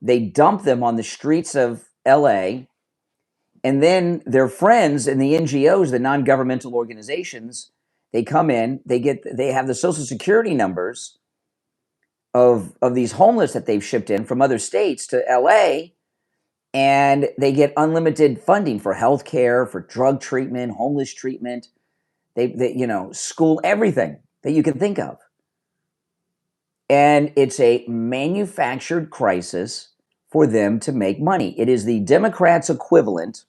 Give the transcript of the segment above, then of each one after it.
They dump them on the streets of LA. And then their friends in the NGOs, the non-governmental organizations, they come in, they have the social security numbers of these homeless that they've shipped in from other states to LA, and they get unlimited funding for health care, for drug treatment, homeless treatment, they school, everything that you can think of. And it's a manufactured crisis for them to make money. It is the Democrats' equivalent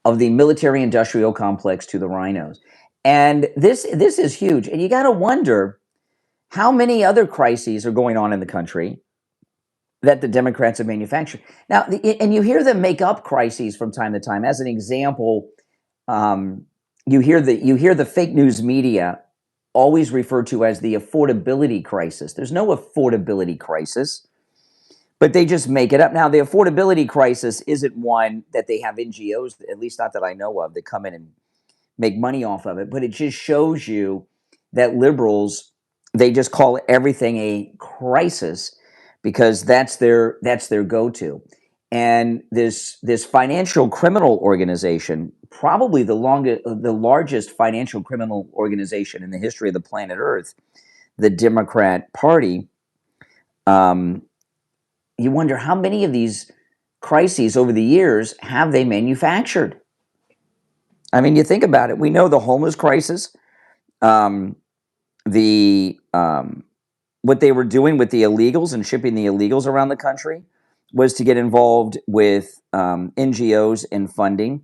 of the military-industrial complex to the rhinos. And this is huge. And you got to wonder how many other crises are going on in the country that the Democrats have manufactured. Now, and you hear them make up crises from time to time. As an example, you hear the fake news media always referred to as the affordability crisis. There's no affordability crisis, but they just make it up. Now, the affordability crisis isn't one that they have NGOs, at least not that I know of, that come in and make money off of it. But it just shows you that liberals, they just call everything a crisis because that's their go-to. And this financial criminal organization, probably the largest financial criminal organization in the history of the planet Earth, the Democrat Party, you wonder how many of these crises over the years have they manufactured? I mean, you think about it. We know the homeless crisis, what they were doing with the illegals and shipping the illegals around the country was to get involved with NGOs and funding.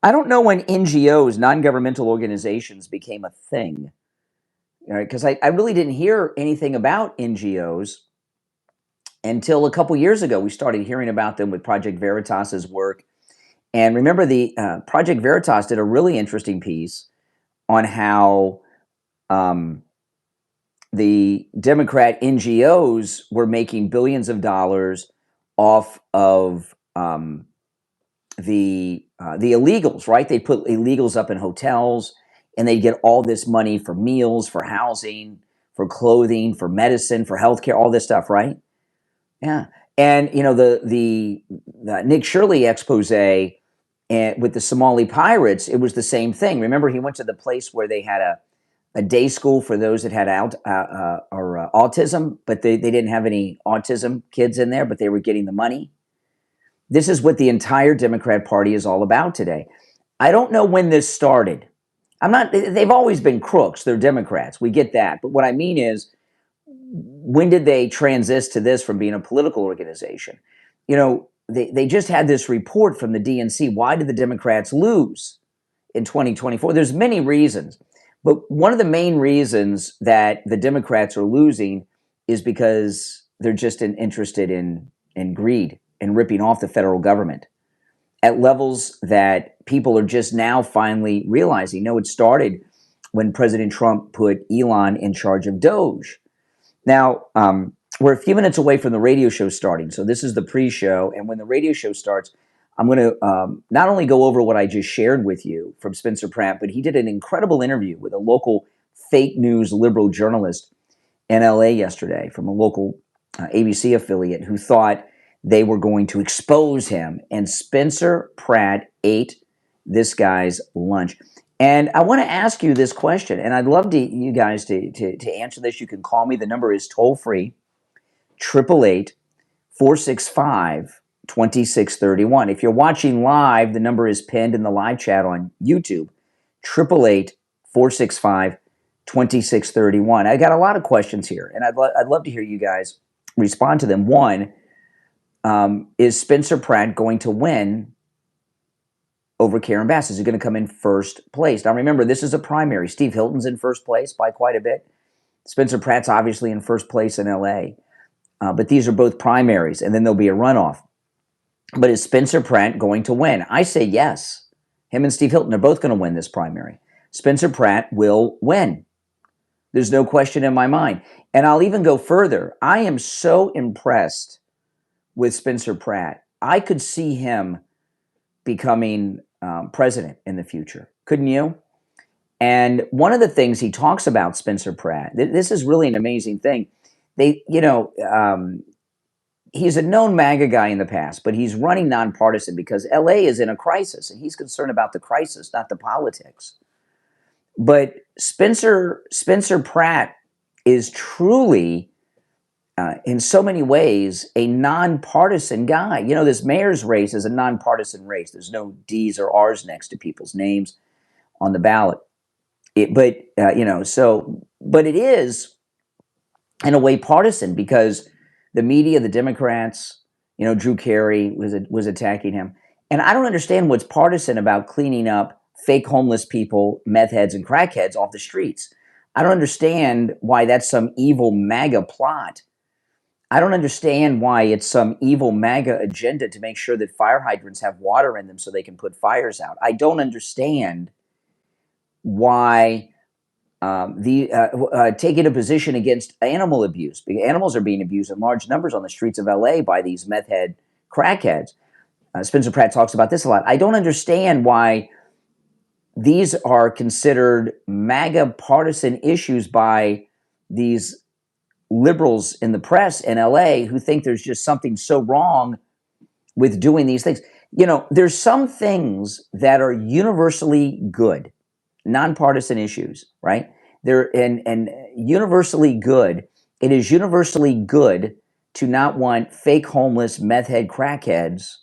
I don't know when NGOs, non-governmental organizations, became a thing, right? Because I really didn't hear anything about NGOs until a couple years ago. We started hearing about them with Project Veritas's work. And remember, the Project Veritas did a really interesting piece on how the Democrat NGOs were making billions of dollars off of the illegals, right? They put illegals up in hotels, and they get all this money for meals, for housing, for clothing, for medicine, for healthcare, all this stuff, right? Yeah. And the Nick Shirley expose with the Somali pirates, it was the same thing. Remember, he went to the place where they had a day school for those that had autism, but they didn't have any autism kids in there, but they were getting the money. This is what the entire Democrat Party is all about today. I don't know when this started. They've always been crooks. They're Democrats. We get that. But what I mean is, when did they transist to this from being a political organization? They just had this report from the DNC. Why did the Democrats lose in 2024? There's many reasons. But one of the main reasons that the Democrats are losing is because they're just interested in greed and ripping off the federal government at levels that people are just now finally realizing. It started when President Trump put Elon in charge of Doge. Now, we're a few minutes away from the radio show starting. So this is the pre-show. And when the radio show starts, I'm going to not only go over what I just shared with you from Spencer Pratt, but he did an incredible interview with a local fake news liberal journalist in LA yesterday from a local ABC affiliate who thought they were going to expose him. And Spencer Pratt ate this guy's lunch. And I want to ask you this question, and I'd love you guys to answer this. You can call me. The number is toll-free, 888-465-2631. If you're watching live, the number is pinned in the live chat on YouTube, 888-465-2631. I got a lot of questions here, and I'd love to hear you guys respond to them. One, is Spencer Pratt going to win over Karen Bass? Is he going to come in first place? Now, remember, this is a primary. Steve Hilton's in first place by quite a bit. Spencer Pratt's obviously in first place in LA. But these are both primaries, and then there'll be a runoff. But is Spencer Pratt going to win? I say yes. Him and Steve Hilton are both going to win this primary. Spencer Pratt will win. There's no question in my mind. And I'll even go further. I am so impressed with Spencer Pratt. I could see him becoming president in the future. Couldn't you? And one of the things he talks about, Spencer Pratt, this is really an amazing thing. he's a known MAGA guy in the past, but he's running nonpartisan because LA is in a crisis, and he's concerned about the crisis, not the politics. But Spencer Pratt is truly, in so many ways, a nonpartisan guy. You know, this mayor's race is a nonpartisan race. There's no D's or R's next to people's names on the ballot. But it is in a way partisan because the media, the Democrats, Drew Carey was attacking him, and I don't understand what's partisan about cleaning up fake homeless people, meth heads, and crackheads off the streets. I don't understand why that's some evil MAGA plot. I don't understand why it's some evil MAGA agenda to make sure that fire hydrants have water in them so they can put fires out. I don't understand why taking a position against animal abuse. Animals are being abused in large numbers on the streets of LA by these meth head crackheads. Spencer Pratt talks about this a lot. I don't understand why these are considered MAGA partisan issues by these liberals in the press in LA who think there's just something so wrong with doing these things. There's some things that are universally good, nonpartisan issues, right? They're and universally good. It is universally good to not want fake homeless meth head crackheads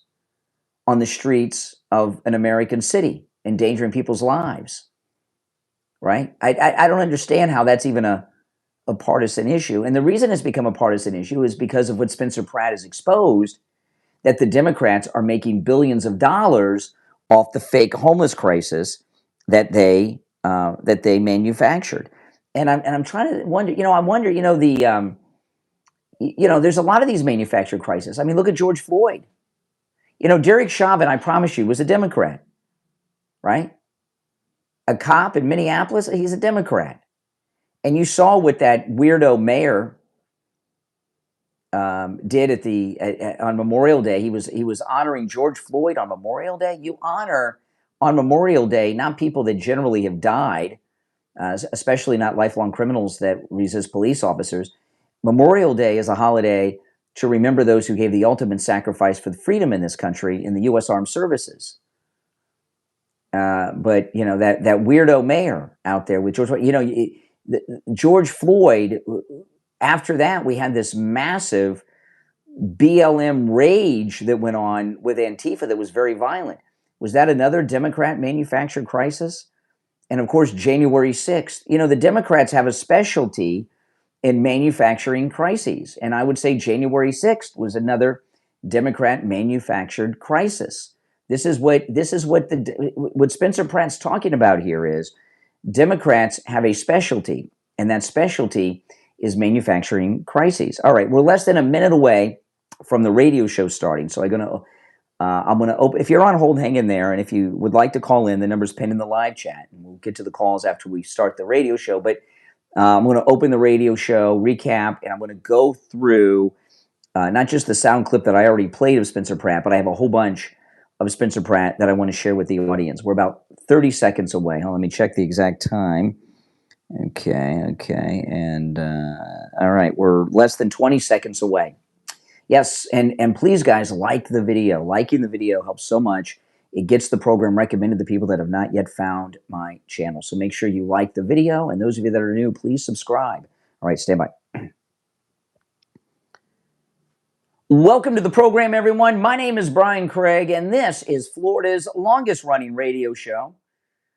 on the streets of an American city, endangering people's lives, right? I don't understand how that's even a partisan issue. And the reason it's become a partisan issue is because of what Spencer Pratt has exposed, that the Democrats are making billions of dollars off the fake homeless crisis that they manufactured. And I'm trying to wonder, there's a lot of these manufactured crises. I mean, look at George Floyd. Derek Chauvin, I promise you, was a Democrat, right? A cop in Minneapolis, he's a Democrat. And you saw what that weirdo mayor did on Memorial Day. He was honoring George Floyd on Memorial Day. You honor on Memorial Day not people that generally have died, especially not lifelong criminals that resist police officers. Memorial Day is a holiday to remember those who gave the ultimate sacrifice for the freedom in this country in the U.S. Armed Services. But that weirdo mayor out there with George Floyd, George Floyd. After that, we had this massive BLM rage that went on with Antifa that was very violent. Was that another Democrat manufactured crisis? And of course, January 6th. The Democrats have a specialty in manufacturing crises. And I would say January 6th was another Democrat manufactured crisis. This is what Spencer Pratt's talking about here is Democrats have a specialty, and that specialty is manufacturing crises. All right, we're less than a minute away from the radio show starting. So I'm going to open, if you're on hold, hang in there. And if you would like to call in, the number's pinned in the live chat. And we'll get to the calls after we start the radio show. But I'm going to open the radio show, recap, and I'm going to go through not just the sound clip that I already played of Spencer Pratt, but I have a whole bunch of Spencer Pratt that I want to share with the audience. We're about 30 seconds away. Let me check the exact time. Okay. And all right, we're less than 20 seconds away. Yes, and please, guys, like the video. Liking the video helps so much. It gets the program recommended to people that have not yet found my channel. So make sure you like the video. And those of you that are new, please subscribe. All right, stand by. Welcome to the program, everyone. My name is Brian Craig, and this is Florida's longest-running radio show,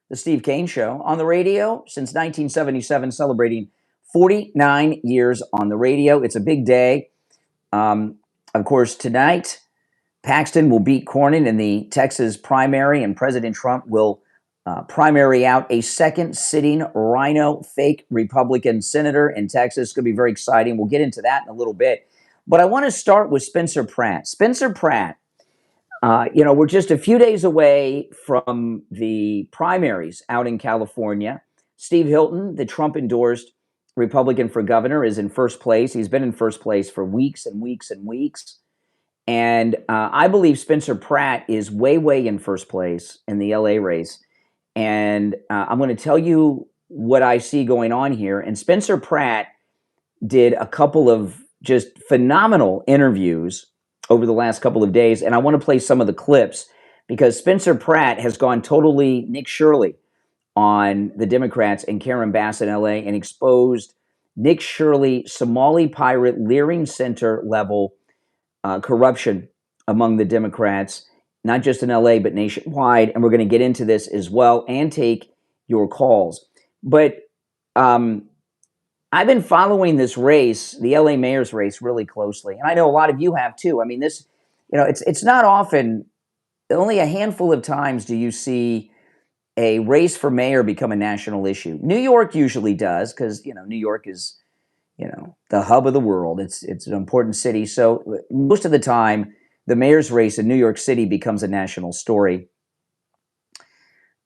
The Steve Kane Show, on the radio since 1977, celebrating 49 years on the radio. It's a big day. Of course, tonight, Paxton will beat Cornyn in the Texas primary, and President Trump will primary out a second sitting rhino fake Republican senator in Texas. It's going to be very exciting. We'll get into that in a little bit. But I want to start with Spencer Pratt. Spencer Pratt, we're just a few days away from the primaries out in California. Steve Hilton, the Trump-endorsed Republican for governor, is in first place. He's been in first place for weeks and weeks and weeks. And I believe Spencer Pratt is way, way in first place in the LA race. And I'm going to tell you what I see going on here. And Spencer Pratt did a couple of just phenomenal interviews over the last couple of days, and I want to play some of the clips because Spencer Pratt has gone totally Nick Shirley on the Democrats and Karen Bass in LA and exposed Nick Shirley, Somali pirate, Leering Center level corruption among the Democrats, not just in LA, but nationwide. And we're going to get into this as well and take your calls. But I've been following this race, the LA mayor's race, really closely. And I know a lot of you have too. I mean, this, it's not often, only a handful of times do you see a race for mayor become a national issue. New York usually does because, New York is, the hub of the world. It's an important city. So most of the time, the mayor's race in New York City becomes a national story.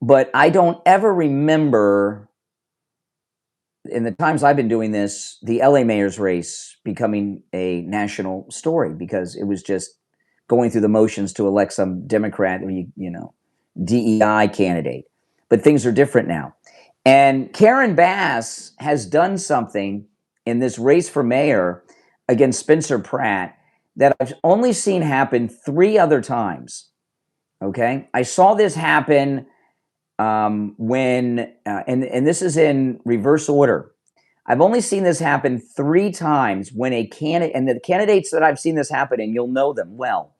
But I don't ever remember, in the times I've been doing this, the LA mayor's race becoming a national story because it was just going through the motions to elect some Democrat, DEI candidate. But things are different now. And Karen Bass has done something in this race for mayor against Spencer Pratt that I've only seen happen 3 other times. Okay? I saw this happen when, and this is in reverse order. I've only seen this happen 3 times when a candidate, and the candidates that I've seen this happen in, you'll know them well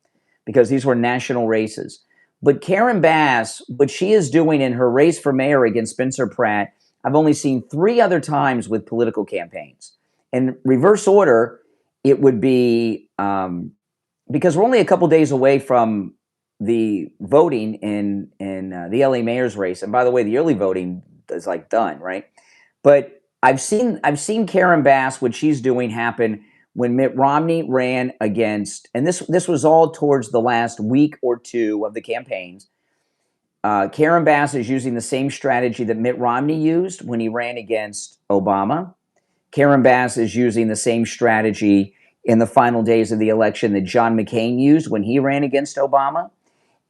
because these were national races. But Karen Bass, what she is doing in her race for mayor against Spencer Pratt, I've only seen 3 other times with political campaigns. In reverse order, it would be, because we're only a couple days away from the voting in the LA mayor's race. And by the way, the early voting is like done, right? But I've seen Karen Bass, what she's doing happen when Mitt Romney ran against, and this was all towards the last week or 2 of the campaigns. Karen Bass is using the same strategy that Mitt Romney used when he ran against Obama. Karen Bass is using the same strategy in the final days of the election that John McCain used when he ran against Obama.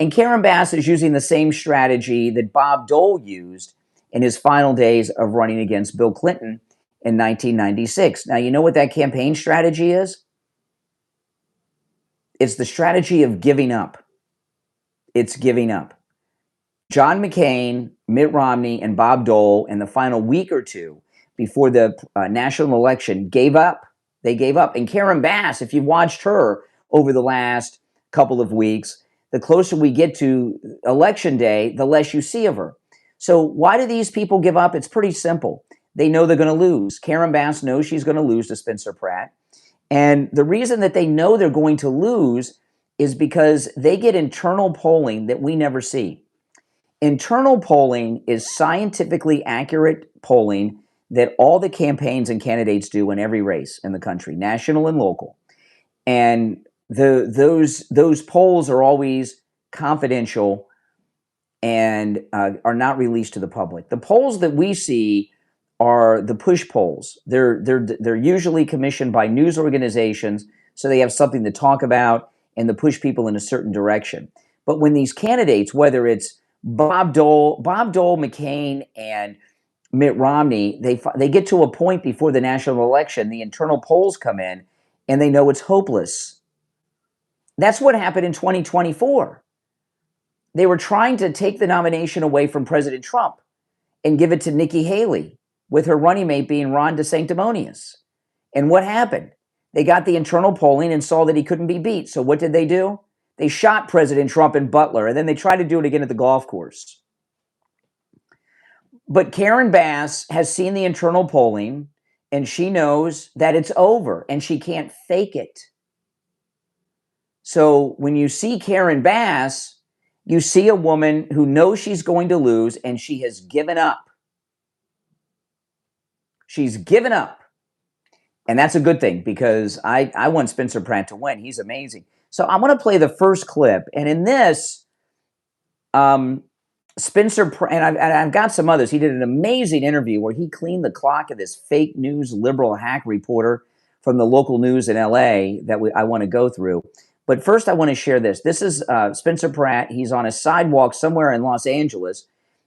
And Karen Bass is using the same strategy that Bob Dole used in his final days of running against Bill Clinton in 1996. Now, you know what that campaign strategy is? It's the strategy of giving up. It's giving up. John McCain, Mitt Romney, and Bob Dole in the final week or 2 before the national election gave up. They gave up. And Karen Bass, if you've watched her over the last couple of weeks, the closer we get to election day, the less you see of her. So why do these people give up? It's pretty simple. They know they're going to lose. Karen Bass knows she's going to lose to Spencer Pratt. And the reason that they know they're going to lose is because they get internal polling that we never see. Internal polling is scientifically accurate polling that all the campaigns and candidates do in every race in the country, national and local. And those polls are always confidential and are not released to the public. The polls that we see are the push polls. They're usually commissioned by news organizations, so they have something to talk about and to push people in a certain direction. But when these candidates, whether it's Bob Dole, McCain, and Mitt Romney, they get to a point before the national election, the internal polls come in, and they know it's hopeless. That's what happened in 2024. They were trying to take the nomination away from President Trump and give it to Nikki Haley, with her running mate being Ron DeSanctimonious. And what happened? They got the internal polling and saw that he couldn't be beat. So what did they do? They shot President Trump in Butler, and then they tried to do it again at the golf course. But Karen Bass has seen the internal polling, and she knows that it's over, and she can't fake it. So when you see Karen Bass, you see a woman who knows she's going to lose, and she has given up. She's given up. And that's a good thing because I want Spencer Pratt to win. He's amazing. So I want to play the first clip. And in this, Spencer Pratt, and I've got some others. He did an amazing interview where he cleaned the clock of this fake news liberal hack reporter from the local news in LA that I want to go through. But first, I want to share this. This is Spencer Pratt. He's on a sidewalk somewhere in Los Angeles,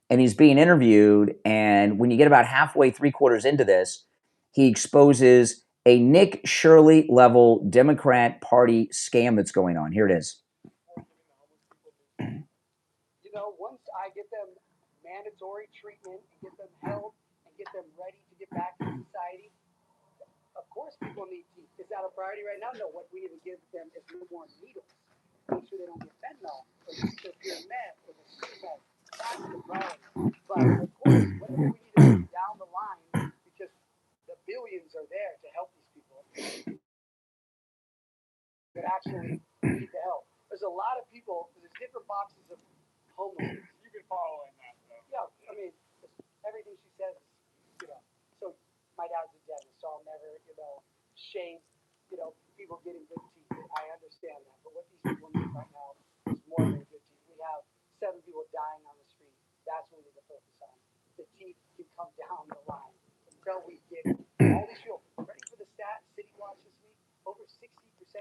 and he's being interviewed. And when you get about halfway, 3/4 into this, he exposes a Nick Shirley level Democrat Party scam that's going on. Here it is. You know, once I get them mandatory treatment and get them held and get them ready to get back in society, of course people need teeth. Is that a priority right now? No, what we need to give them is no more needles. Make sure they don't get fentanyl or pure meth or the street meth. That's the priority. But of course, whatever we need to do down the line, because the billions are there to help these people that actually need the help. There's a lot of people, there's different boxes of homelessness. You've been following that, though. Yeah, I mean, everything she says is, so my dad's a dentist, so I'll never, shame, people getting good teeth. I understand that. But what these people need right now is more than good teeth. We have 7 people dying on the street. That's what we need to focus on. The teeth can come down the line until we get all these people. Ready for the stat, City Watch this week? Over 60%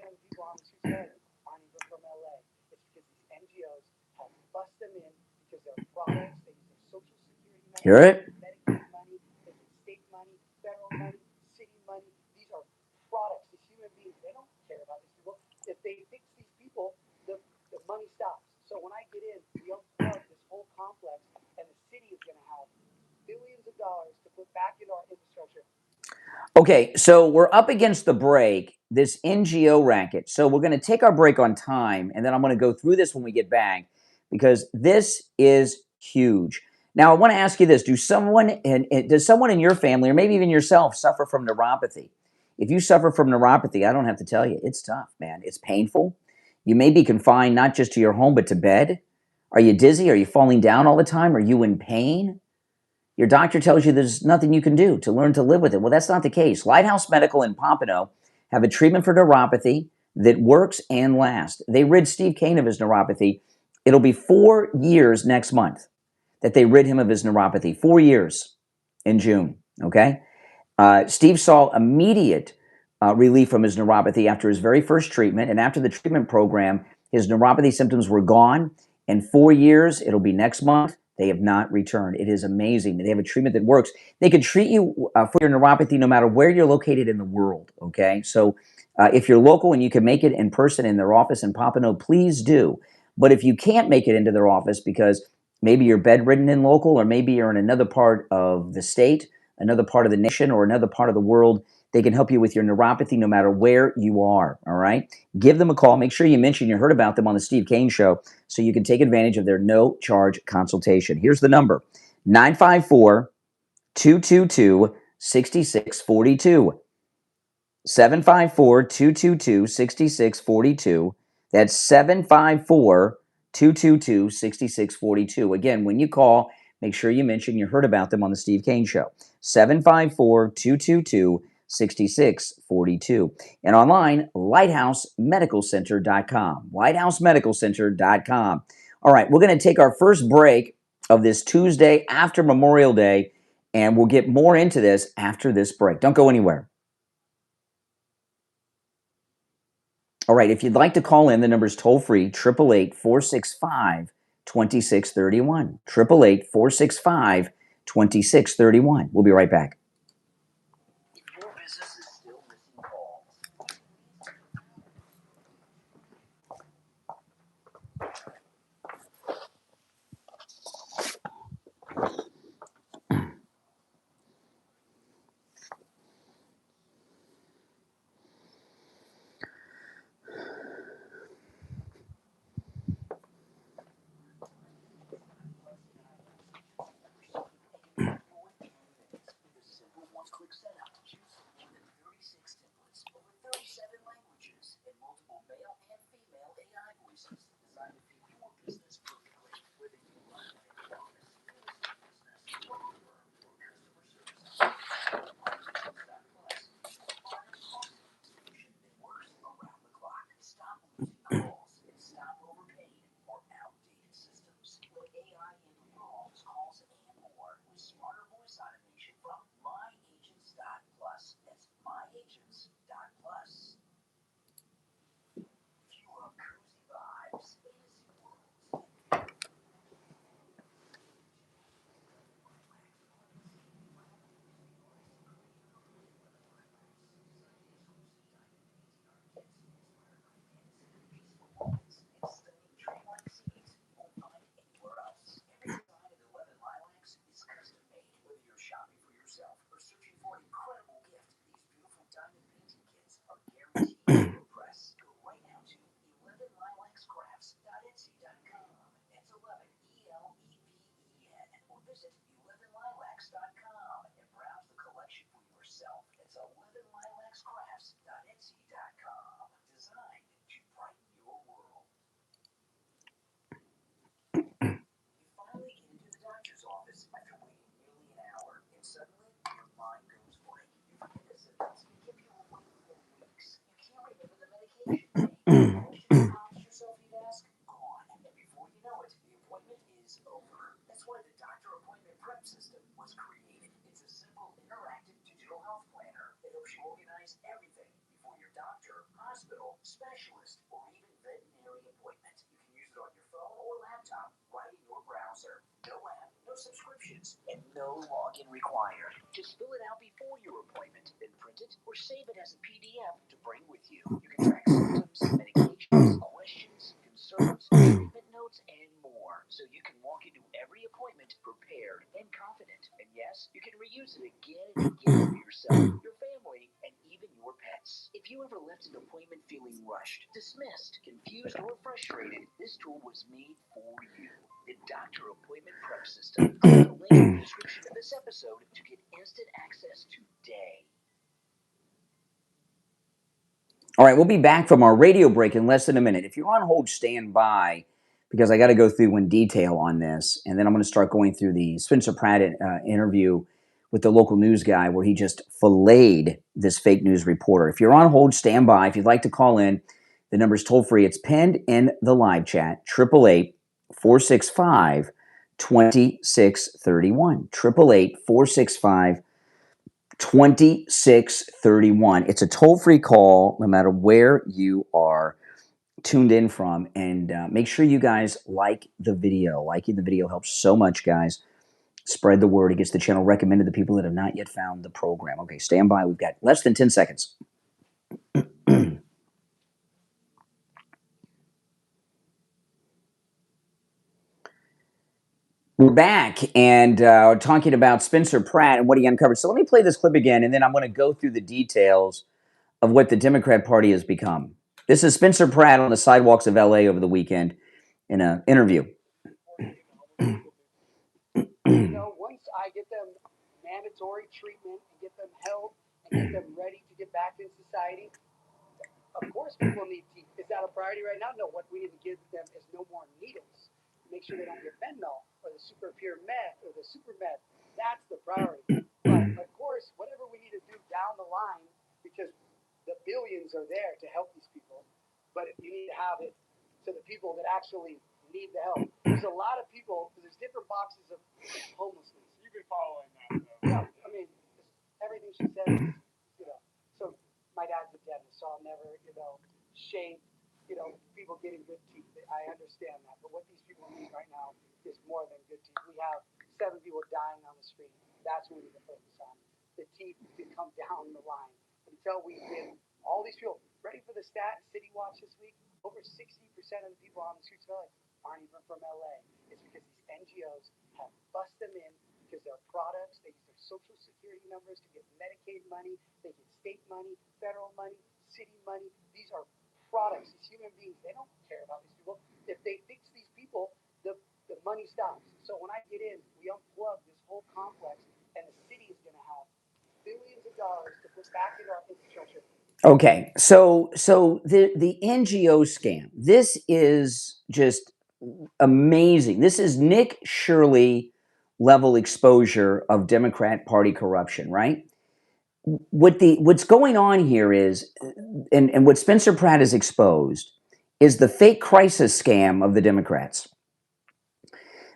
of the people on the streets today aren't even from LA. It's because these NGOs have bust them in because they're products. They use their social security money, Hear it? Medicare money, state money, federal money, city money. These are products. These human beings, they don't care about these people. If they fix these people, the money stops. So when I get in, we unplug this whole complex, and the city is going to have billions of dollars to put back into our infrastructure. Okay, so we're up against the break, this NGO racket. So we're going to take our break on time, and then I'm going to go through this when we get back, because this is huge. Now, I want to ask you this. Does someone in your family, or maybe even yourself, suffer from neuropathy? If you suffer from neuropathy, I don't have to tell you, it's tough, man. It's painful. You may be confined not just to your home, but to bed. Are you dizzy? Are you falling down all the time? Are you in pain? Your doctor tells you there's nothing you can do to learn to live with it. Well, that's not the case. Lighthouse Medical in Pompano have a treatment for neuropathy that works and lasts. They rid Steve Kane of his neuropathy. It'll be 4 years next month that they rid him of his neuropathy. 4 years in June, okay? Steve saw immediate relief from his neuropathy after his very first treatment. And after the treatment program, his neuropathy symptoms were gone. In 4 years, it'll be next month. They have not returned. It is amazing. They have a treatment that works. They can treat you for your neuropathy no matter where you're located in the world, okay? So if you're local and you can make it in person in their office in Pompano, please do. But if you can't make it into their office because maybe you're bedridden in local, or maybe you're in another part of the state, another part of the nation, or another part of the world, they can help you with your neuropathy no matter where you are, all right? Give them a call. Make sure you mention you heard about them on the Steve Kane Show so you can take advantage of their no-charge consultation. Here's the number, 954-222-6642. 754-222-6642. That's 754-222-6642. Again, when you call, make sure you mention you heard about them on the Steve Kane Show. 754-222-6642. And online, lighthousemedicalcenter.com. lighthousemedicalcenter.com. All right, we're going to take our first break of this Tuesday after Memorial Day, and we'll get more into this after this break. Don't go anywhere. All right, if you'd like to call in, the number's toll-free, 888-465-2631. 888-465-2631. We'll be right back. Your business is still missing calls. specialist, or even veterinary appointment. You can use it on your phone or laptop, right in your browser. No app, no subscriptions, and no login required. Just fill it out before your appointment, then print it or save it as a PDF to bring with you. You can track symptoms, medications, questions, concerns, treatment notes, and more. So you can walk into every appointment prepared and confident. And yes, you can reuse it again and again for yourself, your family, and even your pets. If you ever left an appointment feeling rushed, dismissed, confused, or frustrated, this tool was made for you. The Doctor Appointment Prep System. Click the link in the description of this episode to get instant access today. All right, we'll be back from our radio break in less than a minute. If you're on hold, stand by, because I got to go through in detail on this, and then I'm going to start going through the Spencer Pratt interview with the local news guy where he just filleted this fake news reporter. If you're on hold, stand by. If you'd like to call in, the number's toll free. It's pinned in the live chat, 888-465-2631. 888-465-2631. It's a toll-free call no matter where you are tuned in from. And make sure you guys like the video. Liking the video helps so much, guys. Spread the word. It gets the channel recommended to people that have not yet found the program. Okay, stand by. We've got less than 10 seconds. We're back and talking about Spencer Pratt and what he uncovered. So let me play this clip again, and then I'm going to go through the details of what the Democrat Party has become. This is Spencer Pratt on the sidewalks of LA over the weekend in an interview. Once I get them mandatory treatment and get them help and get them ready to get back in society, of course people need teeth. Is that a priority right now? No, what we need to give them is no more needles. Make sure they don't get fentanyl or the super pure meth or the super meth. That's the priority. But of course, whatever we need to do down the line, because the billions are there to help these people, but you need to have it to the people that actually need the help. There's a lot of people, there's different boxes of homelessness. You've been following that, though. Yeah, I mean, everything she says, so my dad's a dentist, so I'll never, shame, people getting good teeth. I understand that, but what these people need right now is more than good teeth. We have 7 people dying on the street. That's what we need to focus on. The teeth can come down the line. Until we get all these people ready for the stat City Watch this week, over 60% of the people on the streets of LA aren't even from LA. It's because these NGOs have bust them in because they're products. They use their social security numbers to get Medicaid money. They get state money, federal money, city money. These are products. These human beings, they don't care about these people. If they fix these people, the money stops. So when I get in, we unplug this whole complex, and the city is going to have billions of dollars to put back into our infrastructure. Okay, so the NGO scam, this is just amazing. This is Nick Shirley level exposure of Democrat Party corruption, right? What's going on here is, and what Spencer Pratt has exposed, is the fake crisis scam of the Democrats.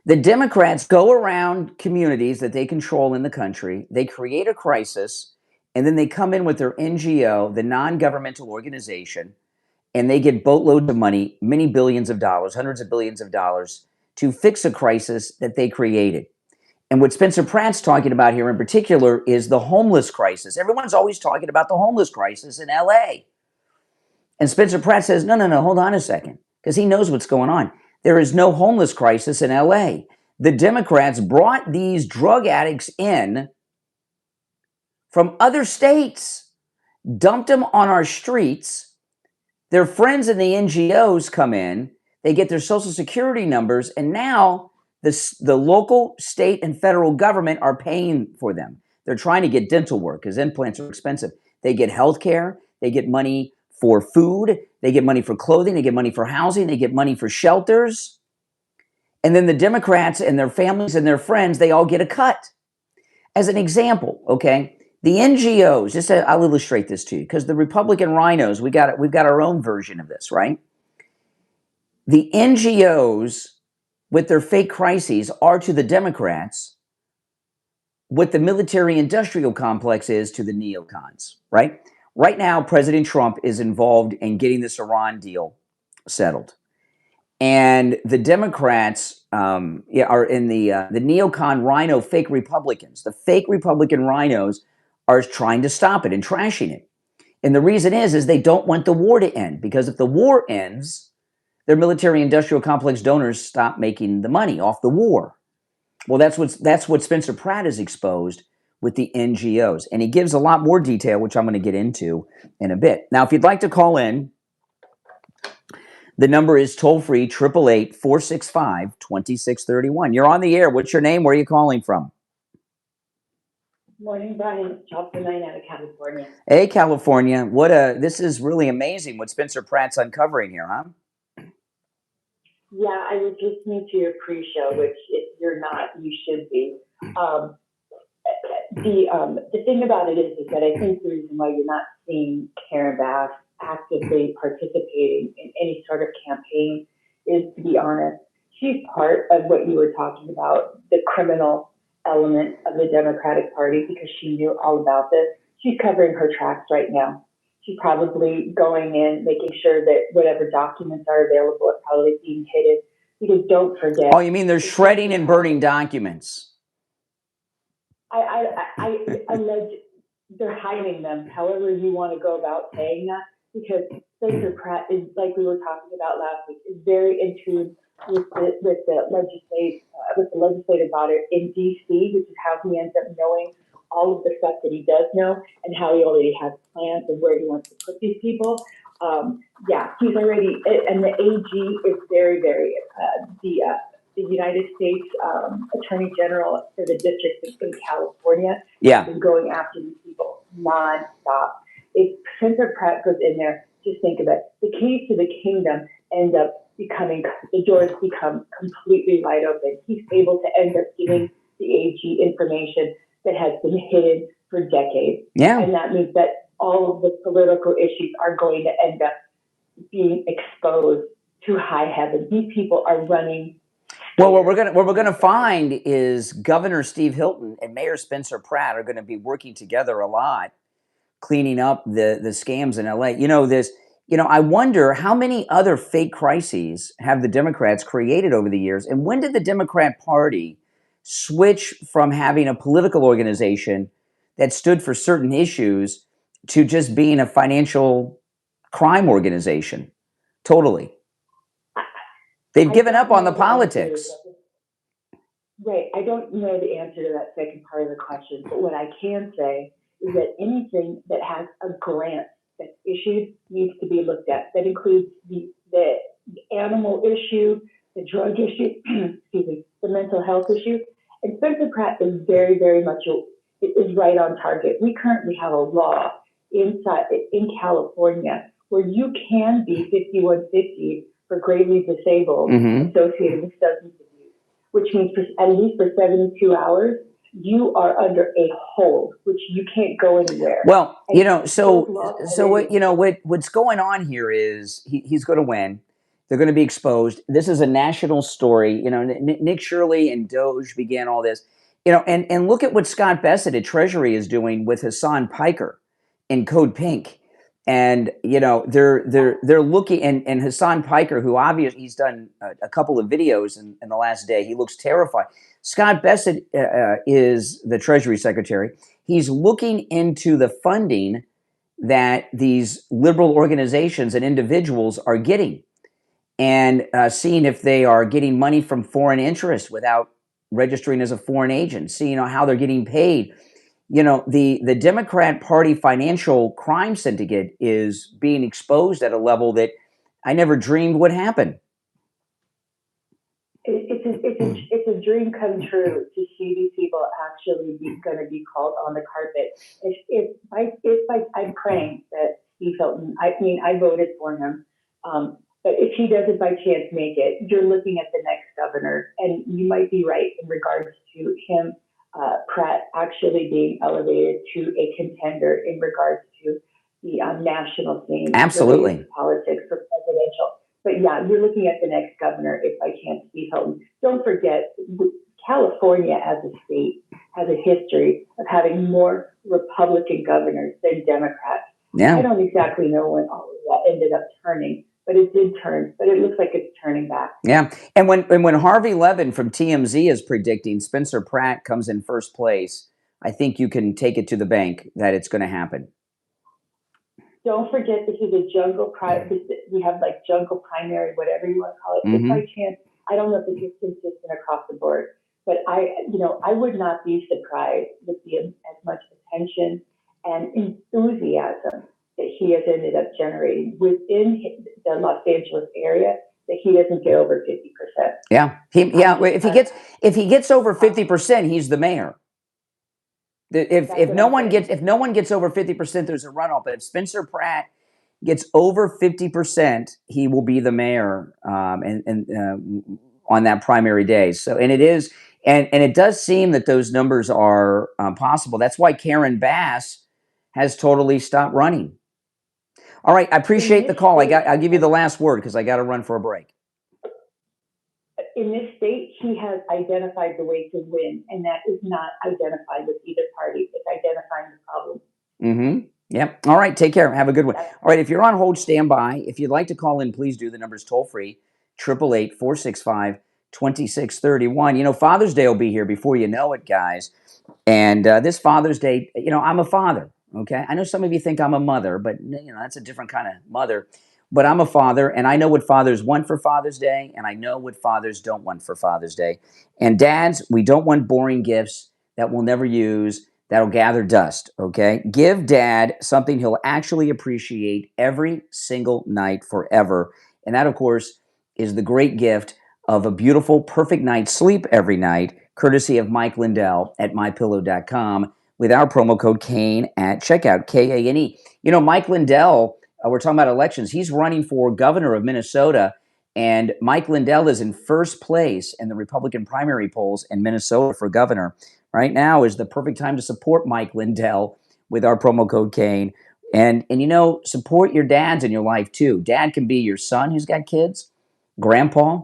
The Democrats go around communities that they control in the country, they create a crisis, and then they come in with their NGO, the non-governmental organization, and they get boatloads of money, many billions of dollars, hundreds of billions of dollars, to fix a crisis that they created. And what Spencer Pratt's talking about here in particular is the homeless crisis. Everyone's always talking about the homeless crisis in LA. And Spencer Pratt says, no, hold on a second, because he knows what's going on. There is no homeless crisis in LA. The Democrats brought these drug addicts in from other states, dumped them on our streets. Their friends in the NGOs come in, they get their social security numbers, and now the local, state, and federal government are paying for them. They're trying to get dental work because implants are expensive. They get health care, they get money for food, they get money for clothing, they get money for housing, they get money for shelters. And then the Democrats and their families and their friends, they all get a cut. As an example, okay, the NGOs, just I'll illustrate this to you, because the Republican rhinos, we've got our own version of this, right? The NGOs with their fake crises are to the Democrats what the military-industrial complex is to the neocons, right? Right now, President Trump is involved in getting this Iran deal settled. And the Democrats are in the neocon rhino fake Republicans. The fake Republican rhinos are trying to stop it and trashing it. And the reason is they don't want the war to end, because if the war ends, their military-industrial complex donors stop making the money off the war. Well, that's what Spencer Pratt has exposed with the NGOs. And he gives a lot more detail, which I'm going to get into in a bit. Now, if you'd like to call in, the number is toll-free, 888-465-2631. You're on the air. What's your name? Where are you calling from? Morning, Brian. Joplin out of California. Hey, California. This is really amazing what Spencer Pratt's uncovering here, huh? Yeah, I was listening to your pre-show, which if you're not, you should be. The thing about it is that I think the reason why you're not seeing Karen Bass actively participating in any sort of campaign is, to be honest, she's part of what you were talking about, the criminal element of the Democratic Party, because she knew all about this. She's covering her tracks right now. She's probably going in, making sure that whatever documents are available are probably being hidden. Because don't forget. Oh, you mean they're shredding and burning documents? I allege they're hiding them, however you want to go about saying that, because Spencer Pratt is, like we were talking about last week, is very in tune with the legislative body in DC, which is how he ends up knowing all of the stuff that he does know and how he already has plans and where he wants to put these people. He's already, and the AG is very, very, the United States Attorney General for the district in California has been going after these people nonstop. If Spencer Pratt goes in there, just think of it. The keys to the kingdom end up the doors become completely wide open. He's able to end up giving the AG information that has been hidden for decades. Yeah. And that means that all of the political issues are going to end up being exposed to high heaven. These people are running. Well, what we're gonna find is Governor Steve Hilton and Mayor Spencer Pratt are going to be working together a lot, cleaning up the scams in LA. I wonder how many other fake crises have the Democrats created over the years, and when did the Democrat Party switch from having a political organization that stood for certain issues to just being a financial crime organization? Totally. They've given up on the politics. Right. I don't know the answer to that second part of the question, but what I can say is that anything that has a grant that's issued needs to be looked at. That includes the animal issue, the drug issue, the mental health issue. And Spencer Pratt is very, very much is right on target. We currently have a law in California where you can be 5150 for gravely disabled associated with substance abuse, which means at least for 72 hours, you are under a hold, which you can't go anywhere. Well, what's going on here is he's going to win. They're going to be exposed. This is a national story. Nick Shirley and Doge began all this. And look at what Scott Bessett at Treasury is doing with Hassan Piker in Code Pink. And they're looking, and Hassan Piker, who obviously he's done a couple of videos in the last day, he looks terrified. Scott Bessett is the Treasury Secretary. He's looking into the funding that these liberal organizations and individuals are getting, and seeing if they are getting money from foreign interests without registering as a foreign agent, seeing how they're getting paid. The Democrat Party financial crime syndicate is being exposed at a level that I never dreamed would happen. It's a dream come true to see these people actually going to be called on the carpet. I'm praying that Steve Hilton, I voted for him, but if he doesn't by chance make it, you're looking at the next governor, and you might be right in regards to him, Pratt, actually being elevated to a contender in regards to the national scene. Absolutely. Politics for presidential. But yeah, you're looking at the next governor, if by chance Steve Hilton. Don't forget, California as a state has a history of having more Republican governors than Democrats. Yeah. I don't exactly know when all of that ended up turning, but it did turn. But it looks like it's turning back. Yeah. And when Harvey Levin from TMZ is predicting Spencer Pratt comes in first place, I think you can take it to the bank that it's going to happen. Don't forget this is a jungle we have like jungle primary, whatever you want to call it. If by chance, I don't know if this is consistent across the board, but I would not be surprised with as much attention and enthusiasm that he has ended up generating within the Los Angeles area, that he doesn't get over 50%. Yeah. If he gets over 50%, he's the mayor. If no one gets over 50%, there's a runoff. But if Spencer Pratt gets over 50%, he will be the mayor on that primary day. So, and it is, and it does seem that those numbers are possible. That's why Karen Bass has totally stopped running. All right, I appreciate the call. I'll give you the last word because I got to run for a break. In this state, he has identified the way to win, and that is not identified with either party. It's identifying the problem. Mm-hmm. Yep. All right. Take care. Have a good one. All right. If you're on hold, stand by. If you'd like to call in, please do. The number's toll free, 888-465-2631. You know, Father's Day will be here before you know it, guys. And this Father's Day, you know, I'm a father. Okay. I know some of you think I'm a mother, but, you know, that's a different kind of mother. But I'm a father, and I know what fathers want for Father's Day, and I know what fathers don't want for Father's Day. And dads, we don't want boring gifts that we'll never use, that'll gather dust, okay? Give dad something he'll actually appreciate every single night forever. And that, of course, is the great gift of a beautiful, perfect night's sleep every night, courtesy of Mike Lindell at MyPillow.com with our promo code KANE at checkout, KANE. You know, Mike Lindell, we're talking about elections. He's running for governor of Minnesota, and Mike Lindell is in first place in the Republican primary polls in Minnesota for governor. Right now is the perfect time to support Mike Lindell with our promo code KANE. And you know, support your dads in your life too. Dad can be your son who's got kids, grandpa,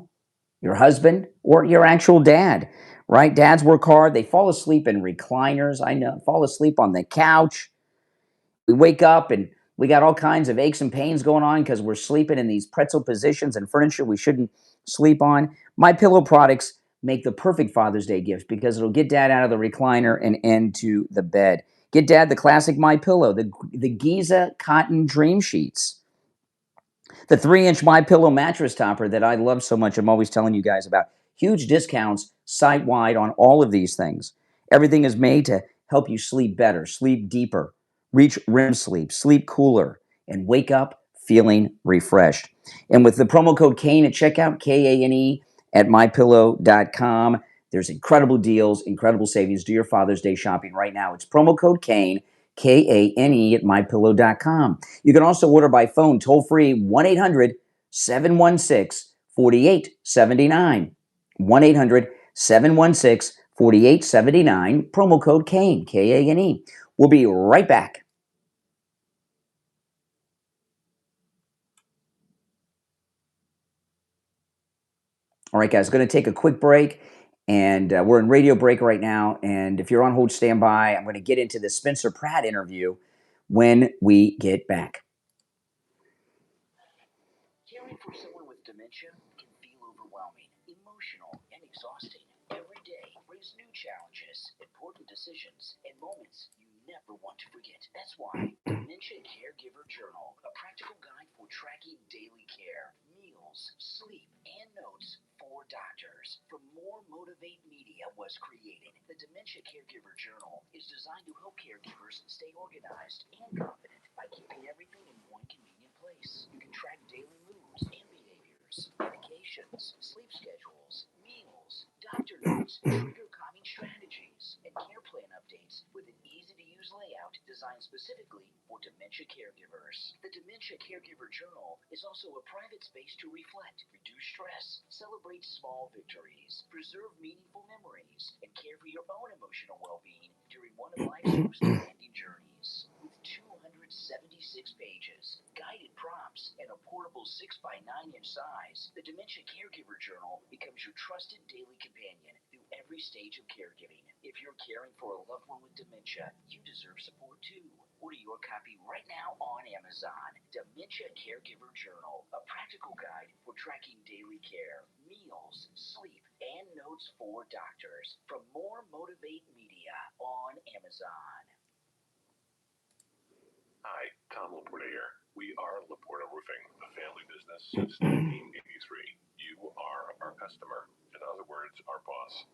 your husband, or your actual dad, right? Dads work hard. They fall asleep in recliners. I know, fall asleep on the couch. We wake up and we got all kinds of aches and pains going on because we're sleeping in these pretzel positions and furniture we shouldn't sleep on. My Pillow products make the perfect Father's Day gift because it'll get dad out of the recliner and into the bed. Get dad the classic My Pillow, the Giza cotton dream sheets, the 3-inch My Pillow mattress topper that I love so much. I'm always telling you guys about. Huge discounts site-wide on all of these things. Everything is made to help you sleep better, sleep deeper, reach REM sleep, sleep cooler, and wake up feeling refreshed. And with the promo code KANE at checkout, KANE at MyPillow.com, there's incredible deals, incredible savings. Do your Father's Day shopping right now. It's promo code KANE, KANE at MyPillow.com. You can also order by phone, toll free, 1-800-716-4879. 1-800-716-4879, promo code KANE, KANE. We'll be right back. All right, guys, going to take a quick break, and we're in radio break right now. And if you're on hold, stand by. I'm going to get into the Spencer Pratt interview when we get back. Caring for someone with dementia can feel overwhelming, emotional, and exhausting. Every day brings new challenges, important decisions, and moments you never want to forget. That's why Dementia Caregiver Journal, a practical guide for tracking daily care, meals, sleep, and notes for doctors. From More Motivate Media was created. The Dementia Caregiver Journal is designed to help caregivers stay organized and confident by keeping everything in one convenient place. You can track daily moods and behaviors, medications, sleep schedules, meals, doctor notes, trigger calming strategies, and care plan updates with an easy-to-use layout designed specifically for dementia caregivers. The Dementia Caregiver Journal is also a private space to reflect, reduce stress, celebrate small victories, preserve meaningful memories, and care for your own emotional well-being during one of life's most demanding journeys. With 276 pages, guided prompts, and a portable 6x9-inch size, the Dementia Caregiver Journal becomes your trusted daily companion through every stage of caregiving. If you're caring for a loved one with dementia, you deserve support too. Order your copy right now on Amazon. Dementia Caregiver Journal, a practical guide for tracking daily care, meals, sleep, and notes for doctors. From More Motivate Media on Amazon. Hi, Tom Laporta here. We are Laporta Roofing, a family business since 1983. You are our customer. In other words, our boss.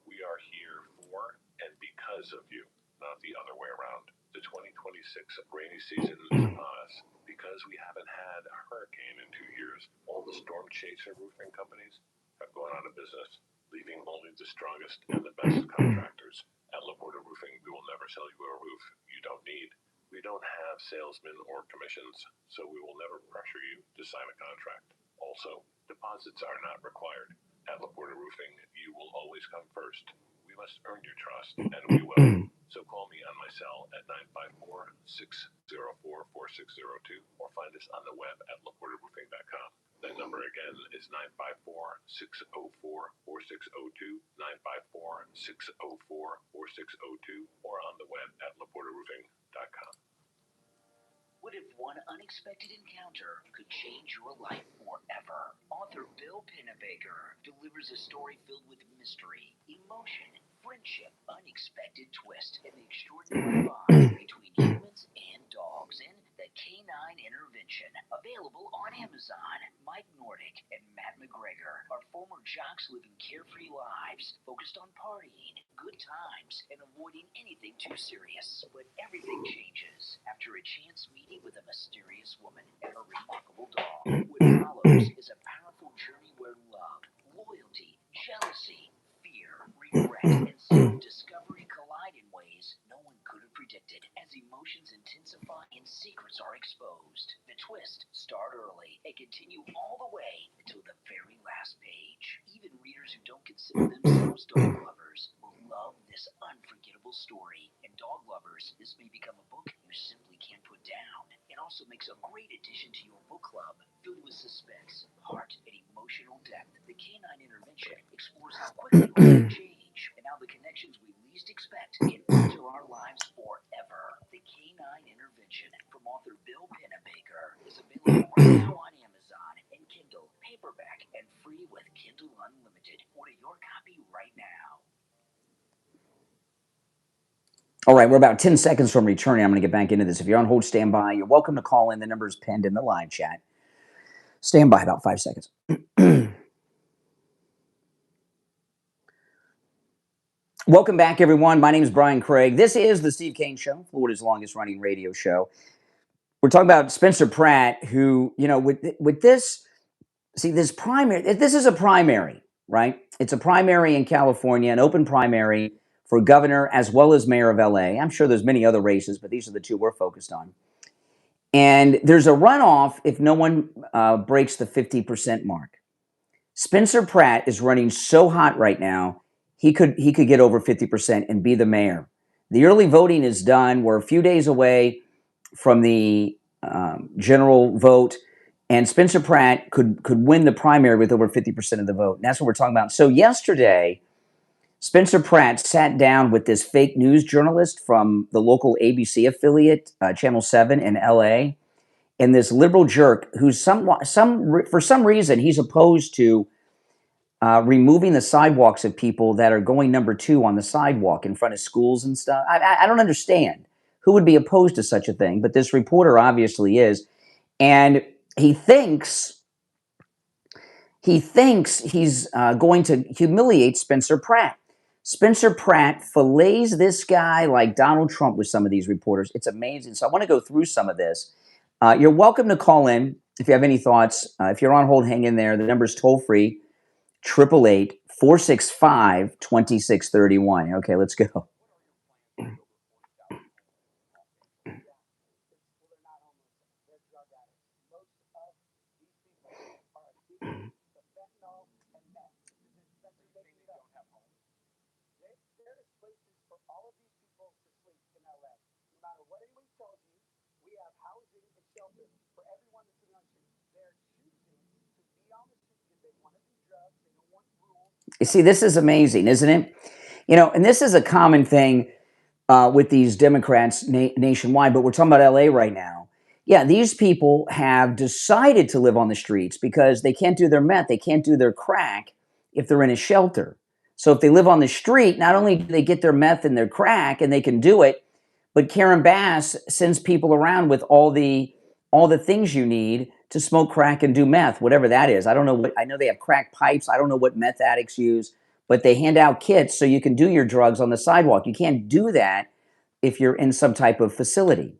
We are here for and because of you, not the other way around. The 2026 rainy season is upon us. Because we haven't had a hurricane in 2 years, all the storm chaser roofing companies have gone out of business, leaving only the strongest and the best contractors. At Laporta Roofing, we will never sell you a roof you don't need. We don't have salesmen or commissions, so we will never pressure you to sign a contract. Also, deposits are not required. At Laporta Roofing, you will always come first. We must earn your trust, and we will. So call me on my cell at 954-604-4602 or find us on the web at laportaroofing.com. That number again is 954-604-4602, 954-604-4602, or on the web at laportaroofing.com. What if one unexpected encounter could change your life forever? Author Bill Pennebaker delivers a story filled with mystery, emotion, friendship, unexpected twist, and the extraordinary bond between humans and dogs in The Canine Intervention. Available on Amazon. Mike Nordic and Matt McGregor are former jocks living carefree lives, focused on partying, good times, and avoiding anything too serious. But everything changes after a chance meeting with a mysterious woman and a remarkable dog. What follows is a powerful journey where love, loyalty, jealousy, fear, regret, and self-discovery collide in ways no one could have predicted. As emotions intensify and secrets are exposed, the twists start early and continue all the way until the very last page. Even readers who don't consider themselves dog lovers will love this unforgettable story. And dog lovers, this may become a book you simply can't put down. It also makes a great addition to your book club, filled with suspense, heart, and emotional depth. The Canine Intervention explores how quickly life change and how the connections we least expect can alter our lives forever. The Canine Intervention from author Bill Pennebaker is available right now on Amazon and Kindle, paperback, and free with Kindle Unlimited. Order your copy right now. All right, we're about 10 seconds from returning. I'm going to get back into this. If you're on hold, stand by. You're welcome to call in. The number is pinned in the live chat. Stand by about 5 seconds. Welcome back, everyone. My name is Brian Craig. This is the Steve Kane Show, Florida's longest running radio show. We're talking about Spencer Pratt, who, you know, with this, see, this is a primary, right? It's a primary in California, an open primary for governor as well as mayor of LA. I'm sure there's many other races, but these are the two we're focused on. And there's a runoff if no one breaks the 50% mark. Spencer Pratt is running so hot right now, he could get over 50% and be the mayor. The early voting is done. We're a few days away from the general vote, and Spencer Pratt could win the primary with over 50% of the vote. And that's what we're talking about. So yesterday, Spencer Pratt sat down with this fake news journalist from the local ABC affiliate, Channel 7 in LA, and this liberal jerk who's for some reason, he's opposed to removing the sidewalks of people that are going number 2 on the sidewalk in front of schools and stuff. I don't understand who would be opposed to such a thing, but this reporter obviously is. And he thinks he's going to humiliate Spencer Pratt. Spencer Pratt fillets this guy like Donald Trump with some of these reporters. It's amazing. So I want to go through some of this. You're welcome to call in if you have any thoughts. If you're on hold, hang in there. The number is toll free, 888-465-2631. Okay, let's go. You see, this is amazing, isn't it? You know, and this is a common thing with these Democrats nationwide, but we're talking about LA right now. Yeah, these people have decided to live on the streets because they can't do their meth, they can't do their crack if they're in a shelter. So if they live on the street, not only do they get their meth and their crack and they can do it, but Karen Bass sends people around with all the things you need to smoke crack and do meth, whatever that is. I don't know what, I know they have crack pipes. I don't know what meth addicts use, but they hand out kits so you can do your drugs on the sidewalk. You can't do that if you're in some type of facility.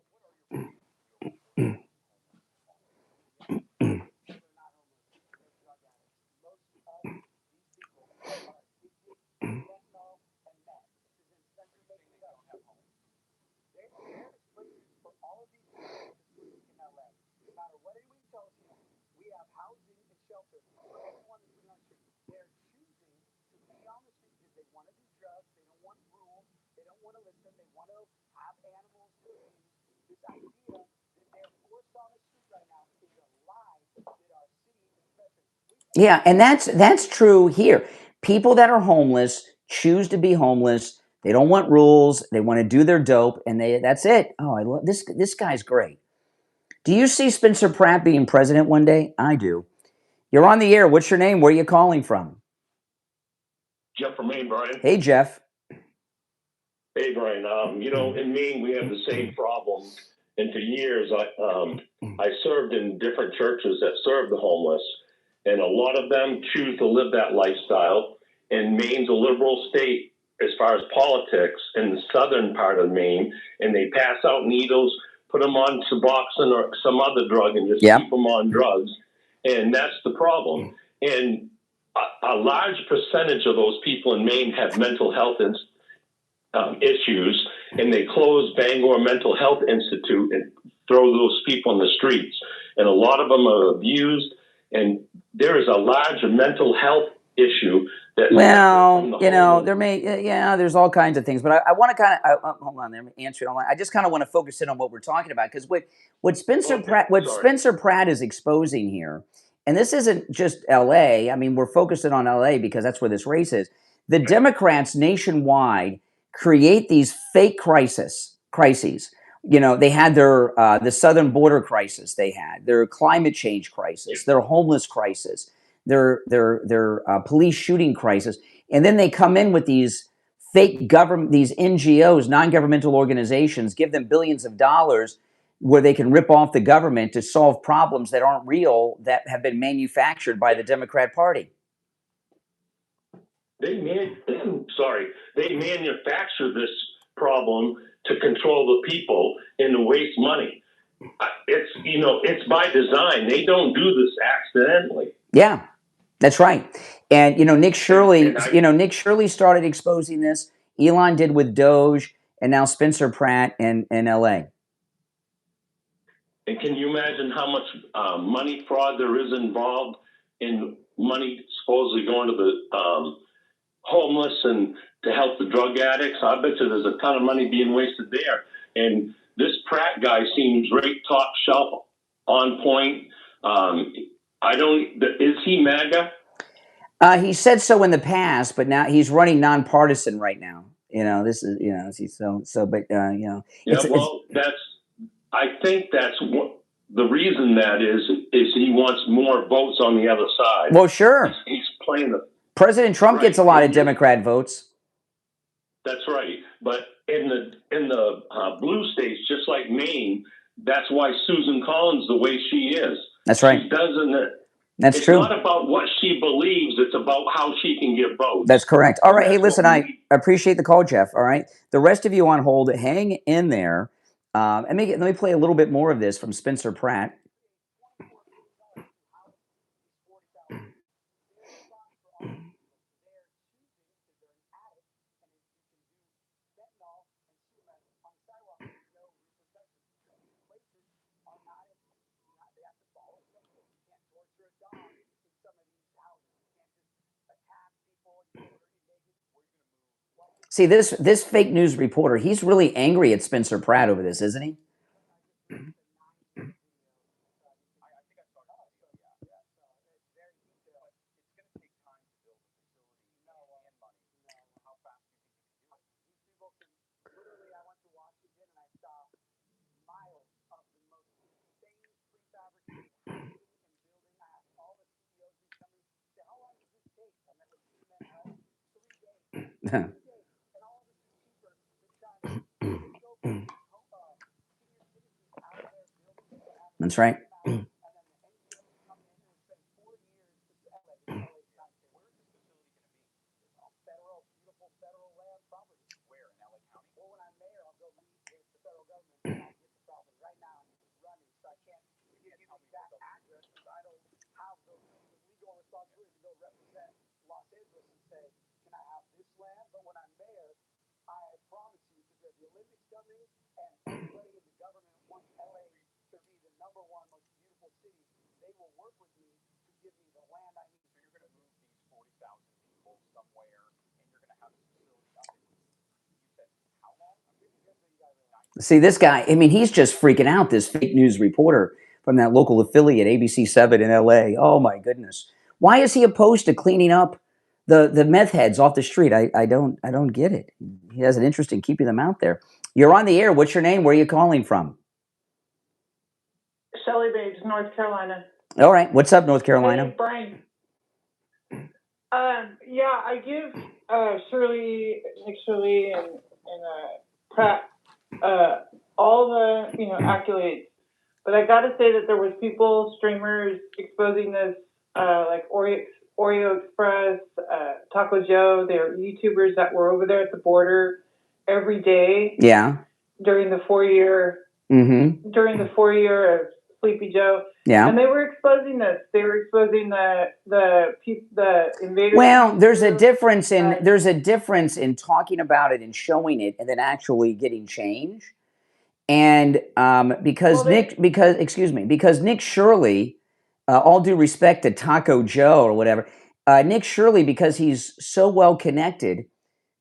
Yeah, and that's true here. People that are homeless choose to be homeless. They don't want rules. They want to do their dope, and that's it. Oh, I love this. This guy's great. Do you see Spencer Pratt being president one day? I do. You're on the air. What's your name? Where are you calling from? Jeff from Maine, Brian. Hey, Jeff. Hey, Brian. In Maine, we have the same problem. And for years, I served in different churches that serve the homeless, and a lot of them choose to live that lifestyle. And Maine's a liberal state as far as politics in the southern part of Maine, and they pass out needles, put them on Suboxone or some other drug, and just keep them on drugs. And that's the problem. And a large percentage of those people in Maine have mental health issues, and they close Bangor Mental Health Institute and throw those people in the streets. And a lot of them are abused, and there is a large mental health issue. There's all kinds of things, but I want to kind of hold on. Let me answer it online. I just kind of want to focus in on what we're talking about, because what Spencer Pratt is exposing here, and this isn't just L.A. I mean, we're focusing on L.A. because that's where this race is. The Democrats nationwide create these fake crises. You know, they had their the southern border crisis, they had their climate change crisis, their homeless crisis, their police shooting crisis, and then they come in with these fake government, these NGOs, non-governmental organizations, give them billions of dollars where they can rip off the government to solve problems that aren't real, that have been manufactured by the Democrat Party. They manufacture this problem to control the people and to waste money. It's by design. They don't do this accidentally. Yeah, that's right. And Nick Shirley started exposing this. Elon did with Doge, and now Spencer Pratt in LA. And can you imagine how much money fraud there is involved in money supposedly going to the homeless and to help the drug addicts? I bet you there's a ton of money being wasted there. And this Pratt guy seems right top shelf, on point. Is he MAGA? He said so in the past, but now he's running nonpartisan right now. This is, I think that's what the reason that is he wants more votes on the other side. Well, sure. He's playing the President Trump gets a lot of Democrat votes. That's right, but in the blue states, just like Maine, that's why Susan Collins the way she is. That's right. She doesn't. That's true. It's not about what she believes; it's about how she can get votes. That's correct. All right, hey, listen, I appreciate the call, Jeff. All right, the rest of you on hold, hang in there, and let me play a little bit more of this from Spencer Pratt. See, this fake news reporter, he's really angry at Spencer Pratt over this, isn't he? That's right. See, this guy, I mean, he's just freaking out, this fake news reporter from that local affiliate, ABC7 in LA. Oh, my goodness. Why is he opposed to cleaning up the meth heads off the street? I don't get it. He has an interest in keeping them out there. You're on the air. What's your name? Where are you calling from? Shelley Babes, North Carolina. All right. What's up, North Carolina? Hey, Brian. Yeah, I give Nick Shirley and Pratt all the accolades, but I got to say that there was people, streamers, exposing this like Oreo Express, Taco Joe. There were YouTubers that were over there at the border every day. Yeah. During the 4 year. Mm-hmm. During the 4 year of Sleepy Joe. Yeah. And they were exposing this. They were exposing the invaders. Well, there's a difference in talking about it and showing it, and then actually getting change. And because Nick Shirley, all due respect to Taco Joe or whatever, Nick Shirley, because he's so well connected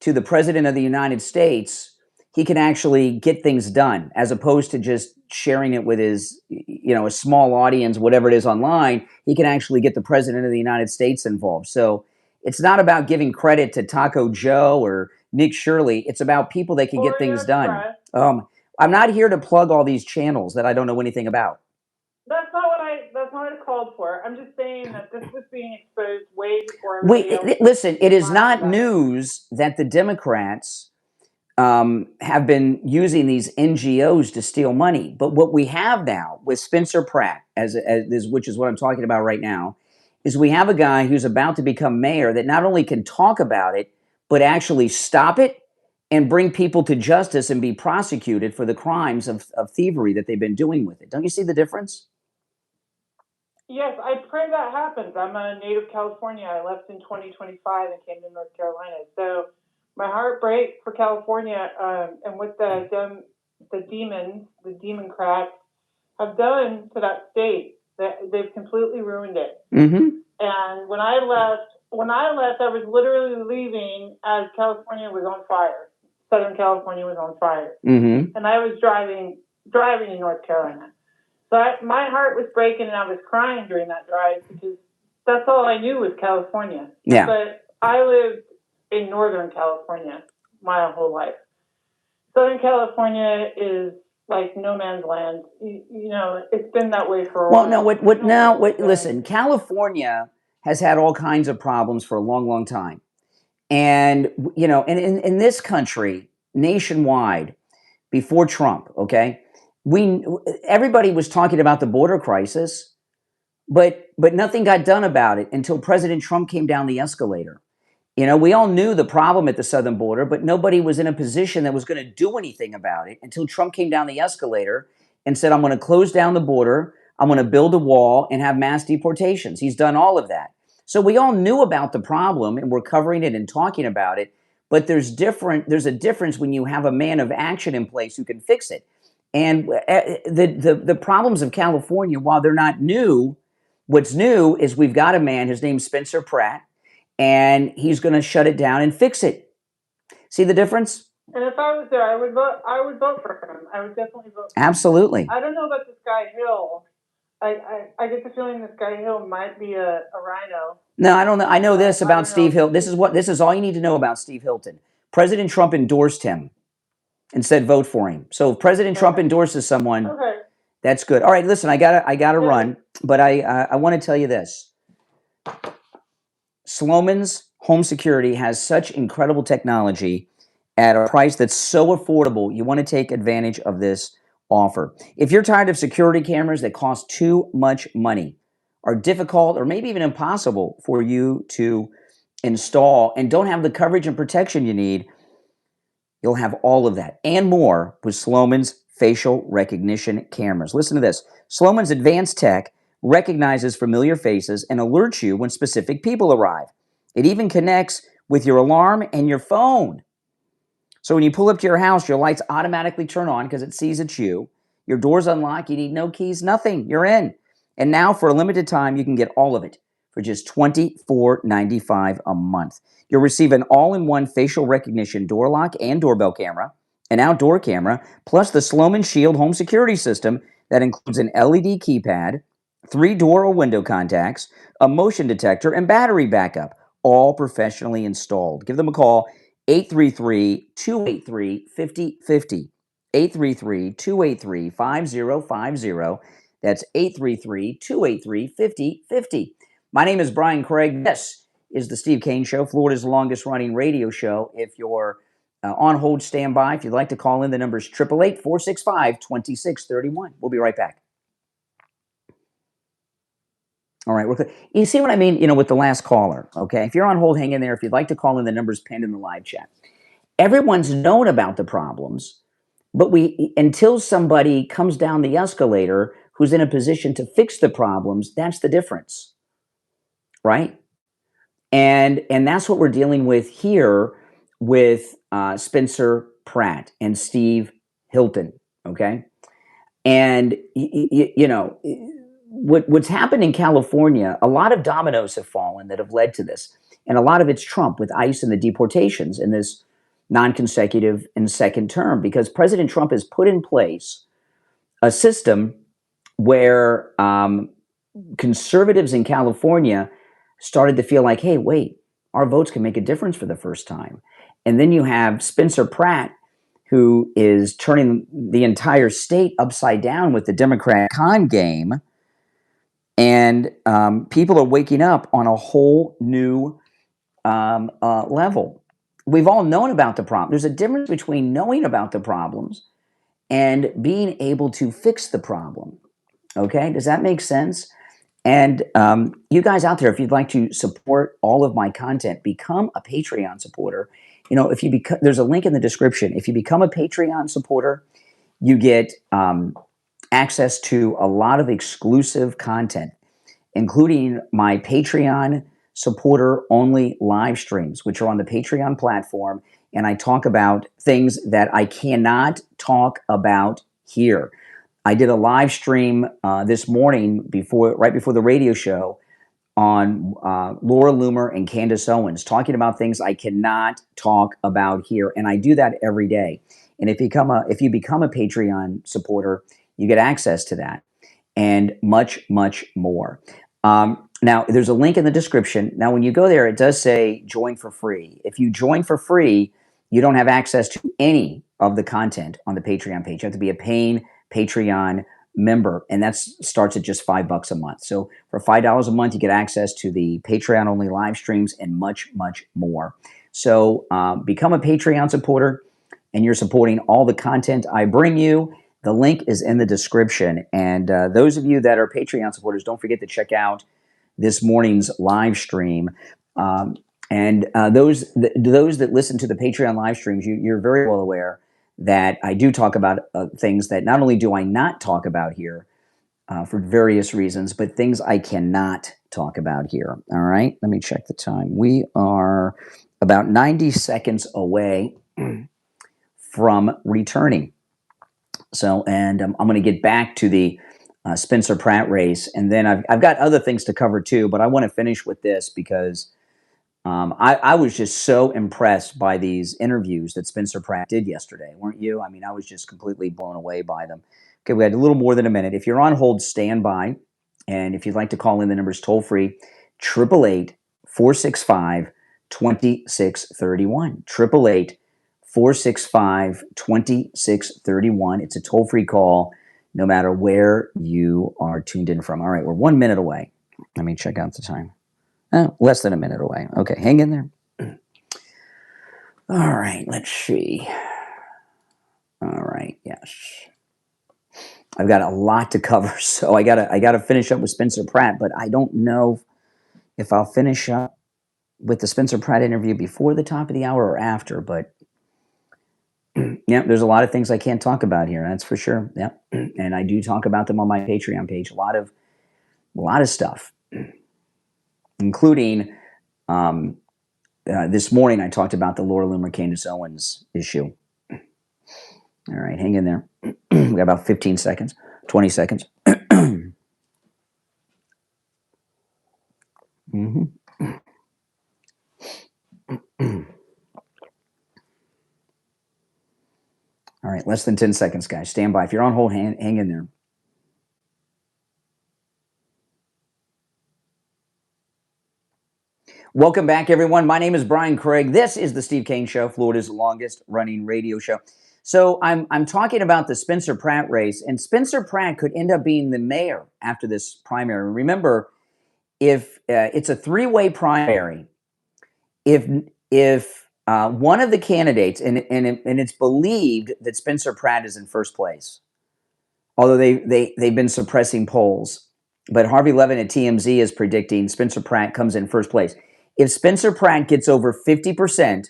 to the President of the United States, he can actually get things done, as opposed to just sharing it with his, a small audience, whatever it is online. He can actually get the President of the United States involved. So it's not about giving credit to Taco Joe or Nick Shirley. It's about people that can get things done. I'm not here to plug all these channels that I don't know anything about. That's not what I called for. I'm just saying that this was being exposed way before everybody else. Listen, it is not news that the Democrats have been using these NGOs to steal money. But what we have now with Spencer Pratt, which is what I'm talking about right now, is we have a guy who's about to become mayor that not only can talk about it, but actually stop it and bring people to justice and be prosecuted for the crimes of thievery that they've been doing with it. Don't you see the difference? Yes, I pray that happens. I'm a native California. I left in 2025 and came to North Carolina. So my heart breaks for California and what the Democrats have done to that state. They've completely ruined it. Mm-hmm. And when I left, I was literally leaving as California was on fire. Southern California was on fire. Mm-hmm. And I was driving in North Carolina. So my heart was breaking and I was crying during that drive because that's all I knew was California. Yeah. But I lived in Northern California my whole life. Southern California is like no man's land. It's been that way for a while. Listen, California has had all kinds of problems for a long, long time. And, and in this country, nationwide, before Trump, okay, everybody was talking about the border crisis, but nothing got done about it until President Trump came down the escalator. We all knew the problem at the southern border, but nobody was in a position that was going to do anything about it until Trump came down the escalator and said, I'm going to close down the border, I'm going to build a wall and have mass deportations. He's done all of that. So we all knew about the problem and we're covering it and talking about it, but there's a difference when you have a man of action in place who can fix it. And the problems of California, while they're not new, what's new is we've got a man, his name's Spencer Pratt, and he's going to shut it down and fix it. See the difference? And if I was there, I would vote for him. I would definitely vote for him. Absolutely. I don't know about this guy Hill. I get the feeling this guy Hill might be a rhino. No, I don't know. I know this about Steve Hill. This is all you need to know about Steve Hilton. President Trump endorsed him and said vote for him. So if President Trump endorses someone, that's good. All right, listen, I gotta run, but I want to tell you this. Sloman's home security has such incredible technology at a price that's so affordable. You want to take advantage of this offer. If you're tired of security cameras that cost too much money, are difficult or maybe even impossible for you to install, and don't have the coverage and protection you need, you'll have all of that and more with Sloman's facial recognition cameras. Listen to this. Sloman's advanced tech recognizes familiar faces and alerts you when specific people arrive. It even connects with your alarm and your phone. So when you pull up to your house, your lights automatically turn on because it sees it's you. Your doors unlock. You need no keys, nothing. You're in. And now for a limited time, you can get all of it for just $24.95 a month. You'll receive an all-in-one facial recognition door lock and doorbell camera, an outdoor camera, plus the Sloman Shield home security system that includes an LED keypad, 3 door or window contacts, a motion detector, and battery backup, all professionally installed. Give them a call, 833-283-5050. 833-283-5050. That's 833-283-5050. My name is Brian Craig. This is the Steve Kane Show, Florida's longest running radio show. If you're on hold, stand by. If you'd like to call in, the number is 888-465-2631. We'll be right back. All right. You see what I mean, with the last caller, okay? If you're on hold, hang in there. If you'd like to call in, the number's pinned in the live chat. Everyone's known about the problems, but until somebody comes down the escalator who's in a position to fix the problems, that's the difference, right? And that's what we're dealing with here with Spencer Pratt and Steve Hilton, okay? And, what's happened in California, a lot of dominoes have fallen that have led to this. And a lot of it's Trump with ICE and the deportations in this non-consecutive and second term, because President Trump has put in place a system where conservatives in California started to feel like, hey, wait, our votes can make a difference for the first time. And then you have Spencer Pratt, who is turning the entire state upside down with the Democrat con game. And people are waking up on a whole new level. We've all known about the problem. There's a difference between knowing about the problems and being able to fix the problem. Okay, does that make sense? And you guys out there, if you'd like to support all of my content, become a Patreon supporter. If you there's a link in the description. If you become a Patreon supporter, you get access to a lot of exclusive content, including my Patreon supporter only live streams, which are on the Patreon platform. And I talk about things that I cannot talk about here. I did a live stream this morning right before the radio show on Laura Loomer and Candace Owens, talking about things I cannot talk about here. And I do that every day. And if you become a Patreon supporter, you get access to that and much, much more. Now, there's a link in the description. Now, when you go there, it does say join for free. If you join for free, you don't have access to any of the content on the Patreon page. You have to be a paying Patreon member, and that starts at just $5 a month. So for $5 a month, you get access to the Patreon-only live streams and much, much more. So become a Patreon supporter, and you're supporting all the content I bring you. The link is in the description. And those of you that are Patreon supporters, don't forget to check out this morning's live stream. And those that listen to the Patreon live streams, you're very well aware that I do talk about things that not only do I not talk about here for various reasons, but things I cannot talk about here. All right, let me check the time. We are about 90 seconds away from returning. So, and I'm going to get back to the Spencer Pratt race, and then I've got other things to cover too, but I want to finish with this because I was just so impressed by these interviews that Spencer Pratt did yesterday, weren't you? I mean, I was just completely blown away by them. Okay, we had a little more than a minute. If you're on hold, stand by. And if you'd like to call in, the number's toll free, 888-465-2631. 888-465-2631. It's a toll-free call, no matter where you are tuned in from. All right, we're 1 minute away. Let me check out the time. Less than a minute away. Okay, hang in there. All right, let's see. All right, yes. I've got a lot to cover, so I gotta finish up with Spencer Pratt, but I don't know if I'll finish up with the Spencer Pratt interview before the top of the hour or after, but yeah, there's a lot of things I can't talk about here, that's for sure. Yeah. And I do talk about them on my Patreon page. A lot of stuff, including this morning I talked about the Laura Loomer Candace Owens issue. All right, hang in there. We got about 15 seconds, 20 seconds. Mm-hmm. All right, less than 10 seconds, guys. Stand by. If you're on hold, hang in there. Welcome back, everyone. My name is Brian Craig. This is the Steve Kane Show, Florida's longest running radio show. So I'm talking about the Spencer Pratt race, and Spencer Pratt could end up being the mayor after this primary. Remember, if it's a three-way primary, if one of the candidates, and it's believed that Spencer Pratt is in first place, although they've been suppressing polls, but Harvey Levin at TMZ is predicting Spencer Pratt comes in first place. If Spencer Pratt gets over 50%,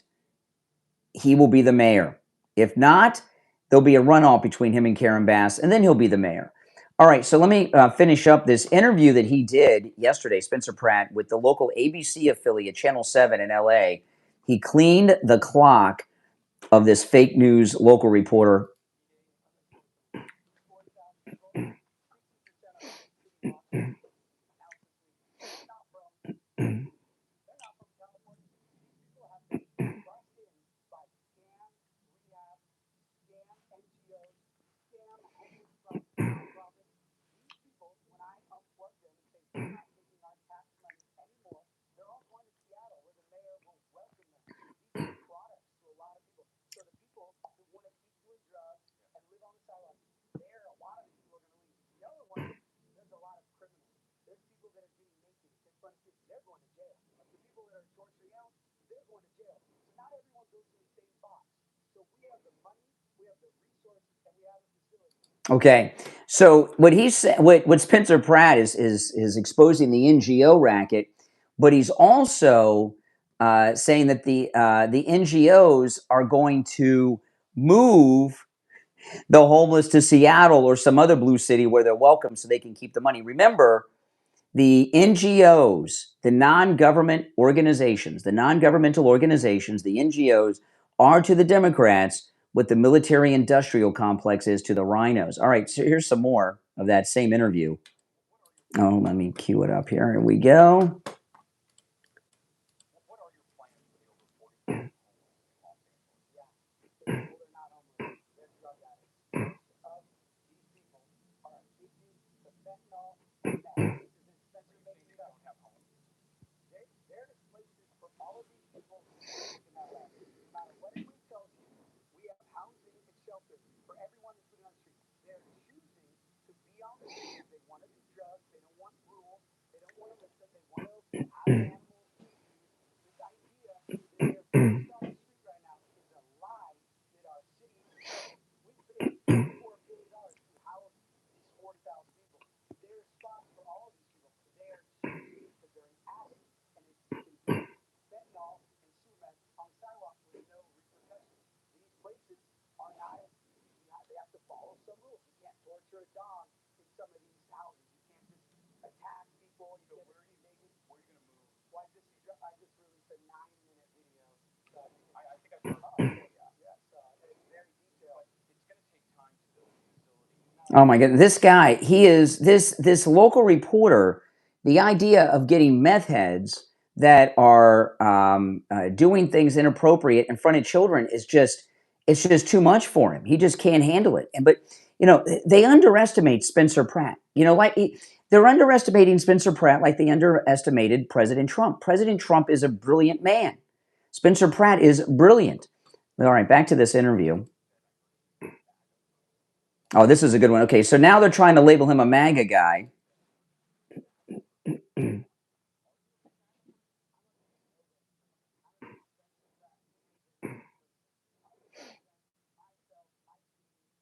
he will be the mayor. If not, there'll be a runoff between him and Karen Bass, and then he'll be the mayor. All right, so let me finish up this interview that he did yesterday, Spencer Pratt, with the local ABC affiliate, Channel 7 in LA. He cleaned the clock of this fake news local reporter. Okay, so what he said, what Spencer Pratt is exposing the NGO racket, but he's also saying that the NGOs are going to move the homeless to Seattle or some other blue city where they're welcome, so they can keep the money. Remember, the NGOs, the non-government organizations, the non-governmental organizations, the NGOs are to the Democrats what the military-industrial complex is to the rhinos. All right, so here's some more of that same interview. Oh, let me cue it up here. Here we go. Oh my God, this guy, he is this local reporter. The idea of getting meth heads that are doing things inappropriate in front of children is it's just too much for him. He just can't handle it. But they underestimate Spencer Pratt. They're underestimating Spencer Pratt like they underestimated President Trump. President Trump is a brilliant man. Spencer Pratt is brilliant. All right, back to this interview. Oh, this is a good one. Okay, so now they're trying to label him a MAGA guy.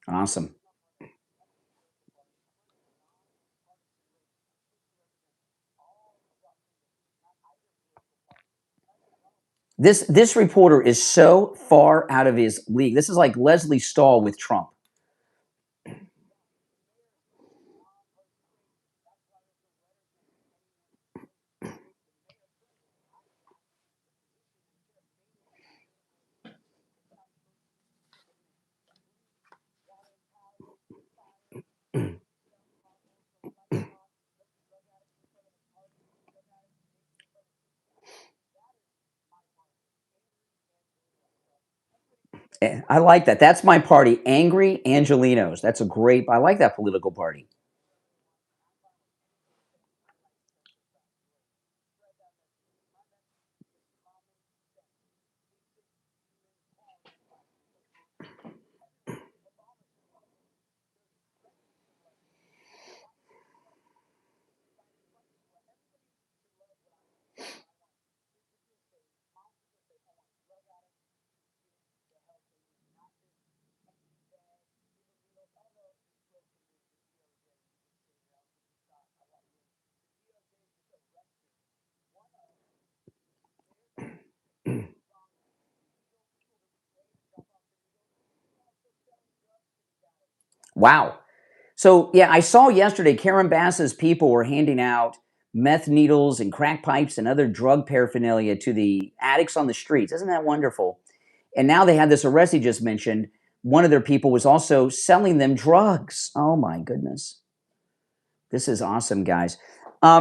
Awesome. This reporter is so far out of his league. This is like Leslie Stahl with Trump. I like that. That's my party, Angry Angelinos. That's a great. I like that political party. Wow. So yeah, I saw yesterday Karen Bass's people were handing out meth needles and crack pipes and other drug paraphernalia to the addicts on the streets. Isn't that wonderful? And now they had this arrest he just mentioned. One of their people was also selling them drugs. Oh my goodness. This is awesome, guys. I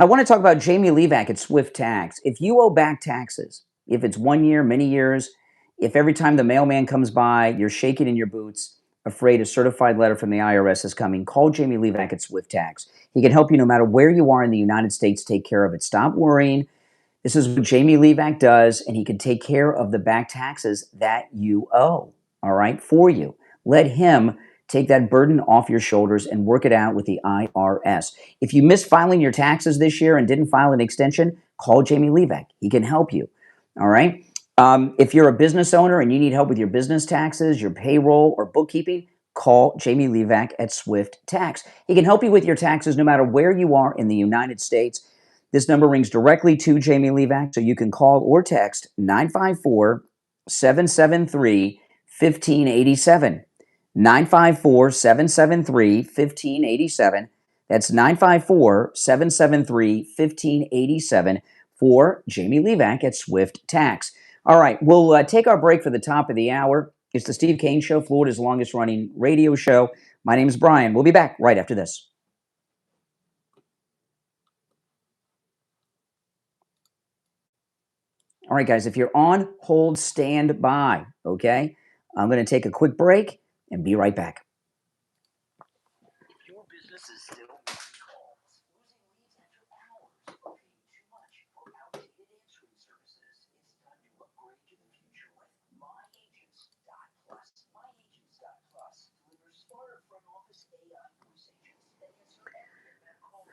want to talk about Jamie Levac at Swift Tax. If you owe back taxes, if it's 1 year, many years, if every time the mailman comes by, you're shaking in your boots, afraid a certified letter from the IRS is coming, call Jamie Levac at Swift Tax. He can help you no matter where you are in the United States take care of it. Stop worrying. This is what Jamie Levac does, and he can take care of the back taxes that you owe, all right, for you. Let him take that burden off your shoulders and work it out with the IRS. If you missed filing your taxes this year and didn't file an extension, call Jamie Levac. He can help you, all right? If you're a business owner and you need help with your business taxes, your payroll, or bookkeeping, call Jamie Levac at Swift Tax. He can help you with your taxes no matter where you are in the United States. This number rings directly to Jamie Levac, so you can call or text 954 773 1587. 954 773 1587. That's 954 773 1587 for Jamie Levac at Swift Tax. All right, we'll take our break for the top of the hour. It's the Steve Kane Show, Florida's longest running radio show. My name is Brian. We'll be back right after this. All right, guys, if you're on hold, stand by, okay? I'm going to take a quick break and be right back. Your business is still making calls, losing leads after hours, or paying too much for outdated answering services. It's time to upgrade to the future with MyAgents.plus. MyAgents.plus delivers smarter front office AI voice agents that answer every inbound call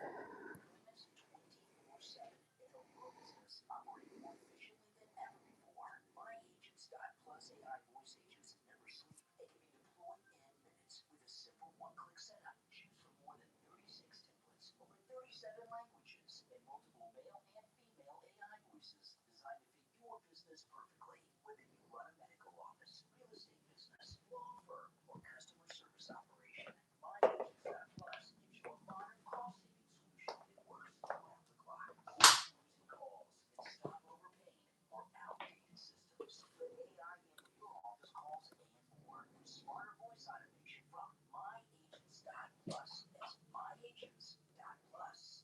doing this 24/7 to help your business operate more efficiently than ever before. MyAgents.plus AI voice agents never sleep. They can be deployed in minutes with a simple one-click setup. Choose from more than 36 templates, over 37 languages, and multiple male and female AI voices designed to fit your business perfectly. Whether you run a medical office, real estate business, law firm, or customer service operation, MyAgents.plus gives you a modern cost-saving solution that works around the clock. Losing calls and stop overpaying or outdated systems. Let AI handle your office calls and more with smarter voice automation from MyAgents.plus. That's MyAgents.plus.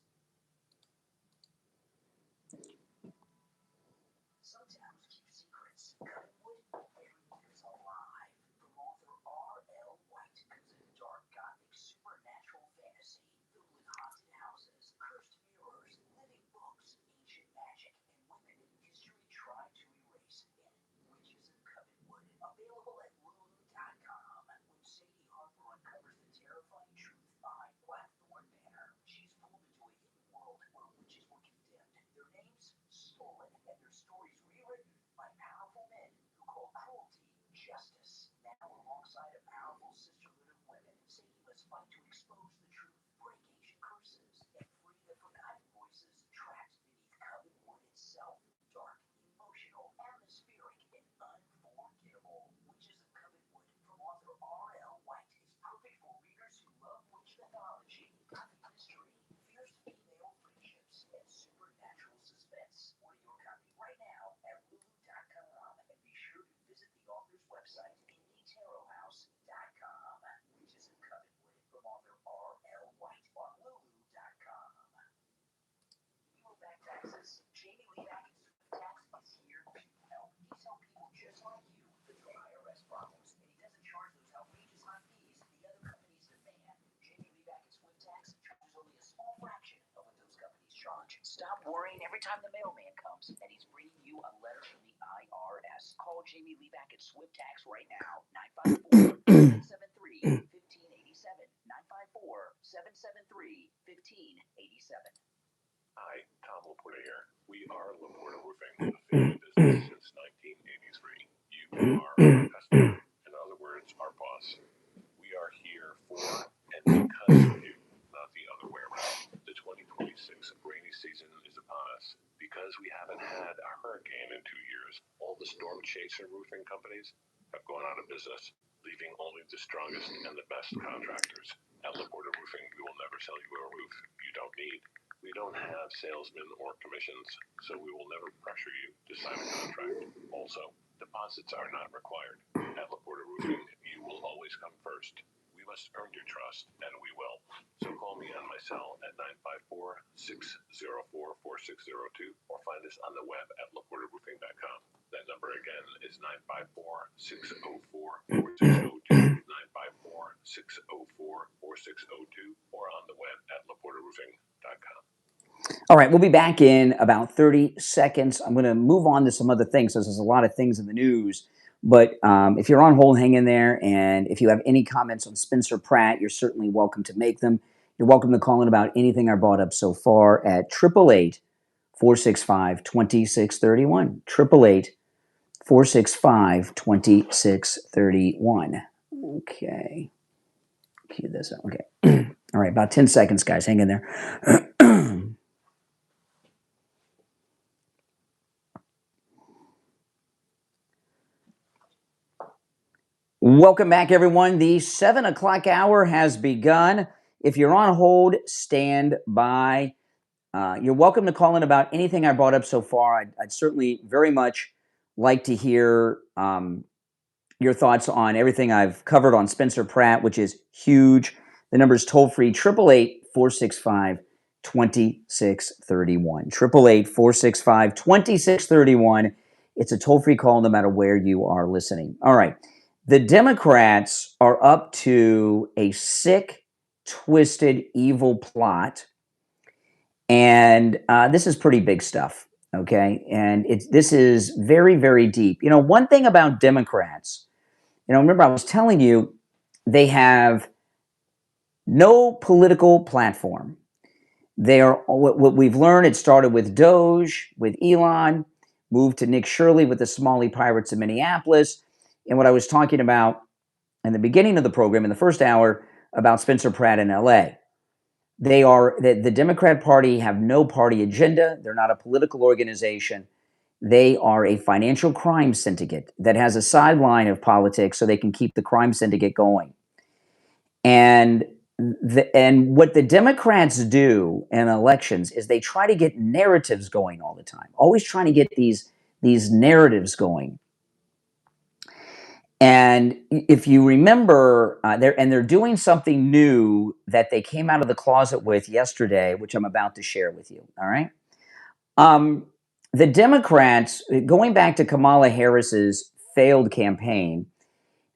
Some towns keep secrets. Cutting wood, everyone is alive. From author R.L. White comes a dark gothic supernatural fantasy filled with haunted houses, cursed mirrors, living books, ancient magic, and women history tried to erase, and Witches of Cuttingwood. Available at Lulu.com. When Sadie Harper uncovers the terrifying truth behind Blackthorn Manor, she's pulled into a hidden world where witches were condemned, their names stolen, and their stories rewritten by powerful men who call cruelty justice. Now, alongside a powerful sister Let's fight to expose the truth, break ancient curses, and free the forgotten voices trapped beneath covered wood itself. Dark, emotional, atmospheric, and unforgettable. Witches of Covered Wood from author R.L. White is perfect for readers who love witch mythology, gothic mystery, fierce female friendships, and supernatural suspense. Order your copy right now at Lulu.com and be sure to visit the author's website, IndieTarotHouse.com. Witches of Covered Wood from author R.L. White on Lulu.com. You owe back taxes? Jamie Lee back in Tax is here to help. He's helped people just like you with your IRS problems, and he doesn't charge those outrageous high fees the other companies demand. Jamie Lee back in Tax charges only a small fraction of what those companies charge. Stop worrying every time the mailman comes and he's bringing you a letter from the IRS. Call Jamie Lee back at Swift Tax right now. 954-773-1587. 954-773-1587. Hi, Tom Laporta here. We are Laporta Roofing, a family business since 1983. You are our customer. In other words, our boss. We are here for and because of you, not the other way around. The 2026 rainy season is upon us. Because we haven't had a hurricane in 2 years, all the storm chaser roofing companies have gone out of business, leaving only the strongest and the best contractors. At Laporta Roofing, we will never sell you a roof you don't need. We don't have salesmen or commissions, so we will never pressure you to sign a contract. Also, deposits are not required. At Laporta Roofing, you will always come first. We must earn your trust, and we will. So call me on my cell at 954-604-4602 or find us on the web at laportaroofing.com. That number again is 954-604-4602, 954-604-4602, or on the web at laportaroofing.com. All right, we'll be back in about 30 seconds. I'm going to move on to some other things, because there's a lot of things in the news. But if you're on hold, hang in there. And if you have any comments on Spencer Pratt, you're certainly welcome to make them. You're welcome to call in about anything I brought up so far at 888-465-2631. 888-465-2631. Okay. Cue this up. Okay. All right, about 10 seconds, guys. Hang in there. Welcome back, everyone. The 7 o'clock hour has begun. If you're on hold, stand by. You're welcome to call in about anything I brought up so far. I'd certainly very much like to hear your thoughts on everything I've covered on Spencer Pratt, which is huge. The number is toll-free, 888-465-2631. 888-465-2631. It's a toll-free call no matter where you are listening. All right. The Democrats are up to a sick, twisted, evil plot. And this is pretty big stuff, okay? And this is very, very deep. You know, one thing about Democrats, remember I was telling you, they have no political platform. They are, what we've learned, it started with Doge, with Elon, moved to Nick Shirley with the Somali Pirates of Minneapolis. And what I was talking about in the beginning of the program, in the first hour, about Spencer Pratt in LA. They are, the Democrat Party have no party agenda. They're not a political organization. They are a financial crime syndicate that has a sideline of politics so they can keep the crime syndicate going. And what the Democrats do in elections is they try to get narratives going all the time, always trying to get these narratives going. And if you remember, they're doing something new that they came out of the closet with yesterday, which I'm about to share with you. All right. The Democrats, going back to Kamala Harris's failed campaign,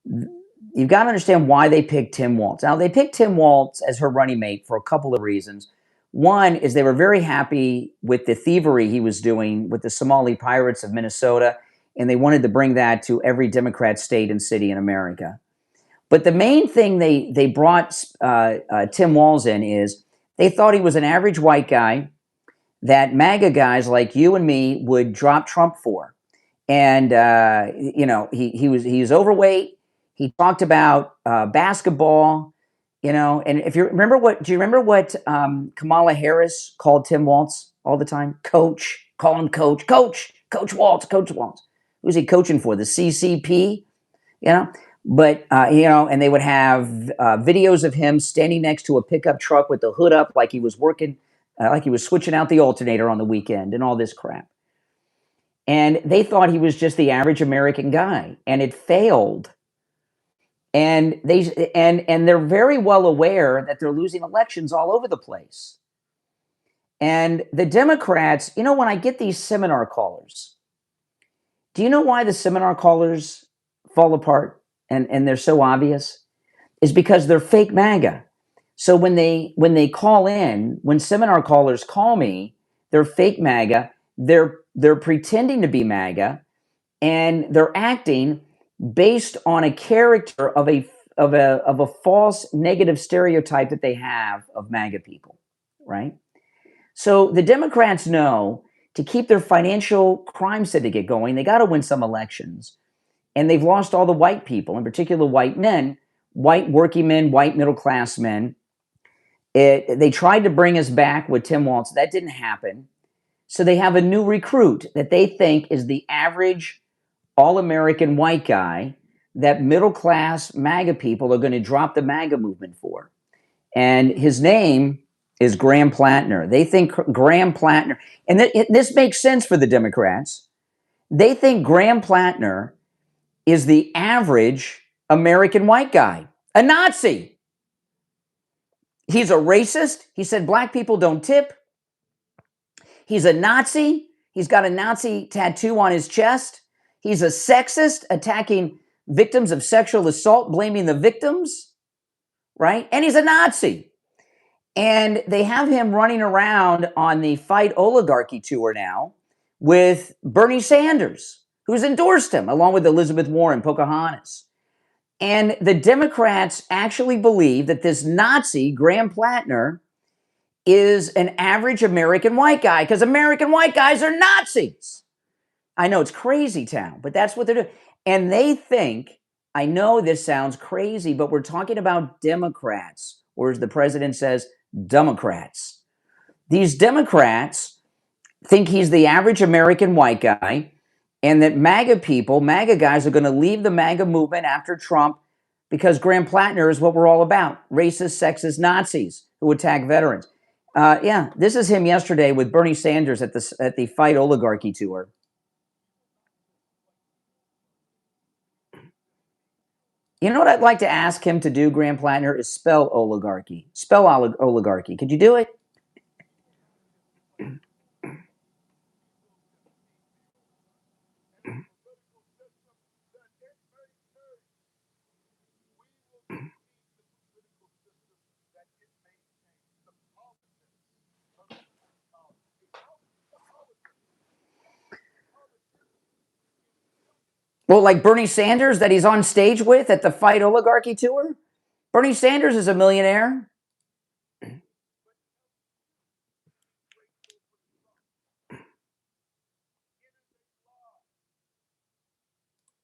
you've got to understand why they picked Tim Walz. Now, they picked Tim Walz as her running mate for a couple of reasons. One is they were very happy with the thievery he was doing with the Somali Pirates of Minnesota, and they wanted to bring that to every Democrat state and city in America. But the main thing they brought Tim Walz in is they thought he was an average white guy that MAGA guys like you and me would drop Trump for. And, he was overweight. He talked about basketball. And if you remember do you remember what Kamala Harris called Tim Walz all the time? Coach, call him Coach Walz, Coach Walz. Who's he coaching for? The CCP, But, and they would have videos of him standing next to a pickup truck with the hood up like he was working, like he was switching out the alternator on the weekend and all this crap. And they thought he was just the average American guy, and it failed. And they're very well aware that they're losing elections all over the place. And the Democrats, when I get these seminar callers, do you know why the seminar callers fall apart and they're so obvious? Is because they're fake MAGA. So when they call in, when seminar callers call me, they're fake MAGA. They're pretending to be MAGA, and they're acting based on a character of a false negative stereotype that they have of MAGA people, right? So the Democrats know to keep their financial crime syndicate going, they got to win some elections. And they've lost all the white people, in particular white men, white working men, white middle-class men. They tried to bring us back with Tim Walz. That didn't happen. So they have a new recruit that they think is the average all-American white guy that middle-class MAGA people are going to drop the MAGA movement for. And his name is Graham Plattner. They think Graham Plattner, and this makes sense for the Democrats. They think Graham Plattner is the average American white guy, a Nazi. He's a racist. He said black people don't tip. He's a Nazi. He's got a Nazi tattoo on his chest. He's a sexist, attacking victims of sexual assault, blaming the victims, right? And he's a Nazi. And they have him running around on the Fight Oligarchy tour now with Bernie Sanders, who's endorsed him, along with Elizabeth Warren, Pocahontas. And the Democrats actually believe that this Nazi, Graham Plattner, is an average American white guy, because American white guys are Nazis. I know it's crazy town, but that's what they're doing. And they think, I know this sounds crazy, but we're talking about Democrats, or as the president says, Democrats. These Democrats think he's the average American white guy, and that MAGA people, MAGA guys, are going to leave the MAGA movement after Trump because Graham Plattner is what we're all about. Racist, sexist Nazis who attack veterans. This is him yesterday with Bernie Sanders at the Fight Oligarchy tour. You know what I'd like to ask him to do, Graham Plattner, is spell oligarchy. Spell oligarchy. Could you do it? Well, like Bernie Sanders that he's on stage with at the Fight Oligarchy tour? Bernie Sanders is a millionaire.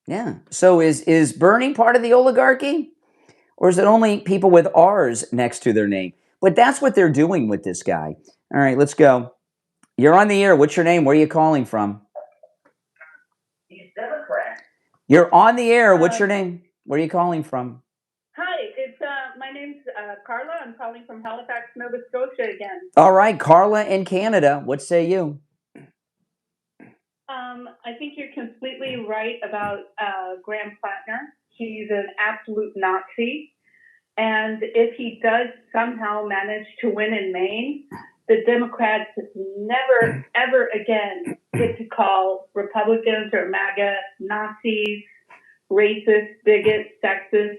Yeah. So is Bernie part of the oligarchy? Or is it only people with R's next to their name? But that's what they're doing with this guy. All right, let's go. You're on the air. What's your name? Where are you calling from? He's Democrat. You're on the air. What's your name? Where are you calling from? Hi, my name's Carla. I'm calling from Halifax, Nova Scotia again. All right, Carla in Canada. What say you? I think you're completely right about Graham Plattner. He's an absolute Nazi. And if he does somehow manage to win in Maine, the Democrats never, ever again get to call Republicans or MAGA Nazis, racist, bigots, sexist,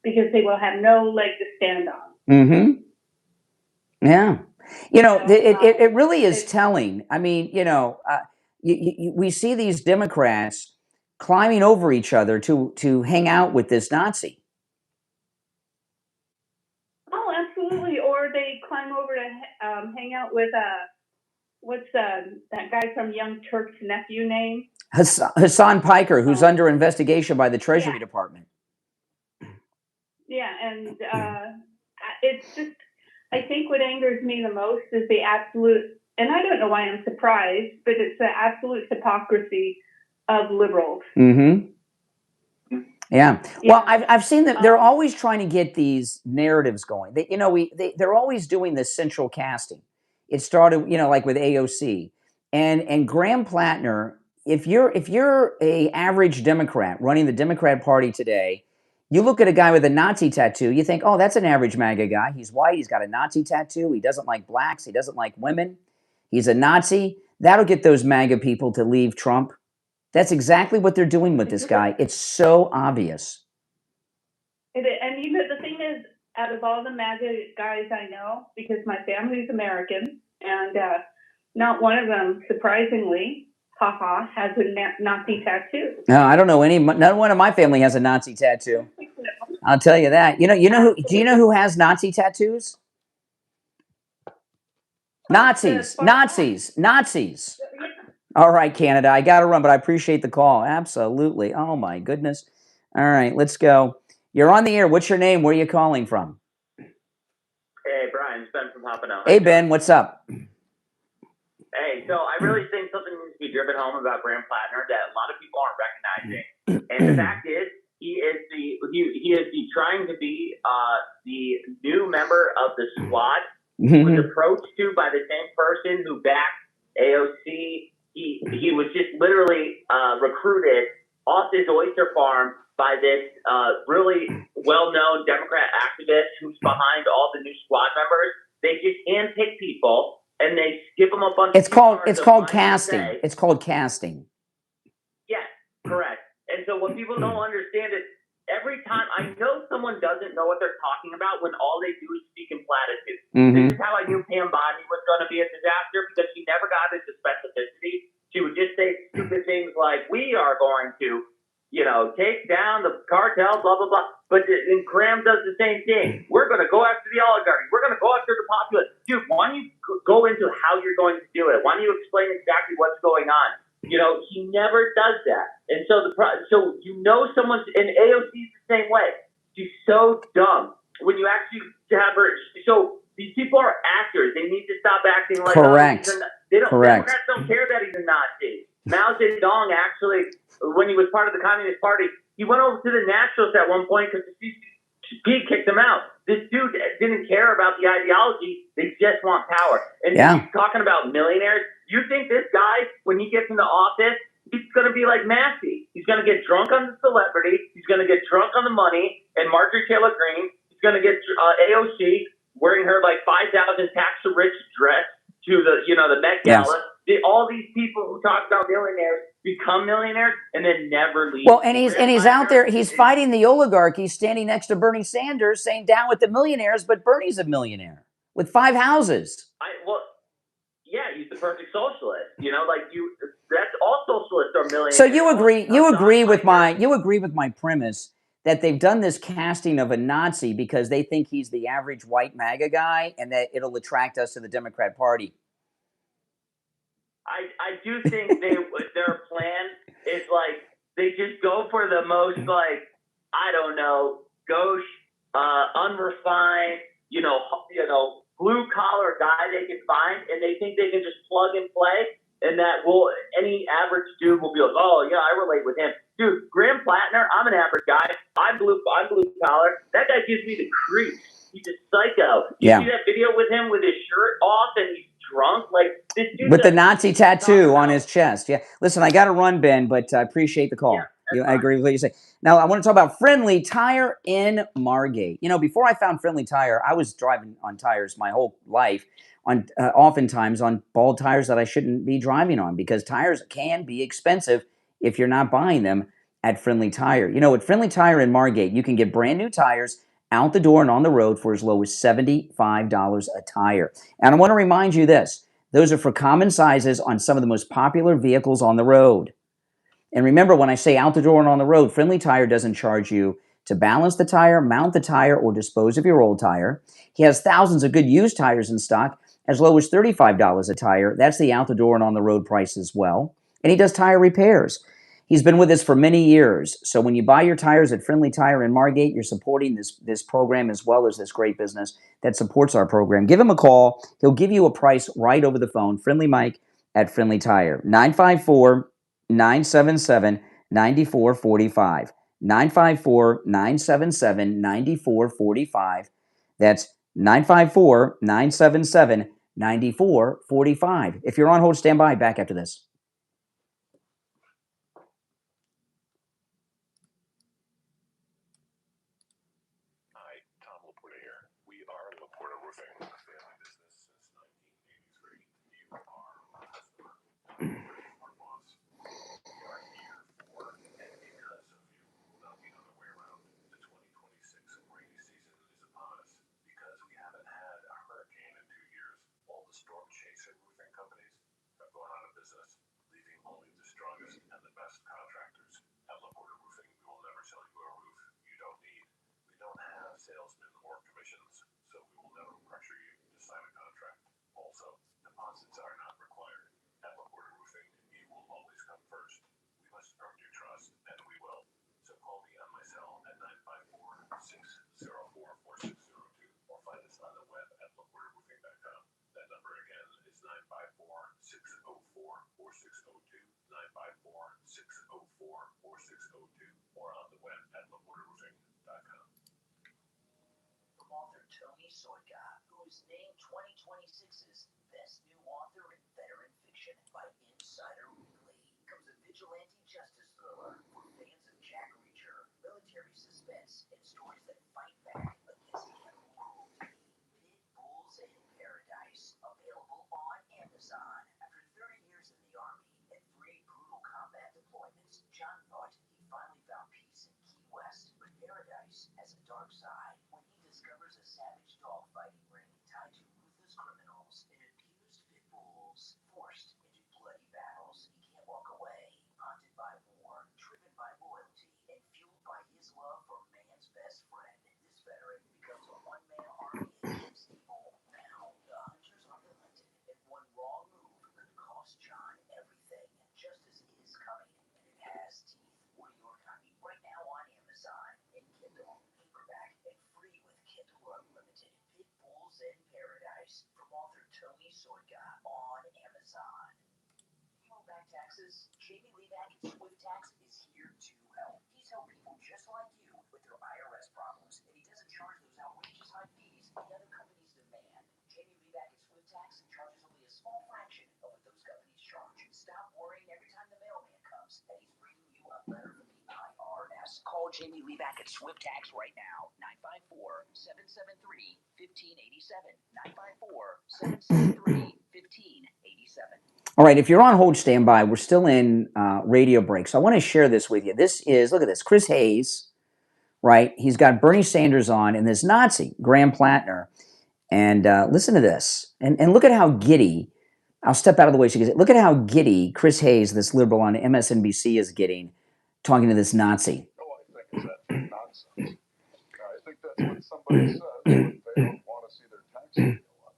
because they will have no leg to stand on. Mm-hmm. Yeah. It really is telling. I mean, we see these Democrats climbing over each other to hang out with this Nazi. Oh, absolutely. Or they climb over to hang out with what's that guy from Young Turk's nephew name? Hassan Piker, who's under investigation by the Treasury Department. Yeah, and it's just, I think what angers me the most is the absolute, and I don't know why I'm surprised, but it's the absolute hypocrisy of liberals. Mm-hmm. Yeah. Well, I've seen that they're always trying to get these narratives going. They're always doing this central casting. It started, like with AOC and Graham Plattner. If you're a average Democrat running the Democrat Party today, you look at a guy with a Nazi tattoo, you think, oh, that's an average MAGA guy. He's white. He's got a Nazi tattoo. He doesn't like blacks. He doesn't like women. He's a Nazi. That'll get those MAGA people to leave Trump. That's exactly what they're doing with this guy. It's so obvious. And the thing is, out of all the MAGA guys I know, because my family's American, and not one of them, surprisingly, has a Nazi tattoo. No, I don't know any. None one of my family has a Nazi tattoo. I'll tell you that. Do you know who has Nazi tattoos? Nazis. All right, Canada, I got to run, but I appreciate the call. Absolutely. Oh, my goodness. All right, let's go. You're on the air. What's your name? Where are you calling from? Hey, Brian. It's Ben from Pompano. Hey, Ben. What's up? Hey, so I really think something needs to be driven home about Graham Plattner that a lot of people aren't recognizing. And the fact is, he is trying to be the new member of the squad. He was approached to by the same person who backed AOC. He was just literally recruited off his oyster farm by this really well-known Democrat activist who's behind all the new squad members. They just handpick people and they give them a bunch. It's called casting. It's called casting. Yes, correct. And so what people don't understand is every time I know someone doesn't know what they're talking about when all they do is speak in platitudes. This is how I knew Pam Bondi was going to be a disaster, because she never got into specificity. She would just say stupid things like, we are going to, take down the cartel, blah, blah, blah. But then Graham does the same thing. We're going to go after the oligarchy. We're going to go after the populace. Dude, why don't you go into how you're going to do it? Why don't you explain exactly what's going on? He never does that. And so someone's, and AOC's the same way. She's so dumb. When you actually have her, so these people are actors. They need to stop acting like correct. Democrats don't care that he's a Nazi. Mao Zedong actually, when he was part of the Communist Party, he went over to the Nationals at one point because the CCP kicked him out. This dude didn't care about the ideology. They just want power. And he's talking about millionaires. You think this guy, when he gets into office, he's going to be like Massey. He's going to get drunk on the celebrity. He's going to get drunk on the money and Marjorie Taylor Greene. He's going to get AOC wearing her like 5,000 tax-rich dress to the Met Gala. All these people who talk about millionaires become millionaires and then never leave. Well, and he's out there. He's fighting the oligarchy, standing next to Bernie Sanders, saying down with the millionaires. But Bernie's a millionaire with 5 houses. He's the perfect socialist. That's all socialists are millionaires. So you agree with my premise that they've done this casting of a Nazi because they think he's the average white MAGA guy and that it'll attract us to the Democrat Party. I do think their plan is like they just go for the most gauche, unrefined, blue collar guy they can find, and they think they can just plug and play, and that any average dude will be like, oh yeah, I relate with him. Dude, Graham Plattner, I'm an average guy. I'm blue collar. That guy gives me the creeps. He's a psycho. You see that video with him with his shirt off and he's drunk? Like this dude with the Nazi tattoo on his chest. Yeah. Listen, I got to run, Ben, but I appreciate the call. I agree with what you say. Now, I want to talk about Friendly Tire in Margate. Before I found Friendly Tire, I was driving on tires my whole life, oftentimes on bald tires that I shouldn't be driving on, because tires can be expensive if you're not buying them at Friendly Tire. At Friendly Tire in Margate, you can get brand new tires out the door and on the road for as low as $75 a tire. And I want to remind you this. Those are for common sizes on some of the most popular vehicles on the road. And remember, when I say out the door and on the road, Friendly Tire doesn't charge you to balance the tire, mount the tire, or dispose of your old tire. He has thousands of good used tires in stock, as low as $35 a tire. That's the out the door and on the road price as well. And he does tire repairs. He's been with us for many years. So when you buy your tires at Friendly Tire in Margate, you're supporting this program as well as this great business that supports our program. Give him a call. He'll give you a price right over the phone. Friendly Mike at Friendly Tire. 954-977-9445. 954-977-9445. That's 954-977-9445. If you're on hold, stand by. Back after this. Salesmen or commissions, so we will never pressure you to sign a contract. Also, deposits are not required. At LaPorta Roofing, you will always come first. We must earn your trust, and we will. So call me on my cell at 954-604-4602 or find us on the web at laportaroofing.com. That number again is 954-604-4602, 954-604-4602, or on the web at laportaroofing.com. Author Tony Soika, who is named 2026's Best New Author in Veteran Fiction by Insider Weekly, comes a vigilante justice thriller for fans of Jack Reacher, military suspense, and stories that fight back against animal cruelty. Pit Bulls in Paradise, available on Amazon. After 30 years in the Army and 3 brutal combat deployments, John thought he finally found peace in Key West, but Paradise has a dark side. Discovers a savage dogfighting ring tied to ruthless criminals and abused pit bulls. Forced into bloody battles, he can't walk away. Haunted by war, driven by loyalty, and fueled by his love for man's best friend, this veteran becomes a one-man army against evil. Now, the hunters are the hunted, and one wrong move could cost John everything. Justice is coming, and it has teeth. Order your copy right now on Amazon and Kindle, paperback, and free with Kindle Unlimited. Pit Bulls in Paradise from author Tony Soika on Amazon. You owe back taxes? Jamie Levac at Swift Tax is here to help. He's helped people just like you with their IRS problems, and he doesn't charge those outrageous high fees the other companies demand. Jamie Levac at Swift Tax charges only a small fraction of what those companies charge. Stop worrying every time the mailman comes and he's bringing you a letter from the IRS. Call Jamie Levac at Swift Tax right now. 954-773-1587. 954-773-1587. All right, if you're on hold, stand by. We're still in radio break. So I want to share this with you. This is, look at this, Chris Hayes, right? He's got Bernie Sanders on and this Nazi, Graham Plattner. And listen to this. And look at how giddy, I'll step out of the way so you can see. Look at how giddy Chris Hayes, this liberal on MSNBC, is getting, talking to this Nazi. Oh, I think that's nonsense. I think that's what somebody says when they don't want to see their taxes go up.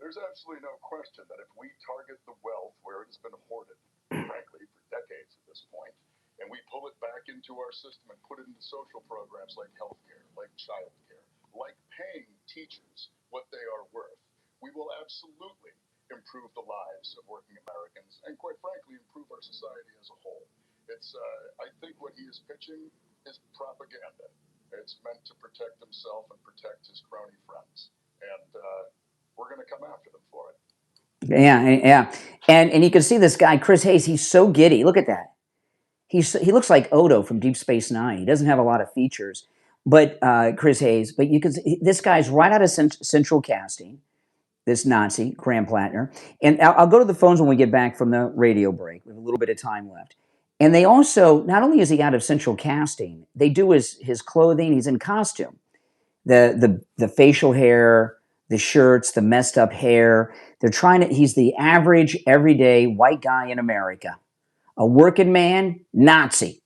There's absolutely no question that if we target the wealth where it has been hoarded, frankly, for decades at this point, and we pull it back into our system and put it into social programs like healthcare, like childcare, like paying teachers what they are worth, we will absolutely improve the lives of working Americans and, quite frankly, improve our society as a whole. It's, I think what he is pitching is propaganda. It's meant to protect himself and protect his crony friends. And we're going to come after them for it. Yeah. And you can see this guy, Chris Hayes, he's so giddy. Look at that. He looks like Odo from Deep Space Nine. He doesn't have a lot of features, but Chris Hayes. But you can see this guy's right out of Central Casting, this Nazi, Graham Plattner. And I'll go to the phones when we get back from the radio break. We have a little bit of time left. And they also, not only is he out of Central Casting, they do his clothing. He's in costume. The facial hair, the shirts, the messed up hair. They're trying to, he's the average, everyday white guy in America. A working man, Nazi.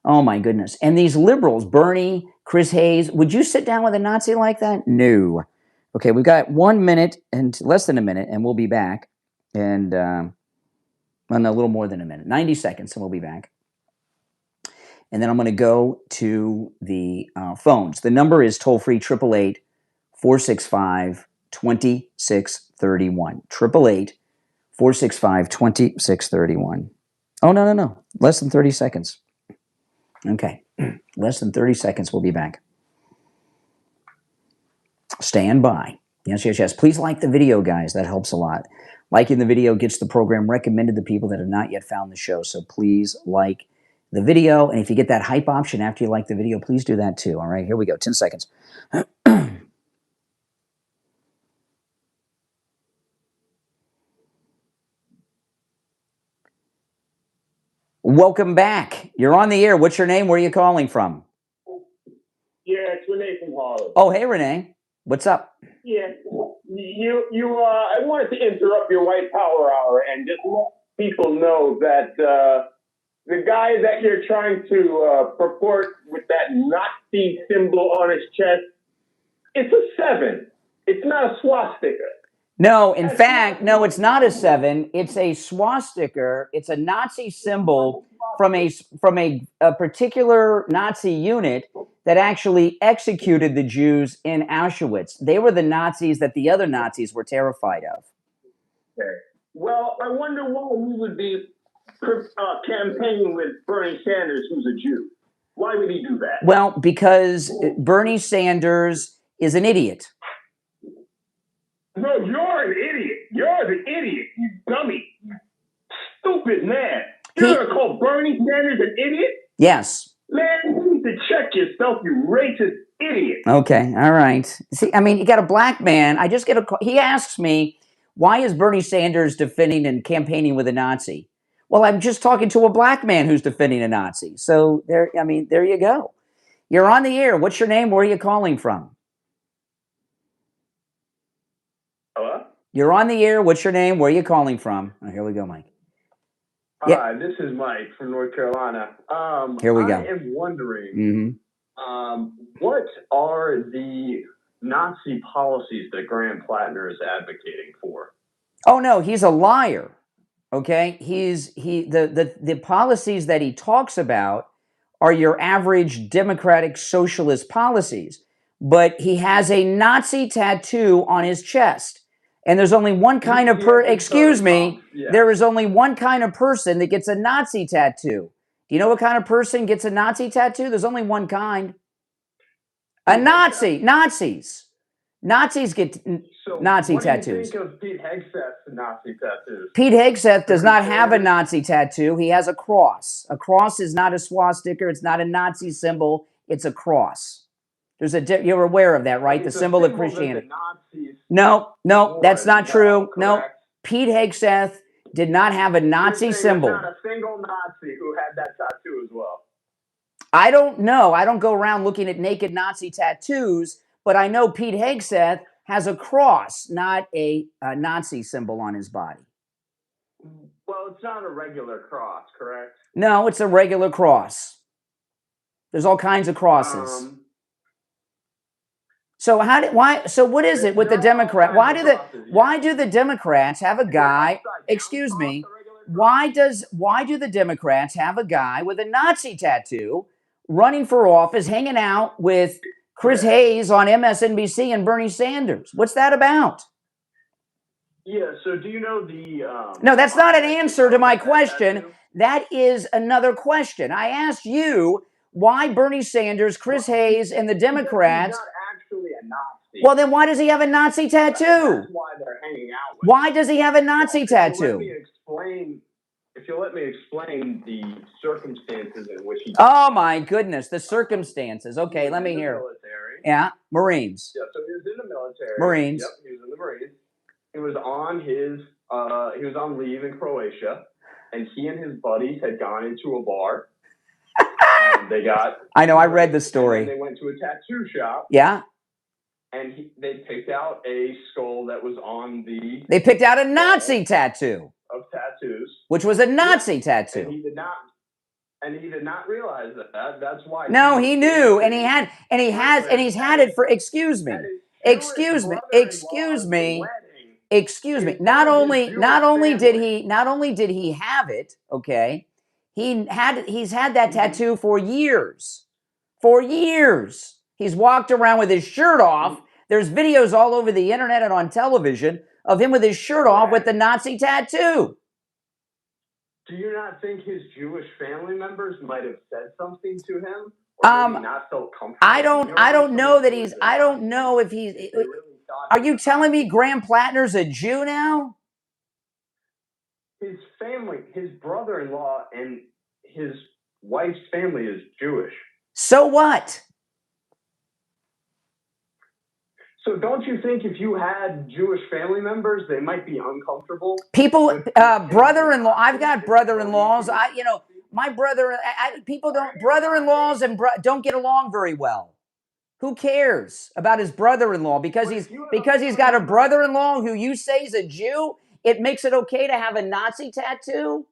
Oh my goodness. And these liberals, Bernie, Chris Hayes, would you sit down with a Nazi like that? No. Okay, we've got 1 minute and less than a minute, and we'll be back. And, well, no, a little more than a minute. 90 seconds, and we'll be back. and then I'm going to go to the phones. The number is toll-free 888-465-2631. 888-465-2631. Oh, no. Less than 30 seconds. Okay. Less than 30 seconds. We'll be back. Stand by. Yes. Please like the video, guys. That helps a lot. Liking the video gets the program recommended to people that have not yet found the show. So please like the video. And if you get that hype option after you like the video, please do that too. All right, here we go. 10 seconds. Welcome back. You're on the air. What's your name? Where are you calling from? Yeah, it's Renee from Harlem. Oh, hey, Renee. What's up? Yeah, I wanted to interrupt your White Power Hour and just let people know that the guy that you're trying to purport with that Nazi symbol on his chest, it's a 7. It's not a swastika. No, in fact, no, it's not a 7. It's a swastika. It's a Nazi symbol from a particular Nazi unit that actually executed the Jews in Auschwitz. They were the Nazis that the other Nazis were terrified of. Okay. Well, I wonder why we would be campaigning with Bernie Sanders, who's a Jew. Why would he do that? Well, because Bernie Sanders is an idiot. No, you're an idiot. You're the idiot, you dummy. Stupid man. You're going to call Bernie Sanders an idiot? Yes. Man, you need to check yourself, you racist idiot. Okay, all right. See, I mean, you got a black man. I just get a call. He asks me, why is Bernie Sanders defending and campaigning with a Nazi? Well, I'm just talking to a black man who's defending a Nazi. So there you go. You're on the air. What's your name? Where are you calling from? Hello? You're on the air. What's your name? Where are you calling from? Oh, here we go, Mike. Hi, this is Mike from North Carolina. Here we go. I am wondering, what are the Nazi policies that Graham Plattner is advocating for? Oh no, he's a liar. Okay, the policies that he talks about are your average democratic socialist policies, but he has a Nazi tattoo on his chest. And there's only one kind of there is only one kind of person that gets a Nazi tattoo. Do you know what kind of person gets a Nazi tattoo? There's only one kind. A Nazi. Nazis get Nazi tattoos. What do you think of Pete Hegseth's Nazi tattoos? Pete Hegseth does not have a Nazi tattoo. He has a cross. A cross is not a swastika. It's not a Nazi symbol. It's a cross. You're aware of that, right? The symbol of Christianity. No, that's not true. No, Pete Hegseth did not have a Nazi symbol. Not a single Nazi who had that tattoo as well. I don't know. I don't go around looking at naked Nazi tattoos, but I know Pete Hegseth has a cross, not a Nazi symbol on his body. Well, it's not a regular cross, correct? No, it's a regular cross. There's all kinds of crosses. So what is it with the Democrat? Why do the Democrats have a guy? Excuse me. Why do the Democrats have a guy with a Nazi tattoo running for office, hanging out with Chris Hayes on MSNBC and Bernie Sanders? What's that about? Yeah. So do you know the? No, that's not an answer to my question. That is another question. I asked you why Bernie Sanders, Chris Hayes, and the Democrats. A Nazi. Well, then why does he have a Nazi tattoo? That's why they're hanging out with Why does he have a Nazi tattoo? If you let me explain the circumstances in which he... Oh, my goodness, the circumstances. Okay, let me hear. Military. Yeah, Marines. Yeah, so he was in the military. Marines. Yep, he was in the Marines. He was on leave in Croatia, and he and his buddies had gone into a bar. And they got... I know, I read the story. They went to a tattoo shop. Yeah. And they picked out a skull that was on the... They picked out a Nazi tattoo. Of tattoos. Which was a Nazi tattoo. And he did not realize that. That's why... No, he knew. And he's had it for... Excuse me. Not only did he have it, okay, He's had that tattoo for years. For years. He's walked around with his shirt off. There's videos all over the internet and on television of him with his shirt off with the Nazi tattoo. Do you not think his Jewish family members might have said something to him? Or maybe not felt comfortable? I don't know that he's, I don't know if he's, are you telling me Graham Plattner's a Jew now? His family, his brother-in-law and his wife's family is Jewish. So what? So don't you think if you had Jewish family members, they might be uncomfortable? People, brother-in-law, I've got brother-in-laws. My brother, brother-in-laws and don't get along very well. Who cares about his brother-in-law? Because he's got a brother-in-law who you say is a Jew, it makes it okay to have a Nazi tattoo?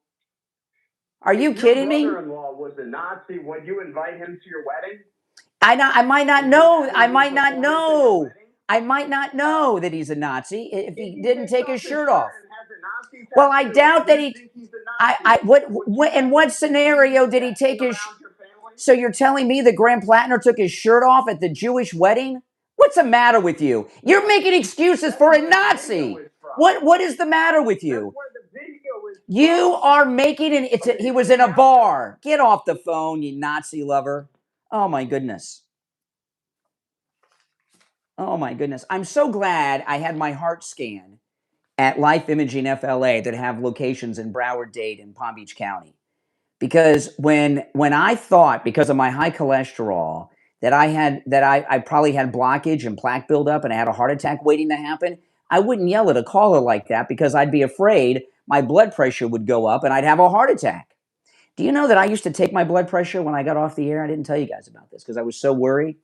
Are you kidding me? Your brother-in-law was a Nazi. Would you invite him to your wedding? I might not know. I might not know. I might not know that he's a Nazi if he didn't take his shirt off. Well, I doubt that he. In what scenario did he take his? So you're telling me that Graham Plattner took his shirt off at the Jewish wedding? What's the matter with you? You're making excuses for a Nazi. What is the matter with you? You are making an. He was in a bar. Get off the phone, you Nazi lover. Oh my goodness. Oh my goodness. I'm so glad I had my heart scan at Life Imaging FLA that have locations in Broward, Dade, and Palm Beach County. Because when I thought, because of my high cholesterol, that I probably had blockage and plaque buildup and I had a heart attack waiting to happen, I wouldn't yell at a caller like that because I'd be afraid my blood pressure would go up and I'd have a heart attack. Do you know that I used to take my blood pressure when I got off the air? I didn't tell you guys about this because I was so worried.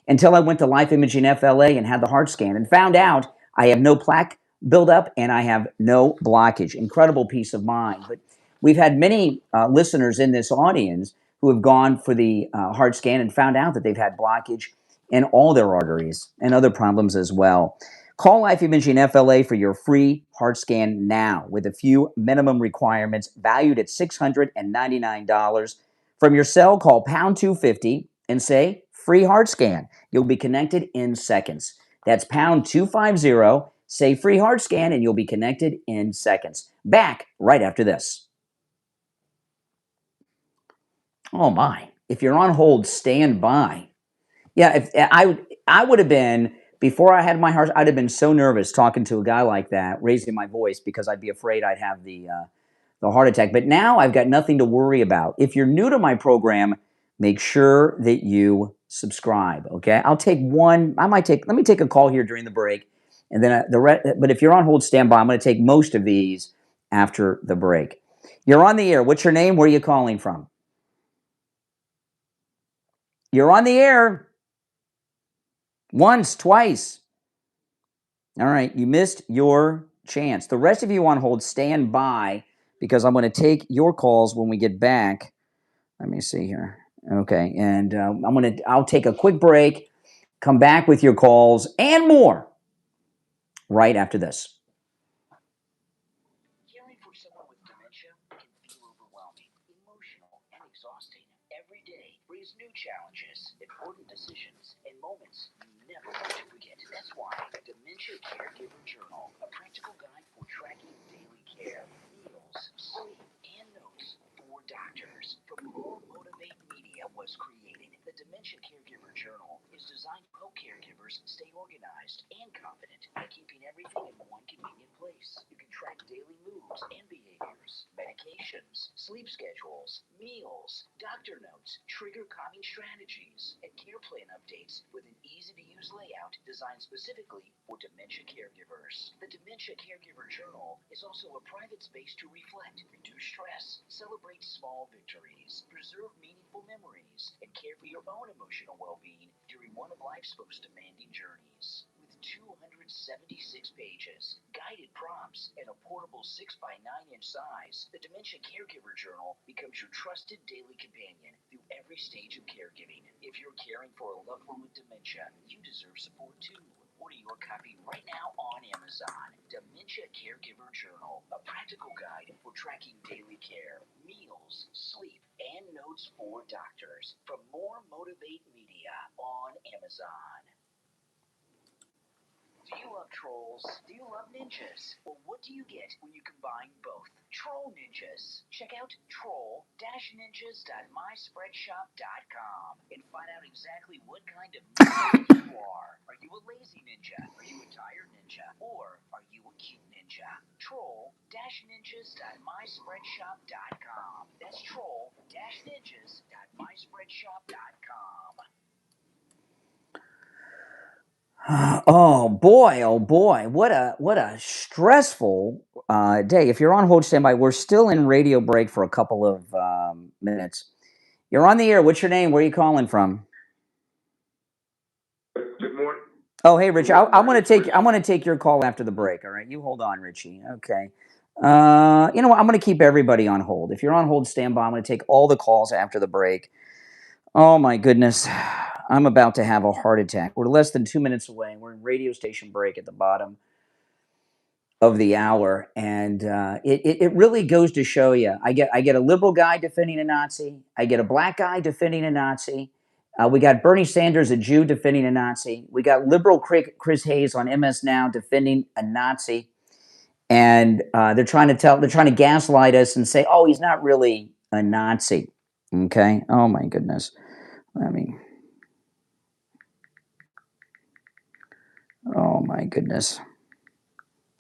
Until I went to Life Imaging FLA and had the heart scan and found out I have no plaque buildup and I have no blockage. Incredible peace of mind. But we've had many listeners in this audience who have gone for the heart scan and found out that they've had blockage in all their arteries and other problems as well. Call Life Imaging FLA for your free heart scan now with a few minimum requirements valued at $699. From your cell, call pound 250 and say free heart scan. You'll be connected in seconds. That's pound 250, say free heart scan, and you'll be connected in seconds. Back right after this. Oh my, if you're on hold, stand by. Yeah, if I would have been, before I had my heart, I'd have been so nervous talking to a guy like that, raising my voice because I'd be afraid I'd have the heart attack. But now I've got nothing to worry about. If you're new to my program, make sure that you subscribe, okay? Let me take a call here during the break, and then but if you're on hold, stand by. I'm going to take most of these after the break. You're on the air. What's your name? Where are you calling from? You're on the air. Once, twice. All right, you missed your chance. The rest of you on hold, stand by, because I'm going to take your calls when we get back. Let me see here. Okay, and I'll take a quick break, come back with your calls and more right after this. Caring for someone with dementia can feel overwhelming, emotional, and exhausting. Every day brings new challenges, important decisions, and moments you never want to forget. That's why Dementia Caregiver Journal, a practical guide for tracking daily care, meals, sleep, and notes for doctors from More Motivate Media was created. The Dementia Caregiver Journal is designed to help caregivers stay organized and confident by keeping everything in one convenient place. You can track daily moods and behaviors, medications, sleep schedules, meals, doctor notes, trigger calming strategies, and care plan updates with an easy-to-use layout designed specifically for dementia caregivers. The Dementia Caregiver Journal is also a private space to reflect, reduce stress, celebrate small victories, preserve meaningful memories, and care for your own emotional well-being during one of life's most demanding journeys. With 276 pages, guided prompts, and a portable 6x9-inch size, the Dementia Caregiver Journal becomes your trusted daily companion through every stage of caregiving. If you're caring for a loved one with dementia, you deserve support too. Order your copy right now on Amazon. Dementia Caregiver Journal, a practical guide for tracking daily care, meals, sleep, for doctors from More Motivate Media on Amazon. Do you love trolls? Do you love ninjas? Well, what do you get when you combine both? Troll Ninjas. Check out troll-ninjas.myspreadshop.com and find out exactly what kind of ninja you are. Are you a lazy ninja? Are you a tired ninja? Or are you a cute ninja? Troll-ninjas.myspreadshop.com. That's troll-ninjas.myspreadshop.com. Oh boy, what a stressful day. If you're on hold standby, we're still in radio break for a couple of minutes. You're on the air. What's your name? Where are you calling from? Good morning. Oh, hey, Richie. I'm gonna take your call after the break. All right, you hold on, Richie. Okay. You know what? I'm gonna keep everybody on hold. If you're on hold standby, I'm gonna take all the calls after the break. Oh my goodness. I'm about to have a heart attack. We're less than 2 minutes away. We're in radio station break at the bottom of the hour. And it really goes to show you. I get a liberal guy defending a Nazi. I get a black guy defending a Nazi. We got Bernie Sanders, a Jew, defending a Nazi. We got liberal Chris Hayes on MS Now defending a Nazi. And they're trying to gaslight us and say, oh, he's not really a Nazi. Okay. Oh my goodness. I mean, oh my goodness.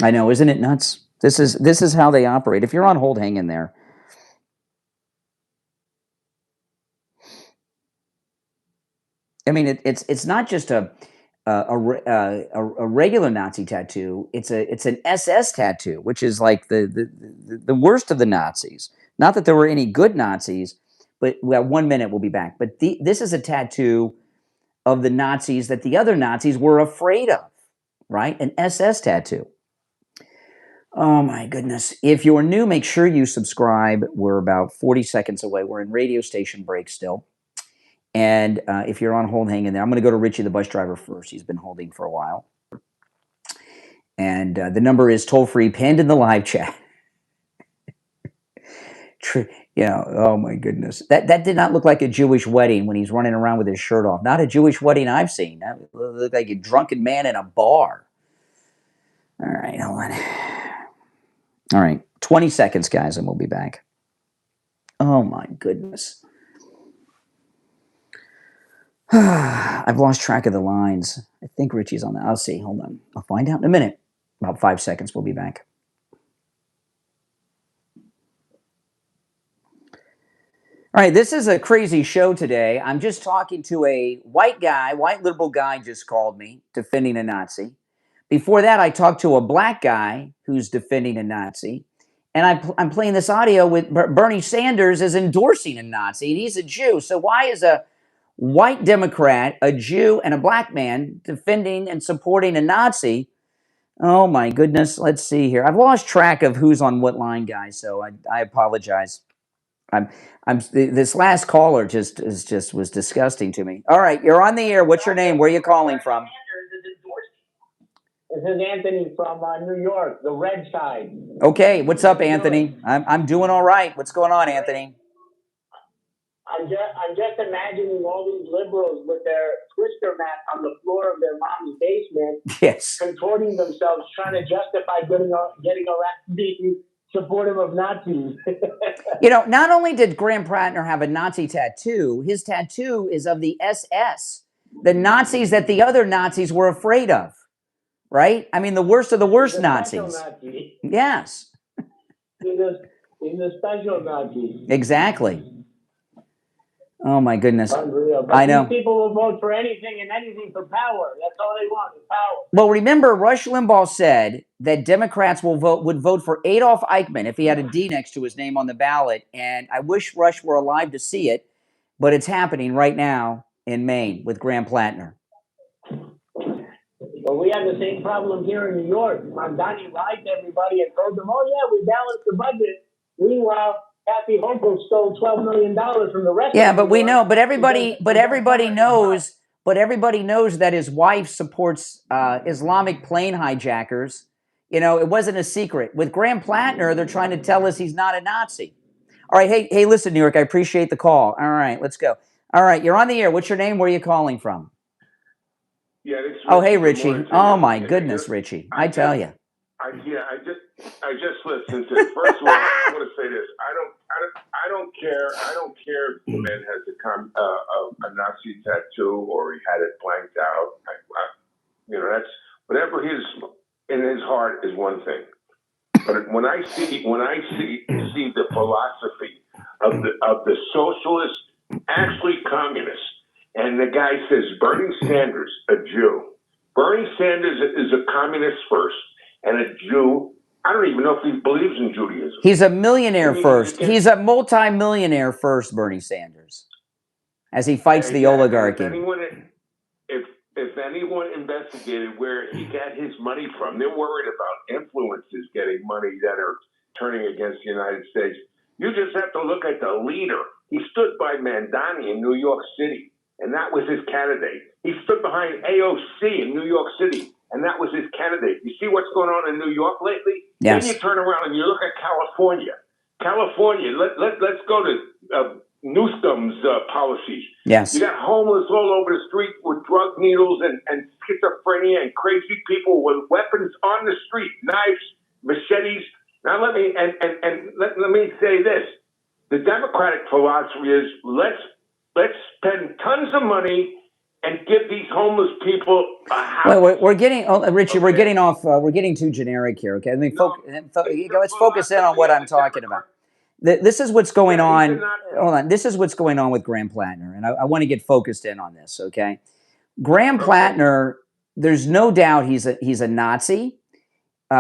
I know, isn't it nuts? This is how they operate. If you're on hold, hang in there. I mean, it's not just a regular Nazi tattoo. It's an SS tattoo, which is like the worst of the Nazis. Not that there were any good Nazis, but we have 1 minute. We'll be back. But this is a tattoo of the Nazis that the other Nazis were afraid of, right? An SS tattoo. Oh my goodness. If you're new, make sure you subscribe. We're about 40 seconds away. We're in radio station break still. And if you're on hold, hang in there. I'm going to go to Richie, the bus driver, first. He's been holding for a while. And the number is toll-free, pinned in the live chat. Oh my goodness. That did not look like a Jewish wedding when he's running around with his shirt off. Not a Jewish wedding I've seen. That looked like a drunken man in a bar. All right, hold on. All right, 20 seconds, guys, and we'll be back. Oh my goodness. I've lost track of the lines. I think Richie's on that. I'll see. Hold on. I'll find out in a minute. About 5 seconds. We'll be back. All right. This is a crazy show today. I'm just talking to a white liberal guy just called me, defending a Nazi. Before that, I talked to a black guy who's defending a Nazi. And I'm playing this audio with Bernie Sanders is endorsing a Nazi. And he's a Jew. So why is a white Democrat, a Jew, and a black man defending and supporting a Nazi? Oh my goodness. Let's see here. I've lost track of who's on what line, guys. So I apologize. This last caller just was disgusting to me. All right, you're on the air. What's your name? Where are you calling from? This is Anthony from New York, the red side. Okay, what's up, Anthony? I'm doing all right. What's going on, Anthony? I'm just imagining all these liberals with their twister mat on the floor of their mom's basement, yes, contorting themselves, trying to justify getting around being supportive of Nazis. Not only did Graham Prattner have a Nazi tattoo, his tattoo is of the SS, the Nazis that the other Nazis were afraid of, right? I mean, the worst of the worst Nazis. Nazi. Yes. He's a special Nazi. Exactly. Oh my goodness. Unreal. But I know. These people will vote for anything and anything for power. That's all they want is power. Well, remember, Rush Limbaugh said that Democrats would vote for Adolf Eichmann if he had a D next to his name on the ballot. And I wish Rush were alive to see it, but it's happening right now in Maine with Graham Plattner. Well, we have the same problem here in New York. Mondani lied to everybody and told them, oh, yeah, we balanced the budget. Meanwhile, Kathy Hochul stole $12 million from the rest. Yeah, but we know, but everybody knows that his wife supports Islamic plane hijackers. It wasn't a secret. With Graham Plattner, they're trying to tell us he's not a Nazi. All right. Hey, listen, New York, I appreciate the call. All right, let's go. All right, you're on the air. What's your name? Where are you calling from? Yeah, this is Oh, hey, Richie. Good Richie. morning to Oh, you. my goodness, Richie. I tell you. I just listened to. First of all, I want to say this. I don't care. I don't care if the man has a Nazi tattoo or he had it blanked out. That's whatever in his heart is one thing. But when I see the philosophy of the socialist, actually communist, and the guy says Bernie Sanders, a Jew. Bernie Sanders is a communist first, and a Jew. I don't even know if he believes in Judaism. He's a millionaire first. He's a multi-millionaire first, Bernie Sanders, as he fights the oligarchy. If anyone investigated where he got his money from, they're worried about influences getting money that are turning against the United States. You just have to look at the leader. He stood by Mandani in New York City, and that was his candidate. He stood behind AOC in New York City, and that was his candidate. You see what's going on in New York lately? Yes. Then you turn around and you look at California. Let's go to Newsom's policies. Yes. You got homeless all over the street with drug needles and schizophrenia and crazy people with weapons on the street, knives, machetes. Now let me say this: the Democratic philosophy is let's spend tons of money and give these homeless people a house. Wait, we're getting, Richie. Okay. We're getting off. We're getting too generic here. Okay, let's focus in on what I'm talking about. This is what's going on. Hold on. This is what's going on with Graham Plattner, and I want to get focused in on this. Okay, Graham Plattner. There's no doubt he's a Nazi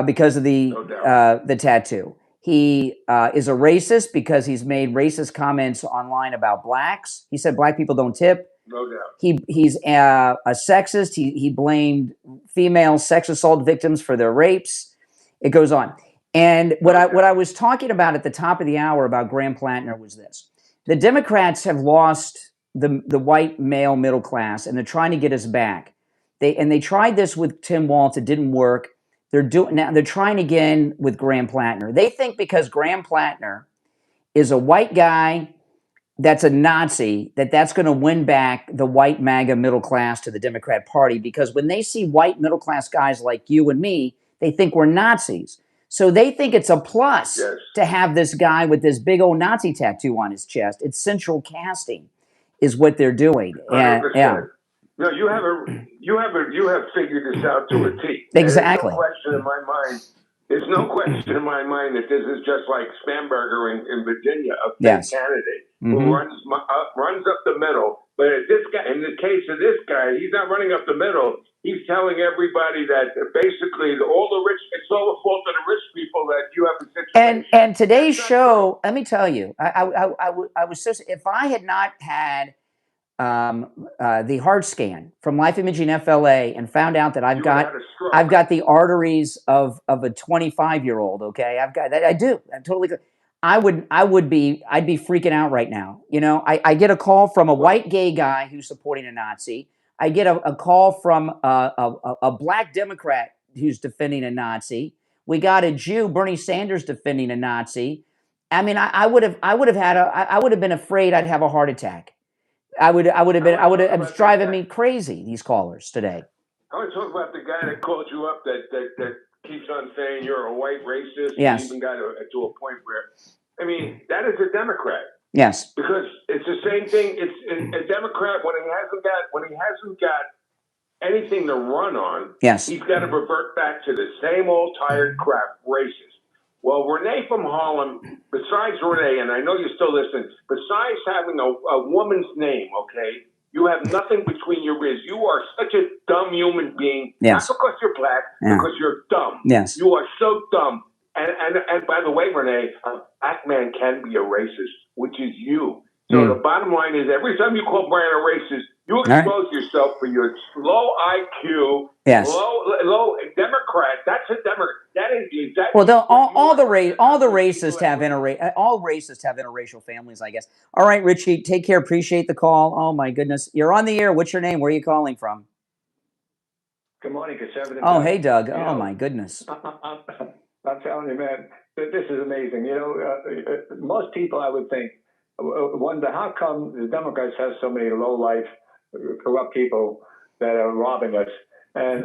because of the tattoo. He is a racist because he's made racist comments online about blacks. He said black people don't tip. No doubt. He's a sexist. He blamed female sex assault victims for their rapes. It goes on. And what I was talking about at the top of the hour about Graham Plattner was this: the Democrats have lost the white male middle class, and they're trying to get us back. They tried this with Tim Walz. It didn't work. They're trying again with Graham Plattner. They think because Graham Plattner is a white guy that's a Nazi, that's going to win back the white MAGA middle class to the Democrat Party, because when they see white middle class guys like you and me, they think we're Nazis. So they think it's a plus to have this guy with this big old Nazi tattoo on his chest. It's central casting is what they're doing. And, no, you have figured this out to a T. Exactly. There's no question in my mind that this is just like Spamberger in Virginia, a fake candidate who runs up the middle. But in the case of this guy, he's not running up the middle. He's telling everybody that basically all the rich, it's all the fault of the rich people that you have a situation. And today's show, let me tell you, I was so, if I had not had the heart scan from Life Imaging FLA and found out that I've got the arteries of a 25-year-old. Okay, I've got that. I do. I'm totally good. I'd be freaking out right now. You know, I get a call from a white gay guy who's supporting a Nazi. I get a call from a black Democrat who's defending a Nazi. We got a Jew, Bernie Sanders, defending a Nazi. I mean, I would have been afraid I'd have a heart attack. It's driving me crazy, these callers today. I want to talk about the guy that called you up that keeps on saying you're a white racist. Yes. You even got to a point where, I mean, that is a Democrat. Yes. Because it's the same thing. It's a Democrat when he hasn't got anything to run on. Yes. He's got to revert back to the same old tired crap, racist. Well, Renee from Harlem, besides Renee, and I know you're still listening, besides having a woman's name, okay, you have nothing between your ears. You are such a dumb human being. Yes. Not because you're black, because you're dumb. Yes. You are so dumb. And by the way, Renee, a black man can be a racist, which is you. So the bottom line is, every time you call Brian a racist, you expose yourself for your low IQ, low Democrat. That's a Democrat. That is exactly. Well, all racists have interracial families, I guess. All right, Richie, take care. Appreciate the call. Oh my goodness, you're on the air. What's your name? Where are you calling from? Good morning, conservative. Oh, hey, Doug. Oh my goodness. I'm telling you, man. This is amazing. Most people, I would think, wonder how come the Democrats have so many low-life, corrupt people that are robbing us. And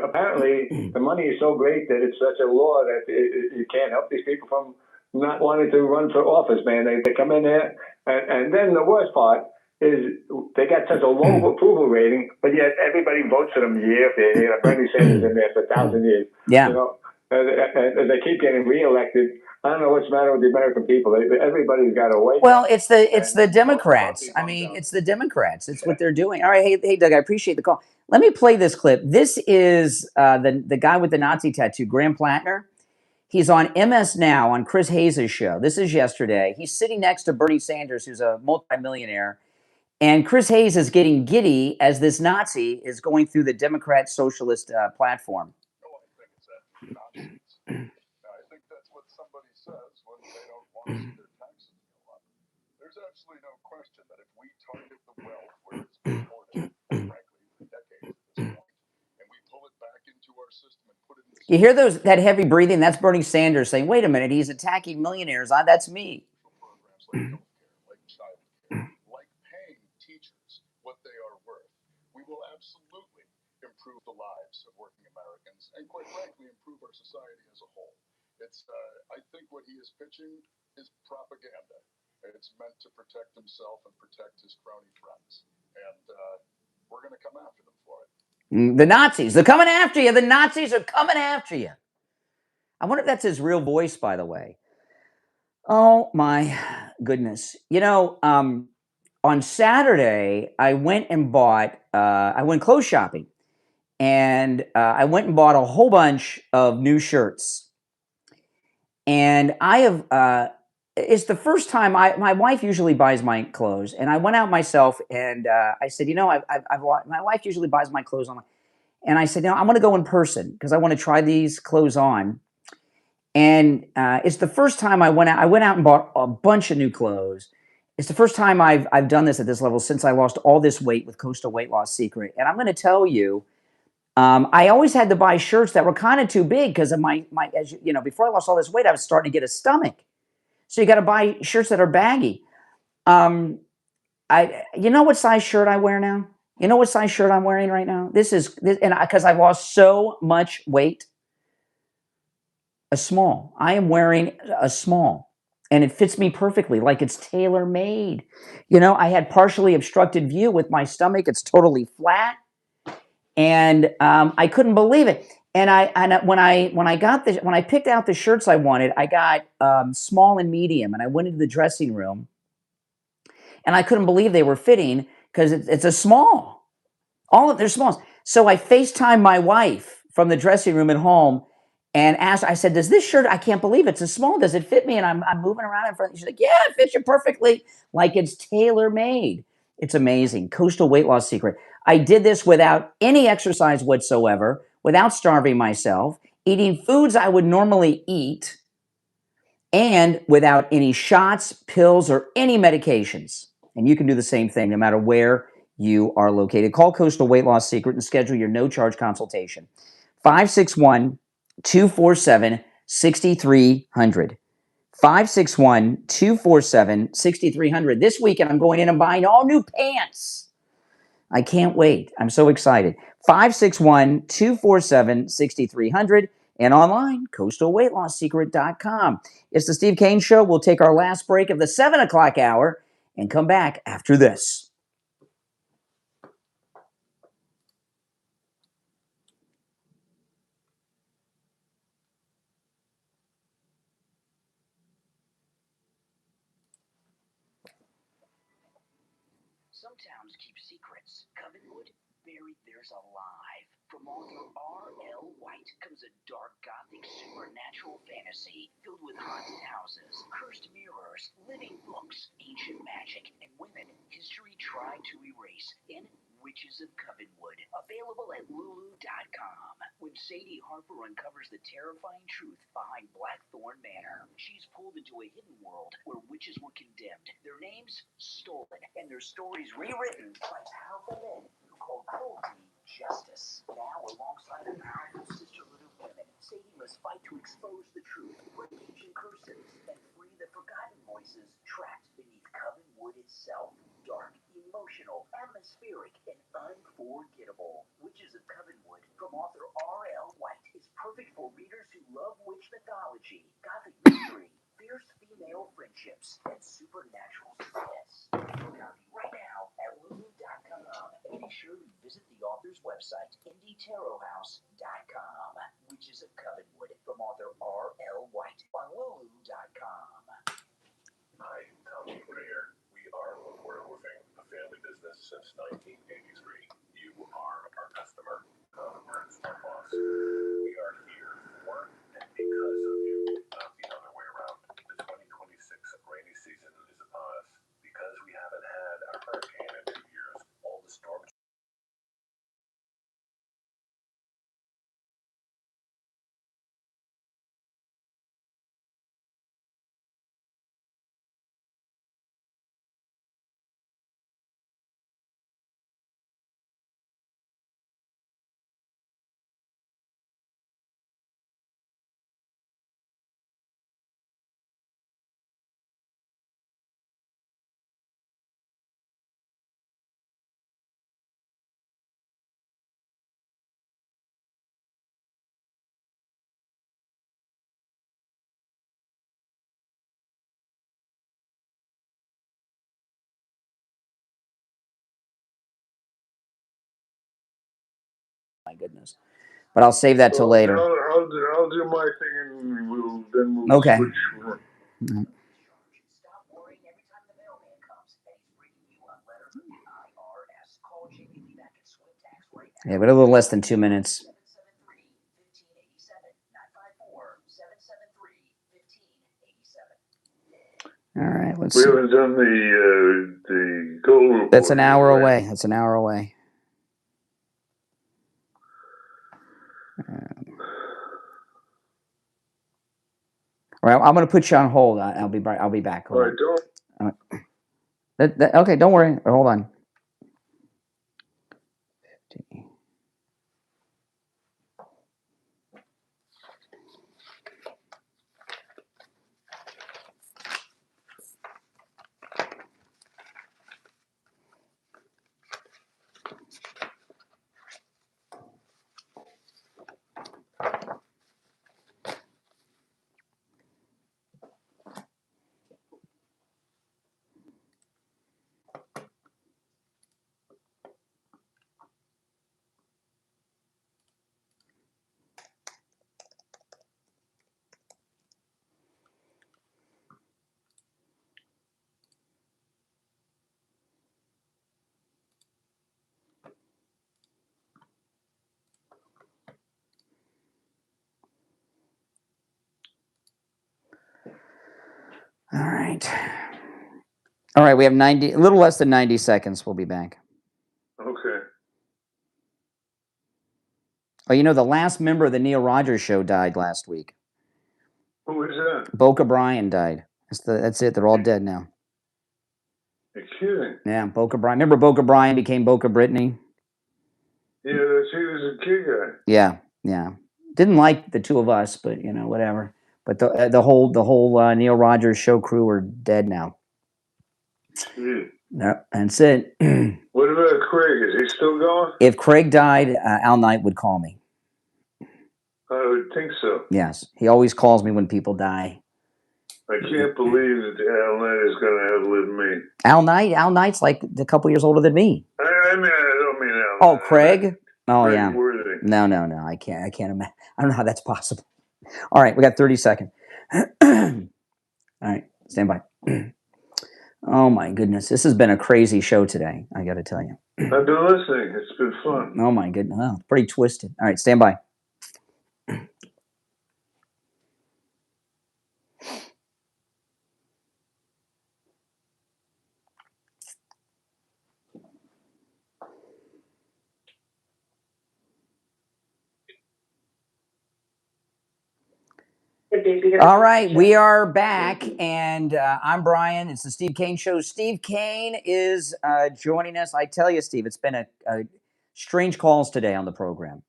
apparently, the money is so great that it's such a law that you can't help these people from not wanting to run for office, man. They come in there, and then the worst part is they got such a low approval rating, but yet everybody votes for them year after year. Bernie Sanders in there for 1,000 years. Yeah. And they keep getting reelected. I don't know what's the matter with the American people. Everybody's got to wait. Well, it's the Democrats. I mean, it's the Democrats. It's what they're doing. All right, hey, Doug, I appreciate the call. Let me play this clip. This is the guy with the Nazi tattoo, Graham Plattner. He's on MS Now on Chris Hayes' show. This is yesterday. He's sitting next to Bernie Sanders, who's a multimillionaire. And Chris Hayes is getting giddy as this Nazi is going through the Democrat Socialist platform. I think that's what somebody says when they don't want to see their taxes go up. There's absolutely no question that if we target the wealth where it's been hoarded, frankly, for decades at this point, and we pull it back into our system and put it in... You hear that heavy breathing? That's Bernie Sanders saying, wait a minute, he's attacking millionaires. That's me. ...programs like healthcare, like childcare, like paying teachers what they are worth, we will absolutely improve the lives of working Americans and, quite frankly, improve our society as a whole. I think what he is pitching is propaganda. It's meant to protect himself and protect his crony friends. And we're going to come after them for it. The Nazis, they're coming after you. The Nazis are coming after you. I wonder if that's his real voice, by the way. Oh, my goodness. On Saturday, I went and bought, I went clothes shopping. And I went and bought a whole bunch of new shirts. And I have, it's the first time my wife usually buys my clothes. And I went out myself and I said, my wife usually buys my clothes online. And I said, I want to go in person because I want to try these clothes on. And it's the first time I went out and bought a bunch of new clothes. It's the first time I've done this at this level since I lost all this weight with Coastal Weight Loss Secret. And I'm going to tell you, I always had to buy shirts that were kind of too big because of my before I lost all this weight, I was starting to get a stomach. So you got to buy shirts that are baggy. You know what size shirt I wear now? You know what size shirt I'm wearing right now? And because I've lost so much weight, a small. I am wearing a small, and it fits me perfectly, like it's tailor made. I had partially obstructed view with my stomach. It's totally flat. And I couldn't believe it. And when I picked out the shirts I wanted, I got small and medium. And I went into the dressing room, and I couldn't believe they were fitting because it's a small. All of they're smalls. So I FaceTimed my wife from the dressing room at home and asked. I said, "Does this shirt? I can't believe it's a small. Does it fit me?" And I'm moving around in front. She's like, "Yeah, it fits you perfectly, like it's tailor made." It's amazing. Coastal Weight Loss Secret. I did this without any exercise whatsoever, without starving myself, eating foods I would normally eat, and without any shots, pills, or any medications. And you can do the same thing no matter where you are located. Call Coastal Weight Loss Secret and schedule your no-charge consultation. 561-247-6300. 561-247-6300. This weekend, I'm going in and buying all new pants. I can't wait. I'm so excited. 561-247-6300 and online, coastalweightloss.secret.com. It's the Steve Kane Show. We'll take our last break of the 7 o'clock hour and come back after this. Some towns keep secrets. Covenwood, buried there's alive. From author R.L. White comes a dark gothic supernatural fantasy filled with haunted houses, cursed mirrors, living books, ancient magic, and women history tried to erase in Witches of Covenwood. Available at Lulu.com. When Sadie Harper uncovers the terrifying truth behind Blackthorn Manor. She's pulled into a hidden world where witches were condemned, their names stolen, and their stories rewritten by powerful men who call cruelty justice. Now, alongside a powerful sisterhood of women, Sadie must fight to expose the truth, break ancient curses, and free the forgotten voices trapped beneath Covenwood itself. Dark, emotional, atmospheric, and unforgettable. Witches of Covenwood, from author R.L. White, is perfect for readers who love witch mythology, gothic mystery, fierce female friendships, and supernatural suspense. Get a copy right now at lulu.com, and be sure to visit the author's website, indietarothouse.com. Witches of Covenwood, from author R.L. White, on lulu.com. Hi, Tom here. We are LaPorta Roofing, a family business since 1983. You are our customer. Words our boss. We are here for and because of you, not the other way around. The 2026 rainy season is upon us. Because we haven't had a hurricane in 2 years, all the storms. My goodness. But I'll save that till later. I'll do my thing and we'll Okay. switch. Mm. Stop worrying every time the mailman comes and he's bringing you a letter from the IRS. Call JPP back at Swing Tax right now. Yeah, but a little less than 2 minutes. 773-1587. 954-773-1587. All right, let's We see. haven't done the gold report. That's an hour right? away. That's an hour away. All right, I'm going to put you on hold. I'll be back. Hold All right, on. Okay, don't worry. Hold on. All right, we have a little less than 90 seconds. We'll be back. Okay. Oh, the last member of the Neil Rogers show died last week. Who is that? Boca Brian died. That's it. They're all dead now. You're kidding. Yeah, Boca Brian. Remember Boca Brian became Boca Brittany? Yeah, he was a kid guy. Yeah. Didn't like the two of us, but whatever. But the whole Neil Rogers show crew are dead now. Yeah. No, that's it. What about Craig? Is he still going? If Craig died, Al Knight would call me. I would think so. Yes, he always calls me when people die. I can't believe that Al Knight is going to outlive me. Al Knight's like a couple years older than me. I don't mean Al. Oh, Craig? Oh, Craig yeah. Worthy. No. I can't imagine. I don't know how that's possible. All right, we got 30 seconds. All right, stand by. Oh, my goodness. This has been a crazy show today, I got to tell you. I've been listening. It's been fun. Oh, my goodness. Oh, pretty twisted. All right, stand by. baby. All right, we are back, and I'm Brian. It's the Steve Kane Show. Steve Kane is joining us. I tell you, Steve, it's been a strange calls today on the program.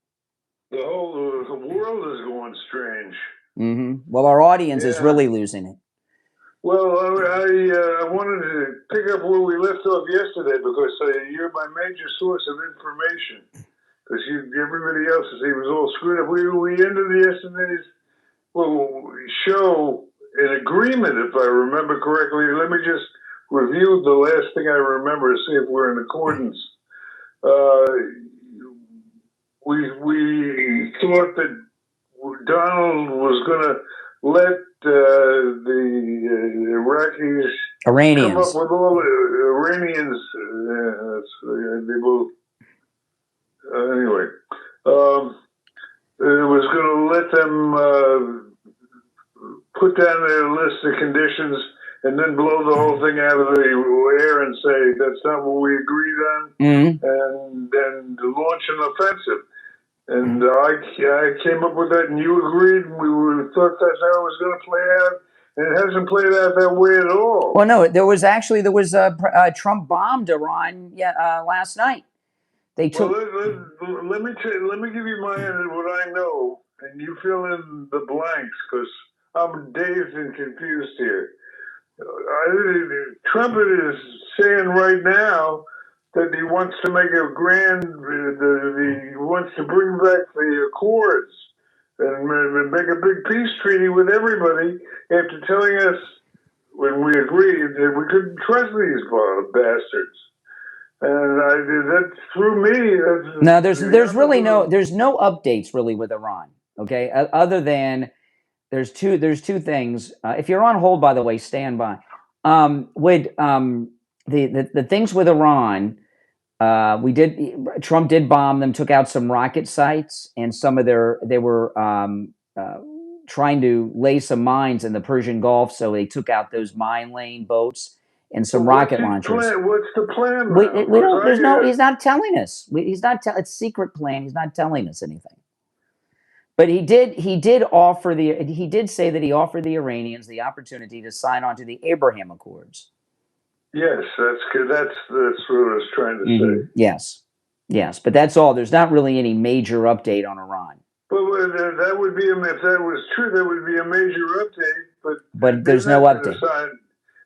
The whole world is going strange. Mm-hmm. Well, our audience is really losing it. Well, I wanted to pick up where we left off yesterday because you're my major source of information. Because everybody else was all screwed up. We ended yesterday's show in agreement, if I remember correctly. Let me just review the last thing I remember to see if we're in accordance. We thought that Donald was going to let the Iranians come up with all the Iranians. They both. Anyway, it was going to let them put down their list of conditions and then blow the whole thing out of the air and say that's not what we agreed on, and then launch an offensive. And I came up with that, and you agreed. We thought that's how it was going to play out, and it hasn't played out that way at all. Well, no, there was Trump bombed Iran last night. They took. Well, let me give you my end of what I know, and you fill in the blanks because I'm dazed and confused here. Trump is saying right now that he wants to make he wants to bring back the Accords and make a big peace treaty with everybody after telling us when we agreed that we couldn't trust these bastards. And that threw me. No, there's really no updates really with Iran. Okay, other than there's two things. If you're on hold, by the way, stand by. The things with Iran. Trump did bomb them, took out some rocket sites, and they were trying to lay some mines in the Persian Gulf, so they took out those mine laying boats and some rocket launchers. What's the plan? We don't. There's no. He's not telling us. He's not. It's secret plan. He's not telling us anything. But he did offer He did say that he offered the Iranians the opportunity to sign on to the Abraham Accords. Yes, that's good. That's what I was trying to say. Yes, but that's all. There's not really any major update on Iran. But that would be, if that was true, that would be a major update. But there's no update.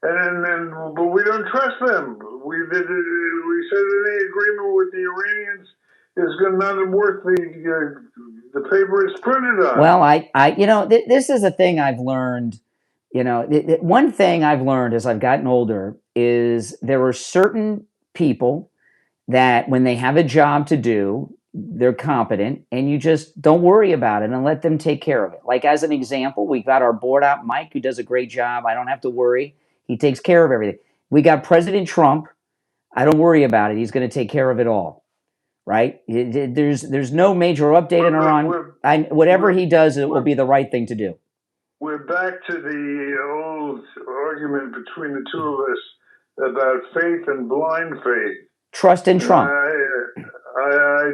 But we don't trust them. We said any agreement with the Iranians is not worth the paper it's printed on. Well, this is a thing I've learned. One thing I've learned as I've gotten older is there are certain people that when they have a job to do, they're competent, and you just don't worry about it and let them take care of it. Like, as an example, we've got our board out Mike, who does a great job. I don't have to worry. He takes care of everything. We got President Trump. I don't worry about it. He's going to take care of it all. Right? There's no major update in Iran. Whatever he does, it will be the right thing to do. We're back to the old argument between the two of us about faith and blind faith. Trust in Trump. I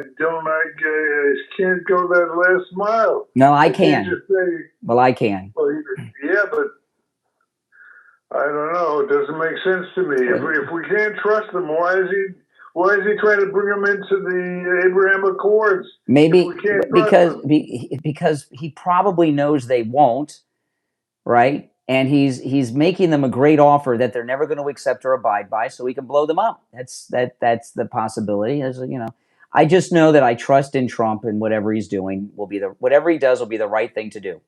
can't go that last mile. No, I can. Well, I can. Well, yeah, but I don't know. It doesn't make sense to me. If we can't trust him, why is he trying to bring them into the Abraham Accords? Maybe because he probably knows they won't, right? And he's making them a great offer that they're never going to accept or abide by, so he can blow them up. That's the possibility. I just know that I trust in Trump, and whatever he's doing whatever he does will be the right thing to do.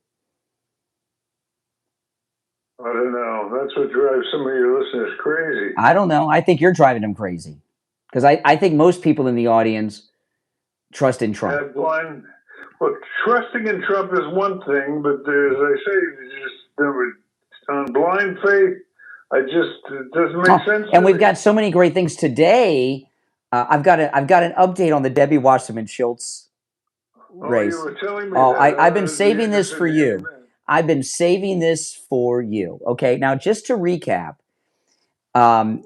I don't know. That's what drives some of your listeners crazy. I don't know. I think you're driving them crazy. Because I think most people in the audience trust in Trump. Trusting in Trump is one thing, but as I say, on blind faith, it doesn't make sense. And we've got so many great things today. I've got an update on the Debbie Wasserman Schultz race. You were telling me I've been saving this for you. I've been saving this for you. Okay, now just to recap,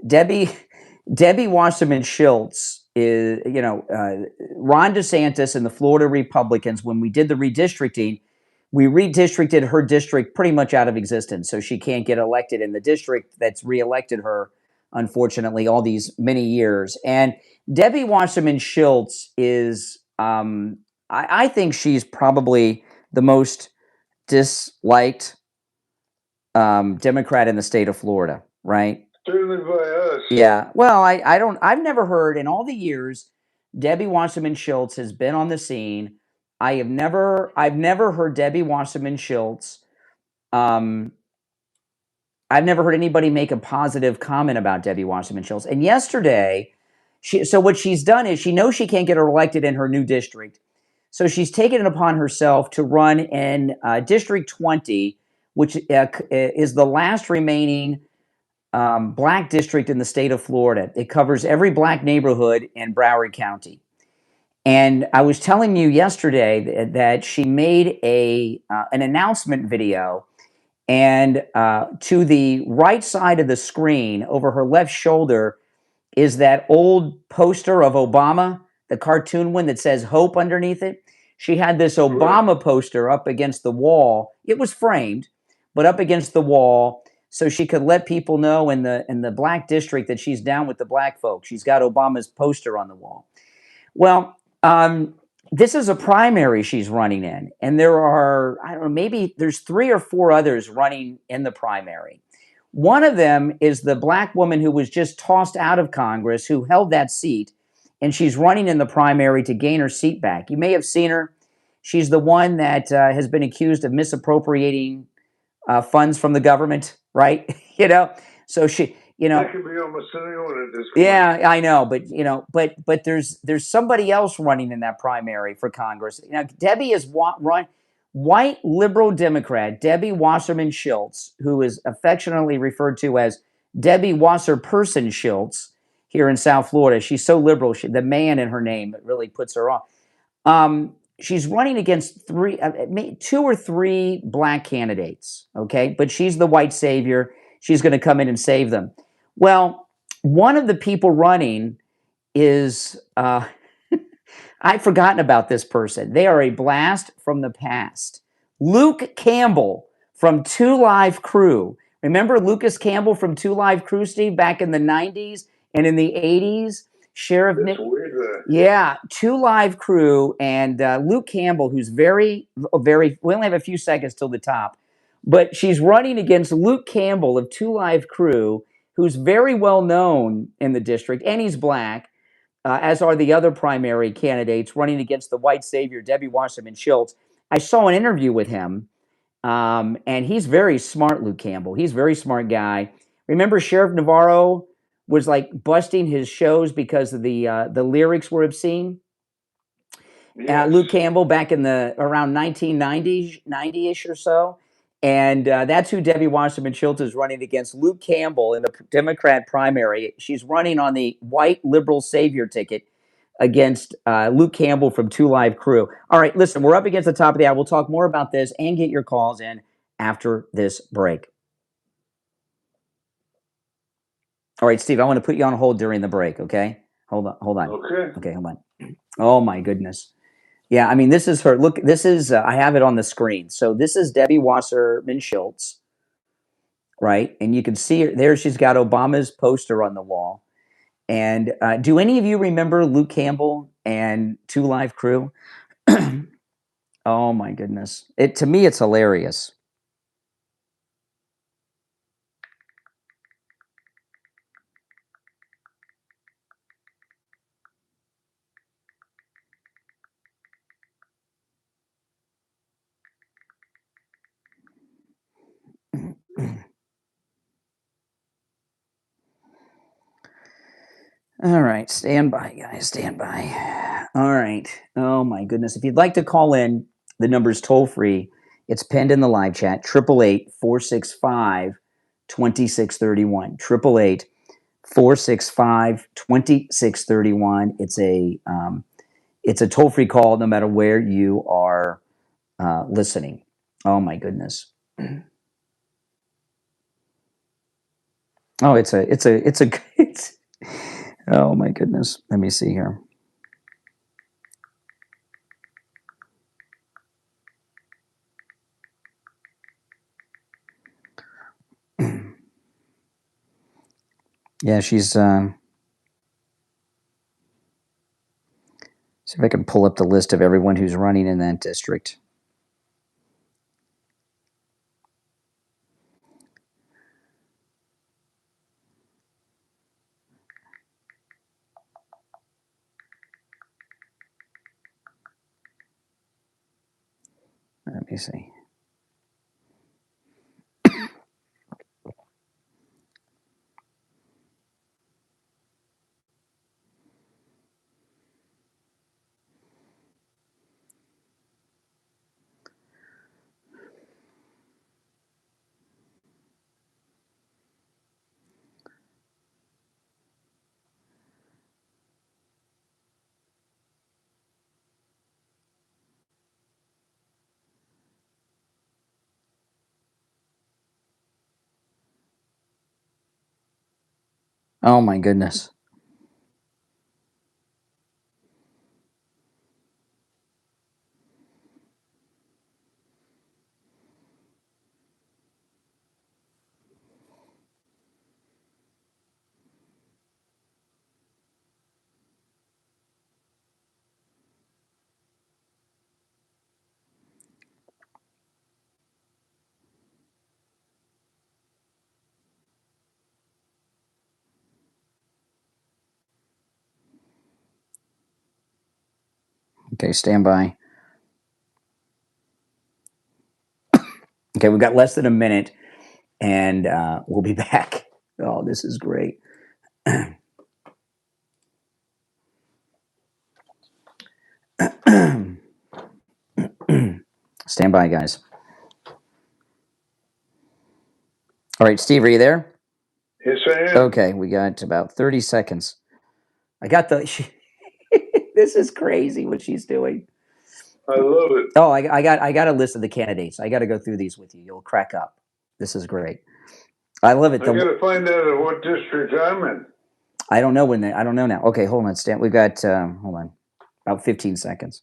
Debbie Wasserman Schultz is, Ron DeSantis and the Florida Republicans, when we did the redistricting, we redistricted her district pretty much out of existence, so she can't get elected in the district that's reelected her, unfortunately, all these many years. And Debbie Wasserman Schultz is, I think she's probably the most disliked Democrat in the state of Florida, right? Certainly by us. Yeah. Well, I've never heard in all the years Debbie Wasserman Schultz has been on the scene. I've never heard Debbie Wasserman Schultz. I've never heard anybody make a positive comment about Debbie Wasserman Schultz. And yesterday, so what she's done is she knows she can't get her elected in her new district. So she's taken it upon herself to run in District 20, which is the last remaining black district in the state of Florida. It covers every black neighborhood in Broward County. And I was telling you yesterday that she made an announcement video, and to the right side of the screen, over her left shoulder, is that old poster of Obama, the cartoon one that says hope underneath it. She had this Obama poster up against the wall. It was framed, but up against the wall, so she could let people know in the black district that she's down with the black folks. She's got Obama's poster on the wall. Well, this is a primary she's running in, and there are, I don't know, maybe there's 3 or 4 others running in the primary. One of them is the black woman who was just tossed out of Congress, who held that seat, and she's running in the primary to gain her seat back. You may have seen her. She's the one that has been accused of misappropriating funds from the government, right? So she, That could be almost anyone at this point. Yeah, I know, but there's somebody else running in that primary for Congress. Now, Debbie is white liberal Democrat Debbie Wasserman Schultz, who is affectionately referred to as Debbie Wasserperson Schultz here in South Florida. She's so liberal, the man in her name that really puts her off. She's running against 2 or 3 black candidates, okay? But she's the white savior. She's going to come in and save them. Well, one of the people running is, I've forgotten about this person. They are a blast from the past. Luke Campbell from 2 Live Crew. Remember Lucas Campbell from 2 Live Crew, Steve, back in the 90s and in the 80s? Sheriff Nick. Yeah, 2 Live Crew, and Luke Campbell, who's very, we only have a few seconds till the top, but she's running against Luke Campbell of 2 Live Crew, who's very well known in the district, and he's black, as are the other primary candidates running against the white savior, Debbie Wasserman Schultz. I saw an interview with him, and he's very smart, Luke Campbell. He's a very smart guy. Remember Sheriff Navarro was like busting his shows because of the lyrics were obscene? Yes. Luke Campbell back in around 90-ish or so. And that's who Debbie Wasserman Schultz is running against, Luke Campbell, in the Democrat primary. She's running on the white liberal savior ticket against Luke Campbell from 2 Live Crew. All right, listen, we're up against the top of the hour. We'll talk more about this and get your calls in after this break. All right, Steve, I want to put you on hold during the break, okay? Hold on. Okay, hold on. Oh, my goodness. Yeah, I mean, this is her. Look, this is, I have it on the screen. So this is Debbie Wasserman Schultz, right? And you can see her there. She's got Obama's poster on the wall. And do any of you remember Luke Campbell and 2 Live Crew? Oh, my goodness. To me, it's hilarious. All right, stand by, guys, stand by. All right. Oh, my goodness. If you'd like to call in, the number's toll free. It's pinned in the live chat, 888-465-2631. 888-465-2631. It's a toll free call no matter where you are listening. Oh, my goodness. Oh, it's oh, my goodness. Let me see here. Yeah, she's. See if I can pull up the list of everyone who's running in that district. Let me see. Oh my goodness. Okay, stand by. Okay, we've got less than a minute, and we'll be back. Oh, this is great. Stand by, guys. All right, Steve, are you there? Yes, I am. Okay, we got about 30 seconds. I got the. This is crazy what she's doing. I love it. Oh, I got a list of the candidates. I got to go through these with you. You'll crack up. This is great. I love it. I got to find out what district I'm in. I don't know when they. I don't know now. Okay, hold on, Stan. We've got hold on, about 15 seconds.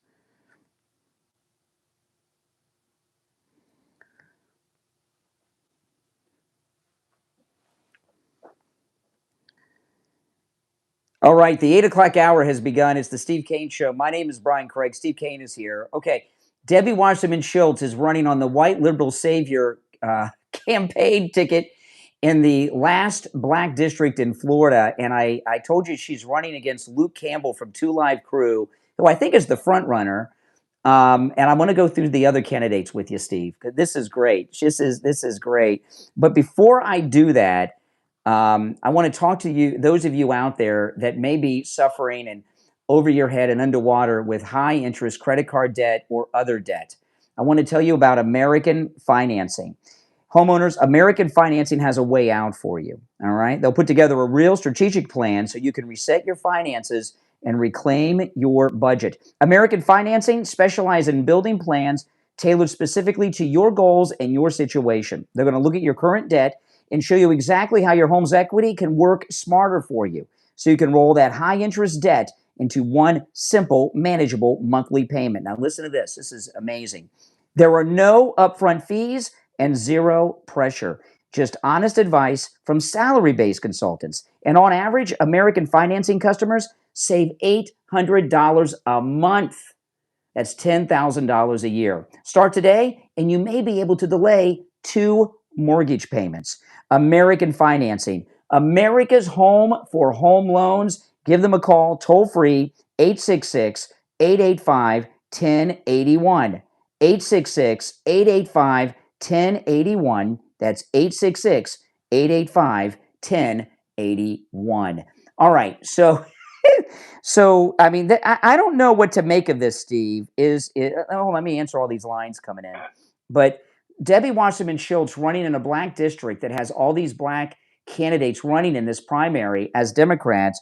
All right, the 8 o'clock hour has begun. It's the Steve Kane Show. My name is Brian Craig. Steve Kane is here. Okay, Debbie Wasserman Schultz is running on the White Liberal Savior campaign ticket in the last black district in Florida. And I told you she's running against Luke Campbell from 2 Live Crew, who I think is the front runner. And I'm going to go through the other candidates with you, Steve. This is great. This is great. But before I do that, I want to talk to you, those of you out there that may be suffering and over your head and underwater with high interest credit card debt or other debt. I want to tell you about American Financing. Homeowners, American Financing has a way out for you. All right. They'll put together a real strategic plan so you can reset your finances and reclaim your budget. American Financing specializes in building plans tailored specifically to your goals and your situation. They're going to look at your current debt and show you exactly how your home's equity can work smarter for you so you can roll that high interest debt into one simple, manageable monthly payment. Now, listen to this. This is amazing. There are no upfront fees and zero pressure. Just honest advice from salary-based consultants. And on average, American Financing customers save $800 a month. That's $10,000 a year. Start today, and you may be able to delay 2 mortgage payments. American Financing, America's home for home loans. Give them a call, toll free, 866-885-1081. 866-885-1081. That's 866-885-1081. All right, so I mean, I don't know what to make of this, Steve. Let me answer all these lines coming in. But Debbie Wasserman Schultz running in a black district that has all these black candidates running in this primary as Democrats.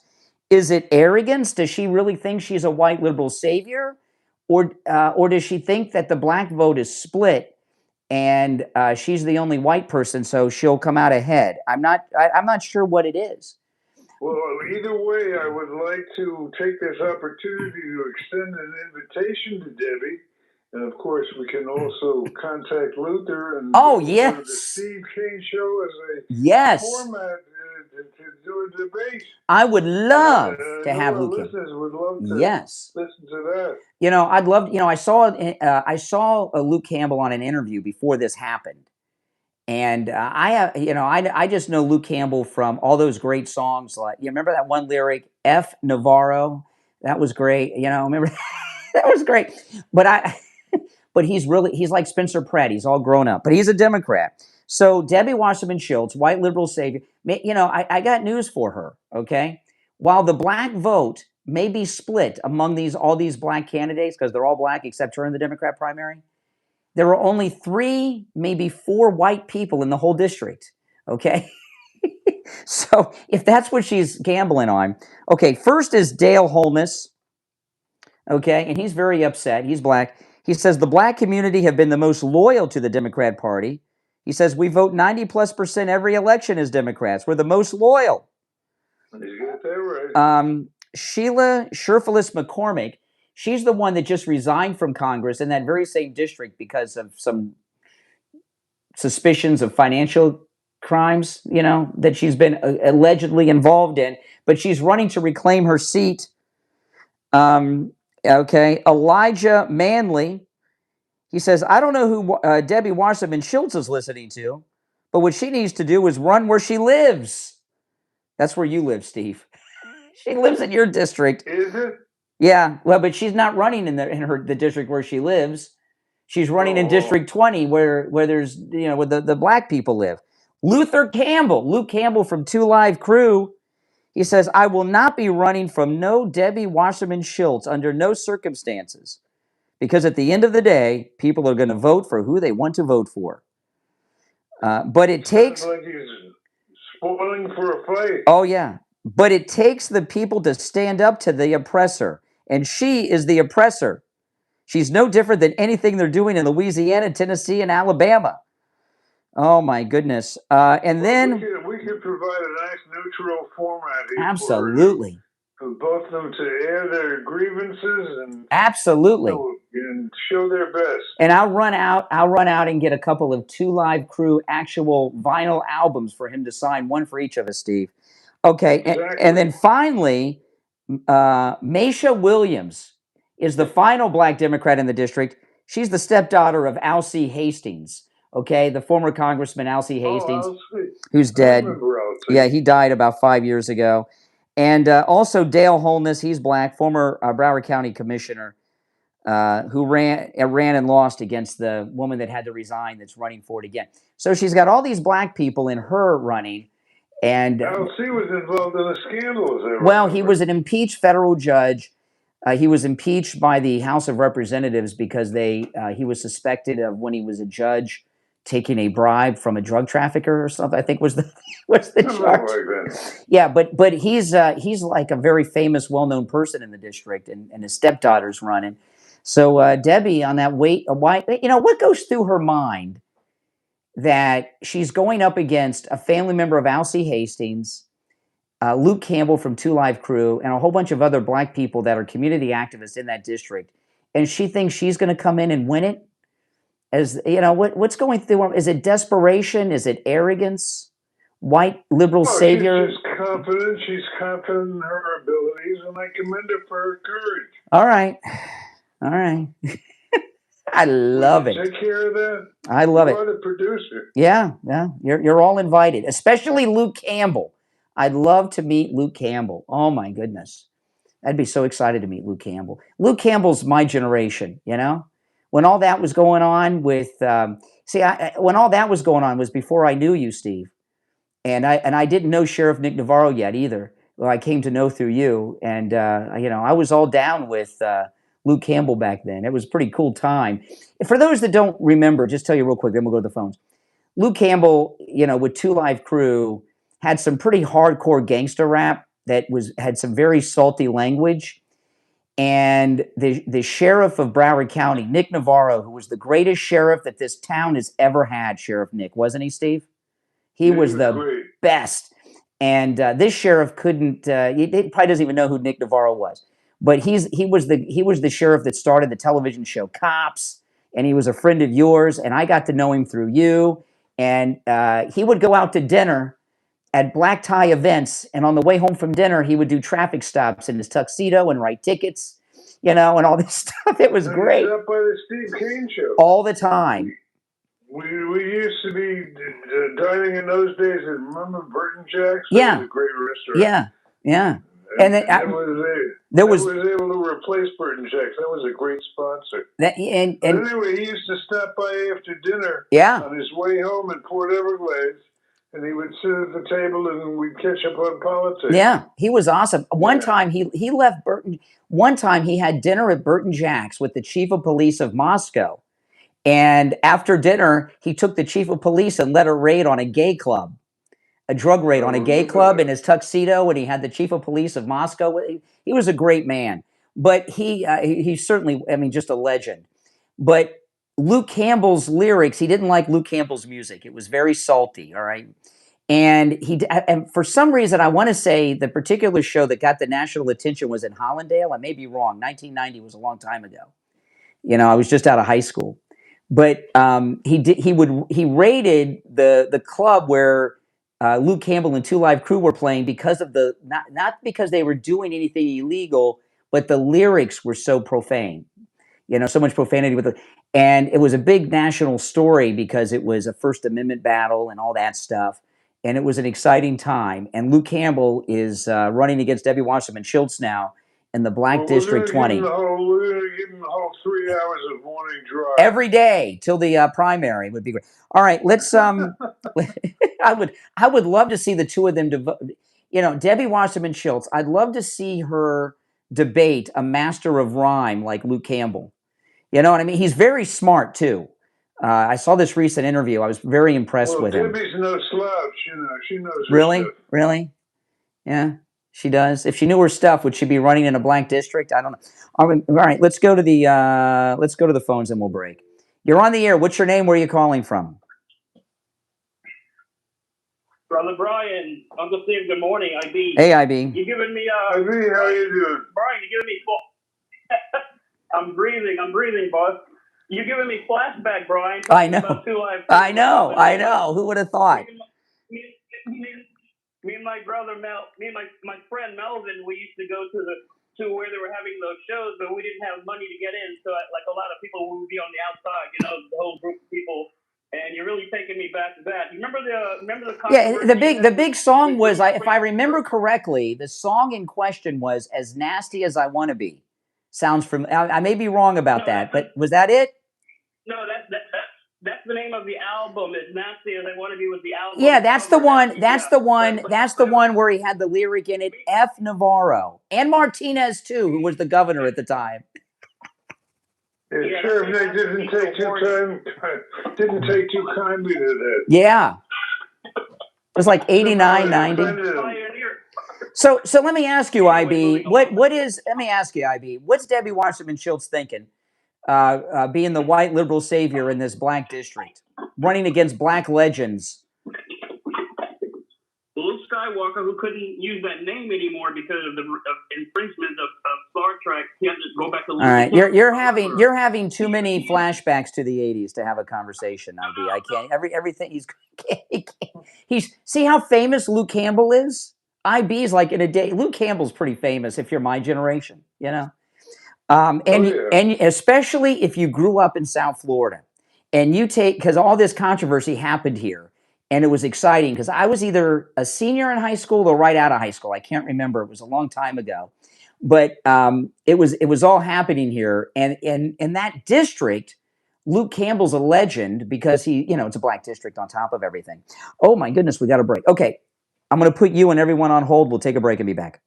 Is it arrogance? Does she really think she's a white liberal savior? Or does she think that the black vote is split and she's the only white person, so she'll come out ahead? I'm not sure what it is. Well, either way, I would like to take this opportunity to extend an invitation to Debbie. And of course, we can also contact Luther and oh, yes. the Steve Kane Show as a yes. format to do a debate. I would love to have our Luke Campbell. listeners would love to Yes. listen to that. You know, I'd love. You know, I saw Luke Campbell on an interview before this happened, and I just know Luke Campbell from all those great songs. Like, you remember that one lyric, F Navarro? That was great. You know, remember that was great. But he's like Spencer Pratt. He's all grown up, but he's a Democrat. So Debbie Wasserman Schultz, white liberal savior. You know, I got news for her. Okay, while the black vote may be split among all these black candidates because they're all black except her in the Democrat primary, there are only 3, maybe 4 white people in the whole district. Okay. So if that's what she's gambling on, okay, first is Dale Holness. Okay, and he's very upset. He's black. He says the black community have been the most loyal to the Democrat Party. He says we vote 90+% every election as Democrats. We're the most loyal. You got that right. Sheila Sherfilis McCormick, she's the one that just resigned from Congress in that very same district because of some suspicions of financial crimes, you know, that she's been allegedly involved in. But she's running to reclaim her seat. Okay, Elijah Manley, he says, I don't know who Debbie Wasserman Schultz is listening to, but what she needs to do is run where she lives. That's where you live, Steve. She lives in your district. Is it? Yeah, well, but she's not running in the district where she lives. She's running in District 20 where there's, you know, where the black people live. Luke Campbell from 2 Live Crew, he says, I will not be running from no Debbie Wasserman Schultz under no circumstances, because at the end of the day, people are going to vote for who they want to vote for. But it takes... Sounds like he's spoiling for a fight. Oh, yeah. But it takes the people to stand up to the oppressor. And she is the oppressor. She's no different than anything they're doing in Louisiana, Tennessee, and Alabama. Oh, my goodness. And then... We could provide a nice neutral format here. Absolutely. For both of them to air their grievances and... Absolutely. And show their best. And I'll run out and get a couple of 2 Live Crew actual vinyl albums for him to sign, one for each of us, Steve. Okay, exactly. And then finally, Maisha Williams is the final black Democrat in the district. She's the stepdaughter of Alcee Hastings, okay, the former Congressman Alcee Hastings, who's dead. Yeah, he died about 5 years ago. And also Dale Holness, he's black, former Broward County Commissioner, who ran and lost against the woman that had to resign that's running for it again. So she's got all these black people in her running. And Alcee was involved in a scandal. Well, he was an impeached federal judge. He was impeached by the House of Representatives because he was suspected of, when he was a judge, taking a bribe from a drug trafficker or something, I think was the charge. Yeah, but he's like a very famous, well-known person in the district, and his stepdaughter's running. So Debbie, on that you know, what goes through her mind that she's going up against a family member of Alcee Hastings, Luke Campbell from 2 Live Crew, and a whole bunch of other black people that are community activists in that district, and she thinks she's going to come in and win it? As you know, what's going through her? Is it desperation? Is it arrogance? White liberal savior? She's confident. She's confident in her abilities, and I commend her for her courage. All right. I love it. Take care of that. I love it. You're the producer. Yeah. You're all invited, especially Luke Campbell. I'd love to meet Luke Campbell. Oh my goodness, I'd be so excited to meet Luke Campbell. Luke Campbell's my generation. You know, when all that was going on with when all that was going on was before I knew you, Steve, and I didn't know Sheriff Nick Navarro yet either. Well, I came to know through you, and you know, I was all down with Luke Campbell back then. It was a pretty cool time. For those that don't remember, just tell you real quick, then we'll go to the phones. Luke Campbell, you know, with 2 Live Crew, had some pretty hardcore gangster rap that had some very salty language. And the sheriff of Broward County, Nick Navarro, who was the greatest sheriff that this town has ever had, Sheriff Nick, wasn't he, Steve? He was the best. And this sheriff couldn't, he probably doesn't even know who Nick Navarro was. But he was the sheriff that started the television show Cops, and he was a friend of yours, and I got to know him through you. And he would go out to dinner at black tie events, and on the way home from dinner, he would do traffic stops in his tuxedo and write tickets, and all this stuff. It was great. He's up by the Steve Kane Show. All the time. We used to be dining in those days at Mama Burton Jack's. Yeah. It was a great restaurant. Yeah. And then there was able to replace Burton Jack's. That was a great sponsor. And anyway, he used to stop by after dinner. Yeah. On his way home in Port Everglades, and he would sit at the table and we'd catch up on politics. Yeah, he was awesome. One time he left Burton. One time he had dinner at Burton Jack's with the chief of police of Moscow. And after dinner, he took the chief of police and led a raid on a gay club, a drug raid on a gay club in his tuxedo. And he had the chief of police of Moscow. He was a great man, but he certainly, just a legend. But Luke Campbell's lyrics, he didn't like Luke Campbell's music. It was very salty. All right. And for some reason, I want to say the particular show that got the national attention was in Hollandale. I may be wrong. 1990 was a long time ago. I was just out of high school. But he raided the club where Luke Campbell and Two Live Crew were playing because of not because they were doing anything illegal, but the lyrics were so profane. So much profanity with it. And it was a big national story because it was a First Amendment battle and all that stuff. And it was an exciting time. And Luke Campbell is running against Debbie Wasserman Schultz now in the Black District 20. We're going to give him the whole 3 hours of morning drive. Every day till the primary would be great. All right, let's. I would love to see the two of them. Debbie Wasserman Schultz. I'd love to see her debate a master of rhyme like Luke Campbell. You know what I mean? He's very smart too. I saw this recent interview. I was very impressed with him. Debbie's no slouch, she knows her Really? stuff. Really? Yeah, she does. If she knew her stuff, would she be running in a black district? I don't know. All right, let's go to the phones and we'll break. You're on the air. What's your name? Where are you calling from? Brother Brian, Uncle Steve, good morning. IB. Hey, IB. You giving me IB, how you doing? Brian, you giving me I'm breathing, boss. You giving me flashback, Brian. I know. I know. Who would have thought? Me and my brother me and my friend Melvin, we used to go to where they were having those shows, but we didn't have money to get in. So like a lot of people would be on the outside, the whole group of people. And you're really taking me back to that. You remember the Yeah, the big song was, if I remember correctly, the song in question was "As Nasty as I Want to Be." Sounds from. I may be wrong about that, but was that it? No, that's the name of the album. As Nasty as I Want to Be was the album. Yeah, that's the one. That's the one. That's the one where he had the lyric in it. F. Navarro and Martinez too, who was the governor at the time. Yeah, sure, they didn't take too kindly to that. Yeah, it was like 89, 90. So let me ask you, IB. Let me ask you, IB. What's Debbie Wasserman Schultz thinking? Being the white liberal savior in this black district, running against black legends. Luke Skywalker, who couldn't use that name anymore because of the infringement of Star Trek, he had to go back to. All right, you're having too many flashbacks to the '80s to have a conversation, IB. I can't. Everything he's see how famous Luke Campbell is. IB is like in a day. Luke Campbell's pretty famous if you're my generation, and especially if you grew up in South Florida, and because all this controversy happened here. And it was exciting because I was either a senior in high school or right out of high school. I can't remember. It was a long time ago. But it was all happening here. And in that district, Luke Campbell's a legend because it's a black district on top of everything. Oh, my goodness, we got a break. Okay, I'm going to put you and everyone on hold. We'll take a break and be back.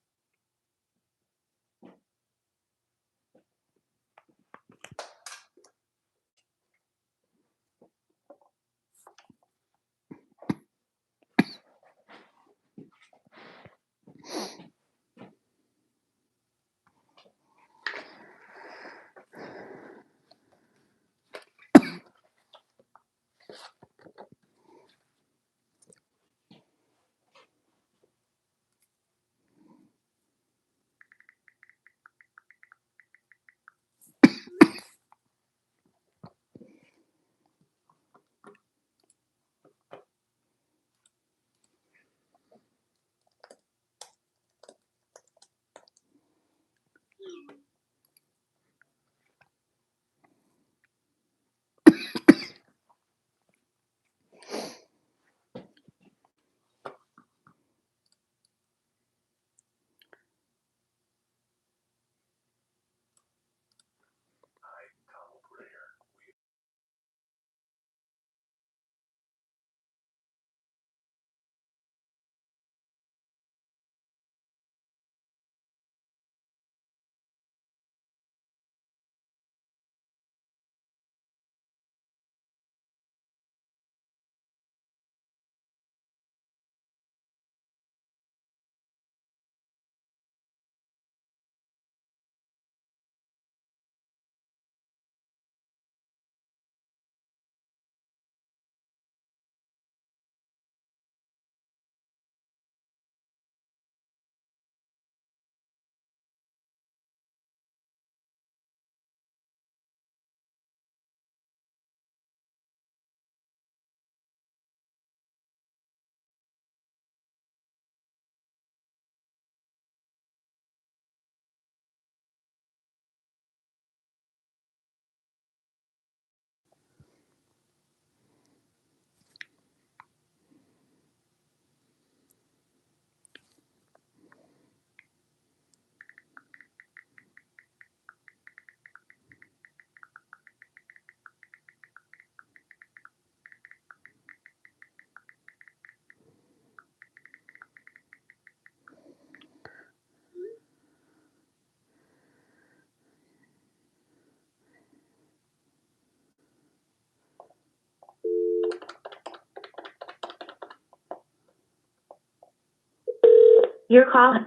You're calling.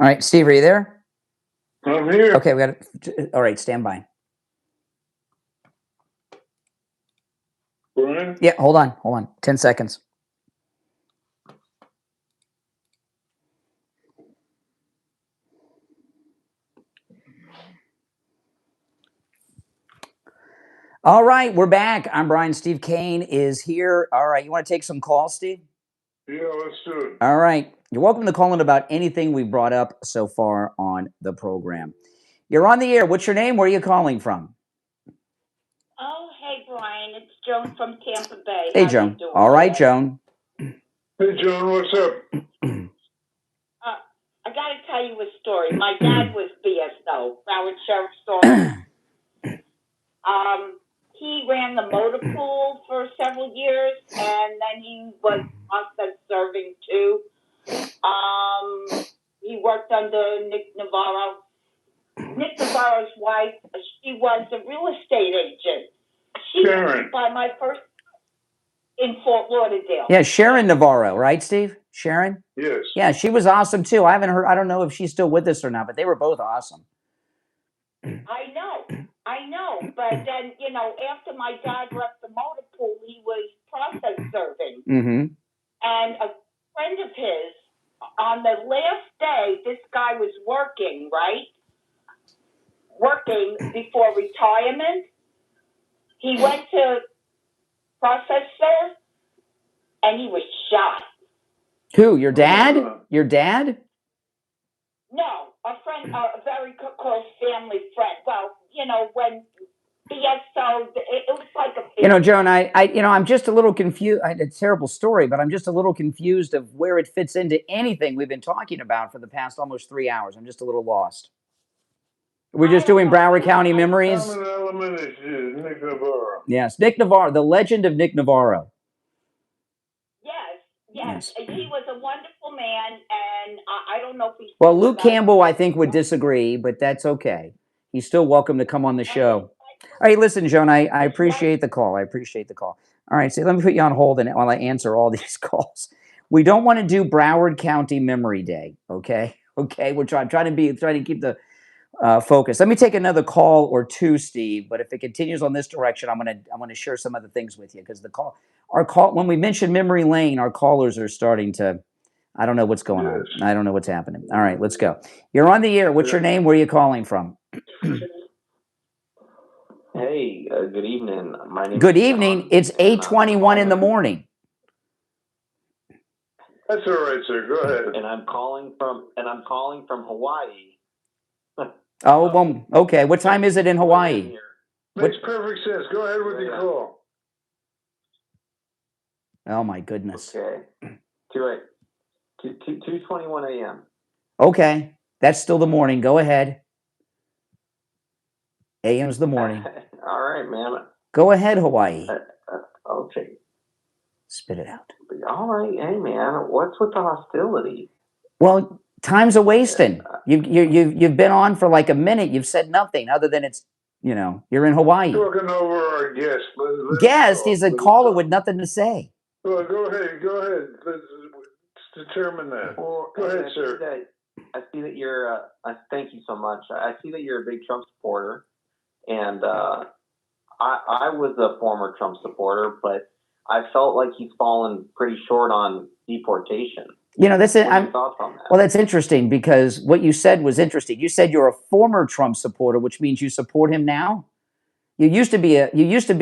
All right, Steve, are you there? I'm here. Okay, we got it. All right, stand by. Brian? Yeah, hold on. 10 seconds. All right, we're back. I'm Brian. Steve Kane is here. All right, you want to take some calls, Steve? Yeah, let's do it. All right. You're welcome to call in about anything we've brought up so far on the program. You're on the air. What's your name? Where are you calling from? Oh, hey, Brian. It's Joan from Tampa Bay. Hey, How Joan. you doing? All right, Joan. Hey, John, what's up? I got to tell you a story. My dad was BSO, Broward Sheriff's Office. He ran the motor pool for several years, and then he was process serving too. He worked under Nick Navarro. Nick Navarro's wife, she was a real estate agent. She was by my first in Fort Lauderdale. Yeah, Sharon Navarro, right, Steve? Sharon? Yes. Yeah, she was awesome too. I haven't heard, I don't know if she's still with us or not, but they were both awesome. I know. But then, you know, after my dad left the motor pool, he was process serving. Mm-hmm. And a friend of his, on the last day, this guy was working, right? Working before retirement. He went to process serve, and he was shot. Who? Your dad? Your dad? No, a friend, a very close family friend. Well, you know, when BSO, it was like a family. You know, Joan, I'm just a little confused. It's a terrible story, but I'm just a little confused of where it fits into anything we've been talking about for the past almost 3 hours. I'm just a little lost. We're just doing Broward County memories. Common element is Nick Navarro. Yes, Nick Navarro, the legend of Nick Navarro. Yes. He was a wonderful man, and I don't know if he's... Well, Luke Campbell, I think, would disagree, but that's okay. He's still welcome to come on the show. All right, listen, Joan, I appreciate the call. All right, so let me put you on hold while I answer all these calls. We don't want to do Broward County Memory Day, okay? Okay, we're trying to keep the focus. Let me take another call or two, Steve. But if it continues on this direction, I'm gonna share some other things with you because when we mention memory lane, our callers are starting to. I don't know what's going on. I don't know what's happening. All right, let's go. You're on the air. What's your name? Where are you calling from? Hey, good evening. My name. Good evening. It's 8:21 in the morning. That's all right, sir. Go ahead. And I'm calling from Hawaii. Oh, well, okay. What time is it in Hawaii? Makes perfect sense. Go ahead with your call. Oh my goodness. Okay. 2:21 a.m. Okay, that's still the morning. Go ahead. AM's the morning. All right, man. Go ahead, Hawaii. Okay. Spit it out. All right, hey man, what's with the hostility? Well, time's a wasting. You've been on for like a minute. You've said nothing other than you're in Hawaii. Talking over our guest. Guest? He's a caller with nothing to say. Well, go ahead. Let's determine that. Well, go ahead, sir. I see that you're. Thank you so much. I see that you're a big Trump supporter, and I was a former Trump supporter, but I felt like he's fallen pretty short on deportation. That's it. What are your thoughts on that? Well, that's interesting because what you said was interesting. You said you're a former Trump supporter, which means you support him now. You used to be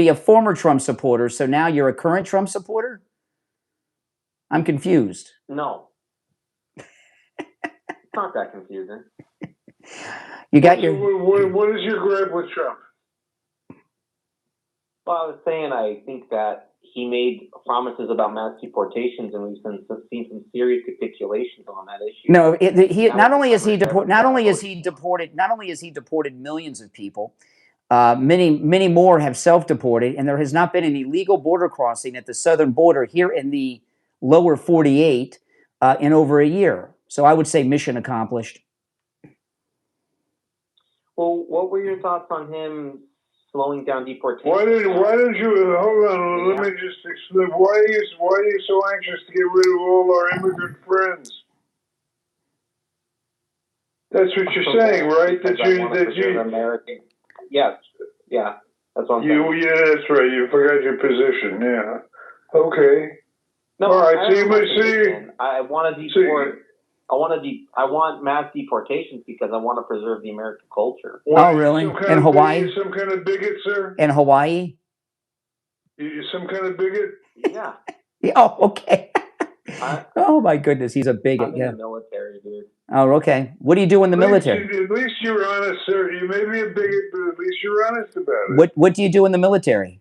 a former Trump supporter, so now you're a current Trump supporter. I'm confused. No, it's not that confusing. You got your. What is your gripe with Trump? Well, I was saying I think that he made promises about mass deportations, and we've seen some serious capitulations on that issue. No, not only has he deported millions of people, many more have self-deported, and there has not been an illegal border crossing at the southern border here in the lower 48 in over a year. So I would say mission accomplished. Well, what were your thoughts on him slowing down deportation? Why did you hold on? Let me just explain. Why are you so anxious to get rid of all our immigrant friends? That's what you're saying, right? That you American. Yes. Yeah. That's what I'm saying. Yeah, that's right. You forgot your position. Yeah. Okay. No, all right. I So you may see. I want to deport. I want mass deportations because I want to preserve the American culture. Oh, really? In Hawaii? Some kind of bigot, sir? In Hawaii? You some kind of bigot? Yeah. Oh, okay. Oh my goodness, he's a bigot. I'm in the military, dude. Oh, okay. What do you do in the military? At least you're honest, sir. You may be a bigot, but at least you're honest about it. What do you do in the military?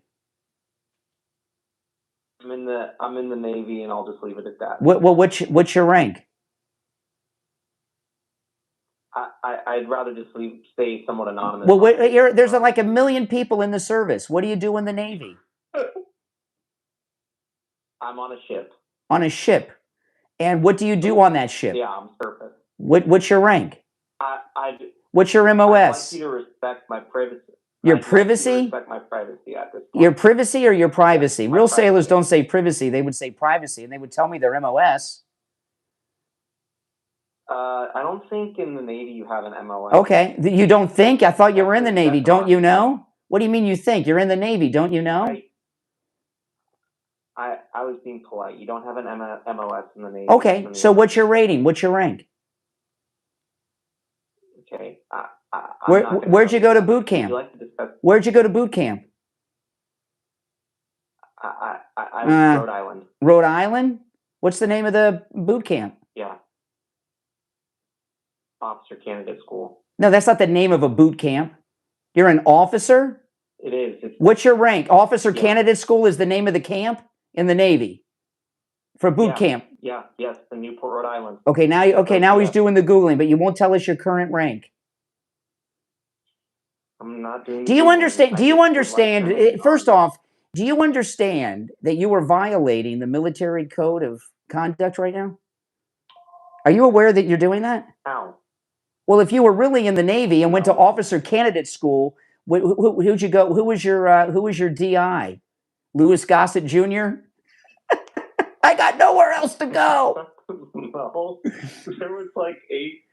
I'm in the Navy, and I'll just leave it at that. What's your rank? I'd rather just stay somewhat anonymous. Well, there's like 1 million people in the service. What do you do in the Navy? I'm on a ship. On a ship. And what do you do on that ship? Yeah, I'm surface. What's your rank? What's your MOS? I'd like you to respect my privacy. Your privacy? Respect my privacy at this point. Your privacy or your privacy? Yeah, real sailors don't say privacy. They would say privacy, and they would tell me their MOS. I don't think in the Navy you have an MOS. Okay. You don't think? I thought you were in the Navy. Don't you know? What do you mean you think? You're in the Navy. Don't you know? I was being polite. You don't have an MOS in the Navy. Okay. So what's your rating? What's your rank? Okay. Where'd you go to boot camp? Where'd you go to boot camp? I was Rhode Island. Rhode Island? What's the name of the boot camp? Yeah. Officer Candidate School. No, that's not the name of a boot camp. You're an officer? It is. What's your rank? Officer Candidate School is the name of the camp in the Navy for boot camp. Yeah. Yes, in Newport, Rhode Island. Okay, now he's doing the Googling, but you won't tell us your current rank. I'm not doing. Do you understand? First off, do you understand that you are violating the military code of conduct right now? Are you aware that you're doing that? How? Well, if you were really in the Navy and went to officer candidate school, who'd you go? Who was your DI? Louis Gossett Jr.? I got nowhere else to go. No, there was like 8.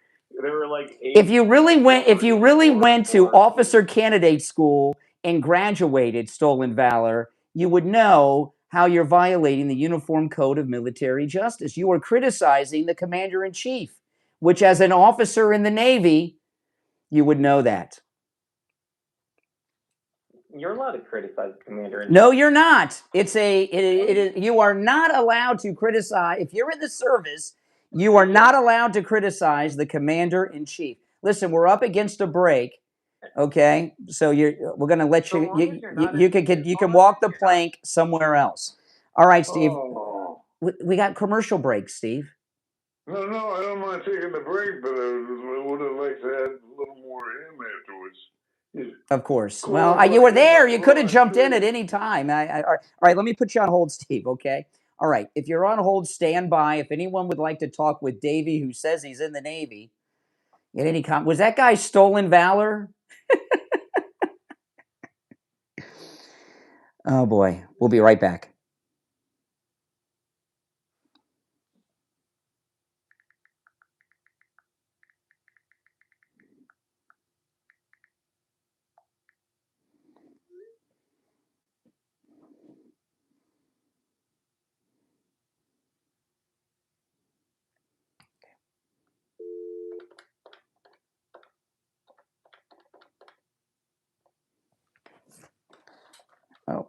There were like 8. If you really went to officer candidate school and graduated stolen valor, you would know how you're violating the Uniform Code of Military Justice. You are criticizing the commander-in-chief, which as an officer in the Navy, you would know that. You're allowed to criticize the commander-in-chief. No, you're not. You are not allowed to criticize. If you're in the service, you are not allowed to criticize the commander-in-chief. Listen, we're up against a break. Okay, so we're going to let you can walk the plank somewhere else. All right, Steve. We got commercial breaks, Steve. No, I don't mind taking the break, but I would have liked to add a little more him afterwards. Of course. Well, you were there. You could have jumped in at any time. All right, let me put you on hold, Steve, okay? All right, if you're on hold, stand by. If anyone would like to talk with Davey, who says he's in the Navy, get any was that guy stolen valor? Oh, boy. We'll be right back. Oh.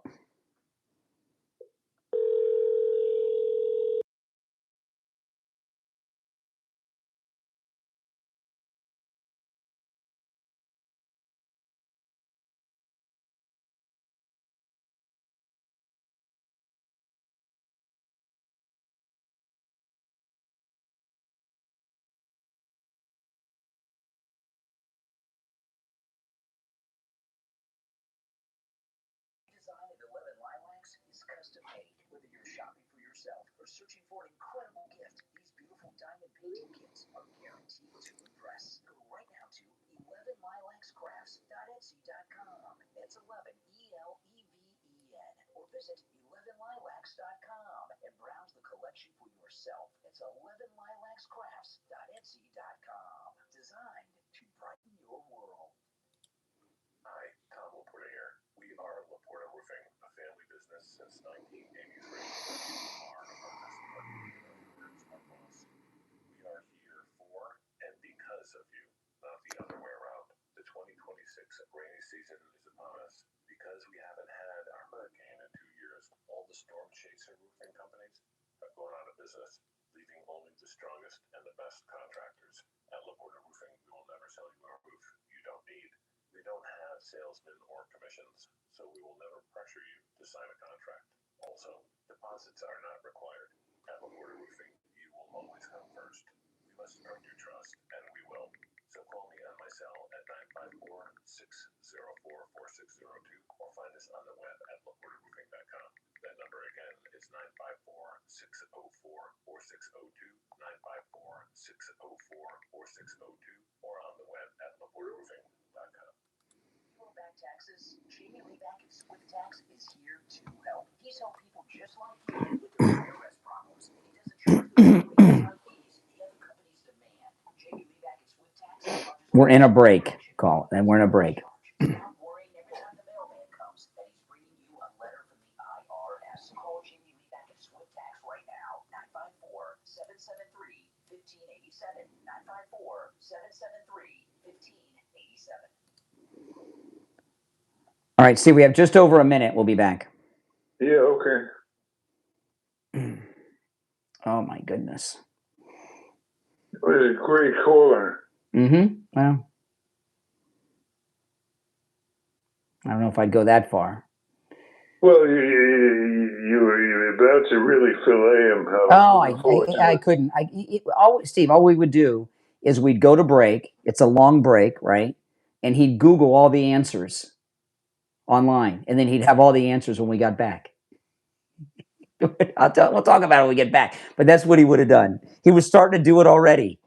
Whether you're shopping for yourself or searching for an incredible gift, these beautiful diamond painting kits are guaranteed to impress. Go right now to 11lilacscrafts.etsy.com. That's 11 ELEVEN, or visit 11lilacs.com and browse the collection for yourself. It's 11lilacscrafts.etsy.com. designed to brighten your world. Hi, Tom Laporta here. We are Laporta Roofing, a family business since 1983. You are our customer, in other words, our boss. We are here for and because of you, not the other way around. The 2026 rainy season is upon us. Because we haven't had a hurricane in 2 years, all the storm chaser roofing companies have gone out of business, leaving only the strongest and the best contractors. At Laporta Roofing, we will never sell you a roof you don't need. We don't have salesmen or commissions, so we will never pressure you to sign a contract. Also, deposits are not required. At Laporta Roofing, you will always come first. We must earn your trust, and we will. So call me on my cell at 954-604-4602 or find us on the web at laportaroofing.com. That number again is 954-604-4602, 954-604-4602, or on the web at laportaroofing.com. You owe back taxes? Jamie Lee back at Swift Tax is here to help. He's helped people just like you with their IRS problems. He doesn't charge the fees the other companies demand. Jamie Lee back at Swift Tax. We're in a break, call, and we're in a break. Stop worrying every time the mailman comes that he's bringing you a letter from the IRS. Call Jamie Lee back at Swift Tax right now. 954-773-1587. 954-773-1587. All right, Steve, we have just over a minute. We'll be back. Yeah, okay. Oh, my goodness. What a great caller. Well, I don't know if I'd go that far. Well, you were about to really fillet him. Oh, I couldn't. Steve, all we would do is we'd go to break. It's a long break, right? And he'd Google all the answers online, and then he'd have all the answers when we got back. We'll talk about it when we get back. But that's what he would have done. He was starting to do it already.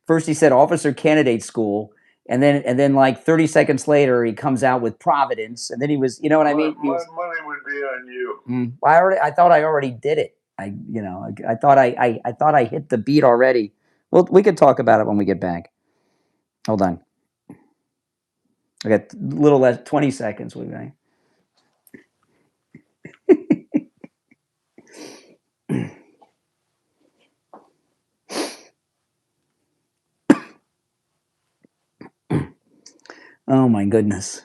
First, he said officer candidate school, and then like 30 seconds later, he comes out with Providence, and then he was, you know what I mean? My money would be on you. I thought I already did it. I thought I hit the beat already. Well, we could talk about it when we get back. Hold on. I got a little less, 20 seconds. Oh my goodness.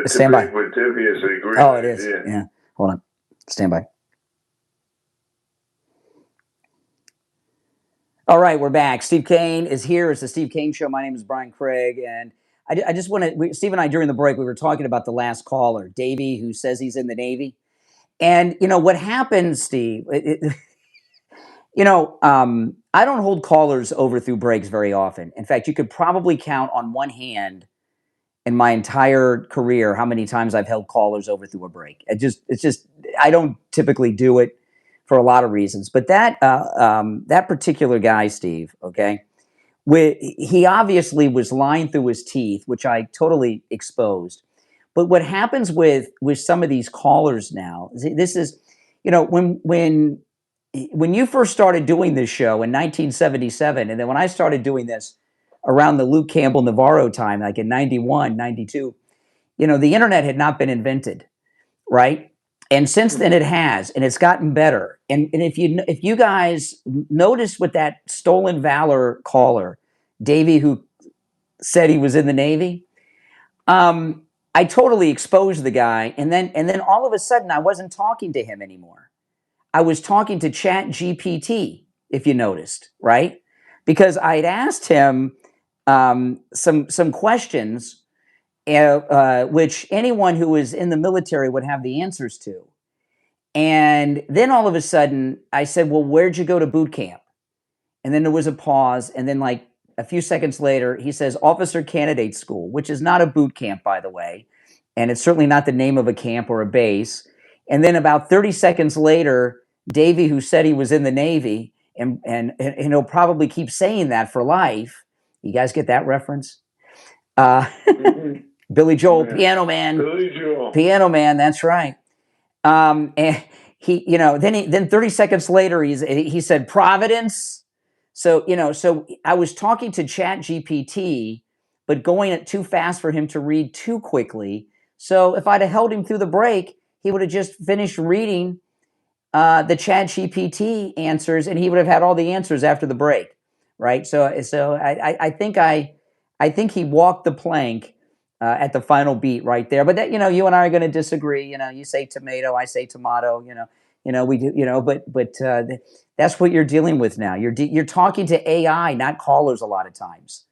Stand by. Oh, it is. Yeah. Hold on. Stand by. All right, we're back. Steve Kane is here. It's the Steve Kane Show. My name is Brian Craig, and I just want to. Steve and I, during the break, we were talking about the last caller, Davey, who says he's in the Navy. And you know what happens, Steve? I don't hold callers over through breaks very often. In fact, you could probably count on one hand in my entire career how many times I've held callers over through a break. It's just I don't typically do it for a lot of reasons. But that particular guy, Steve, okay, he obviously was lying through his teeth, which I totally exposed. But what happens with some of these callers now, this is, when you first started doing this show in 1977, and then when I started doing this around the Luke Campbell Navarro time, like in 91, 92, the internet had not been invented, right? And since then it has, and it's gotten better. And if you guys notice with that stolen valor caller, Davey, who said he was in the Navy, I totally exposed the guy, and then all of a sudden I wasn't talking to him anymore. I was talking to Chat GPT, if you noticed, right? Because I'd asked him some questions, which anyone who was in the military would have the answers to. And then all of a sudden, I said, well, where'd you go to boot camp? And then there was a pause, and then like a few seconds later, he says, Officer Candidate School, which is not a boot camp, by the way, and it's certainly not the name of a camp or a base. And then about 30 seconds later, Davey, who said he was in the Navy, and he'll probably keep saying that for life. You guys get that reference? Billy Joel, Piano Man. Billy Joel. Piano Man, that's right. And then 30 seconds later, he said Providence. So, so I was talking to Chat GPT, but going it too fast for him to read too quickly. So if I'd have held him through the break, he would have just finished reading the Chat GPT answers, and he would have had all the answers after the break, right? So I think he walked the plank at the final beat right there. But that, you and I are going to disagree. You say tomato, I say tomato. We do. But that's what you're dealing with now. You're talking to AI, not callers, a lot of times.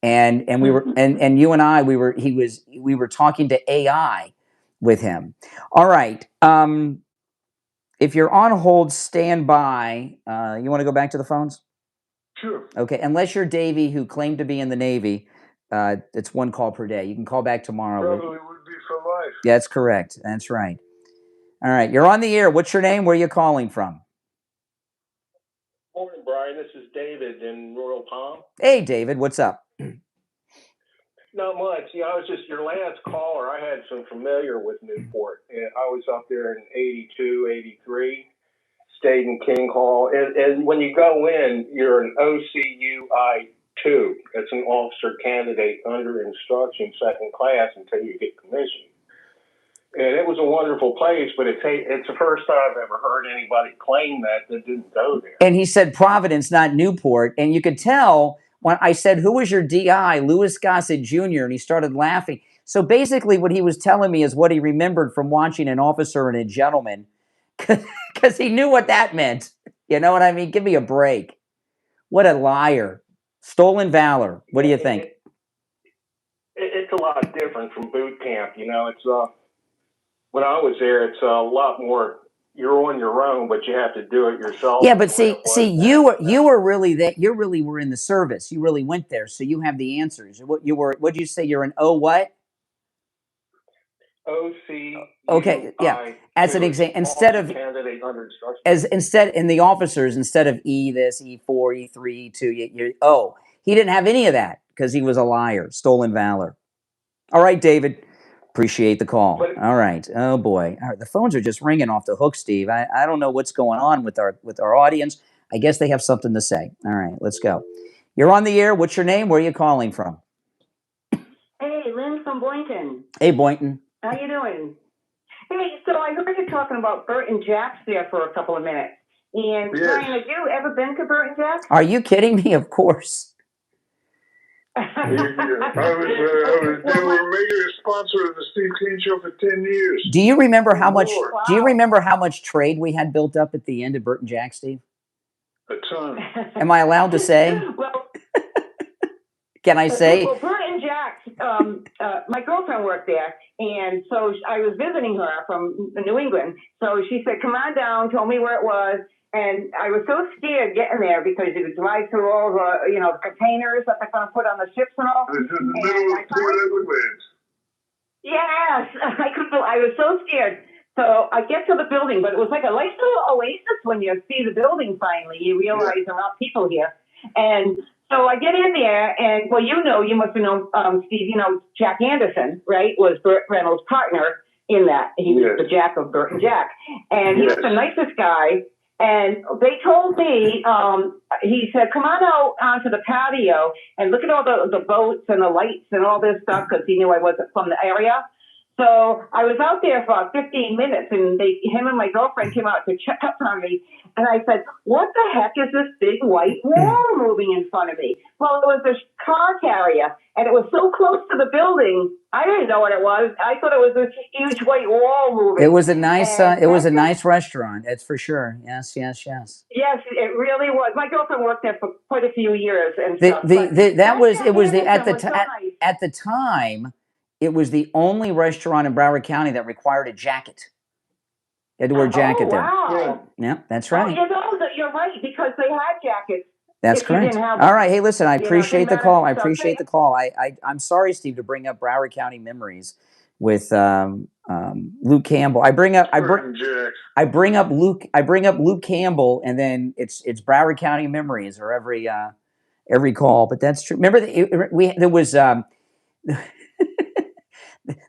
And we were and you and I we were talking to AI with him. All right. If you're on hold, stand by. You want to go back to the phones? Sure. Okay. Unless you're Davey, who claimed to be in the Navy, it's one call per day. You can call back tomorrow. Probably would be for life. That's correct. That's right. All right. You're on the air. What's your name? Where are you calling from? Morning, Brian. This is David in Royal Palm. Hey, David. What's up? Not much. I was just your last caller. I had some familiar with Newport. And I was up there in 82, 83, stayed in King Hall. And when you go in, you're an OCUI-2. That's an officer candidate under instruction, second class, until you get commissioned. And it was a wonderful place, but it's the first time I've ever heard anybody claim that didn't go there. And he said Providence, not Newport. And you could tell when I said, who was your DI? Louis Gossett Jr., and he started laughing. So basically what he was telling me is what he remembered from watching An Officer and a Gentleman, because he knew what that meant. You know what I mean? Give me a break. What a liar. Stolen valor. What do you think? It's a lot different from boot camp. It's when I was there, it's a lot more. You're on your own, but you have to do it yourself. Yeah, but see, you were really that. You really were in the service. You really went there, so you have the answers. What did you say? You're an O what? OC. Okay, yeah. As an example, instead of in the officers, instead of E this, E4, E3, E2, you're O. He didn't have any of that because he was a liar. Stolen valor. All right, David. Appreciate the call. All right. Oh boy. All right. The phones are just ringing off the hook, Steve. I don't know what's going on with our audience. I guess they have something to say. All right, let's go. You're on the air. What's your name? Where are you calling from? Hey, Lynn from Boynton. Hey, Boynton. How you doing? Hey, so I heard you talking about Bert and Jack's there for a couple of minutes. And Yes. Brian, have you ever been to Bert and Jack's? Are you kidding me? Of course. They were major sponsor of the Steve Kane Show for 10 years. Do you remember how much? Wow. Do you remember how much trade we had built up at the end of Bert and Jack, Steve? A ton. Am I allowed to say? Well, can I say? Well, Bert and Jack's. My girlfriend worked there, and so I was visiting her from New England. So she said, "Come on down." Told me where it was. And I was so scared getting there because you would drive through all the, the containers that they're going to put on the ships and all. It's in the middle of Port Everglades. Yes, I was so scared. So I get to the building, but it was like a nice little oasis when you see the building finally. You realize there are people here. And so I get in there, and, well, you must have known, Steve, Jack Anderson, right, was Burt Reynolds' partner in that. He was the Jack of Bert and Jack. And he was the nicest guy. And they told me, he said, come on out onto the patio and look at all the boats and the lights and all this stuff, because he knew I wasn't from the area. So I was out there for 15 minutes, and him and my girlfriend came out to check up on me. And I said, what the heck is this big white wall moving in front of me? Well, it was a car carrier, and it was so close to the building, I didn't know what it was. I thought it was this huge white wall moving. It was a nice, nice restaurant. That's for sure. Yes. Yes, it really was. My girlfriend worked there for quite a few years, and at the time. It was the only restaurant in Broward County that required a jacket. You had to wear a jacket there. Wow. Yeah, that's right. You're right, because they had jackets. That's correct. All right. Hey, listen, I appreciate the call. I'm sorry, Steve, to bring up Broward County memories with Luke Campbell. I bring up Luke Campbell, and then it's Broward County memories or every call. But that's true. Remember there was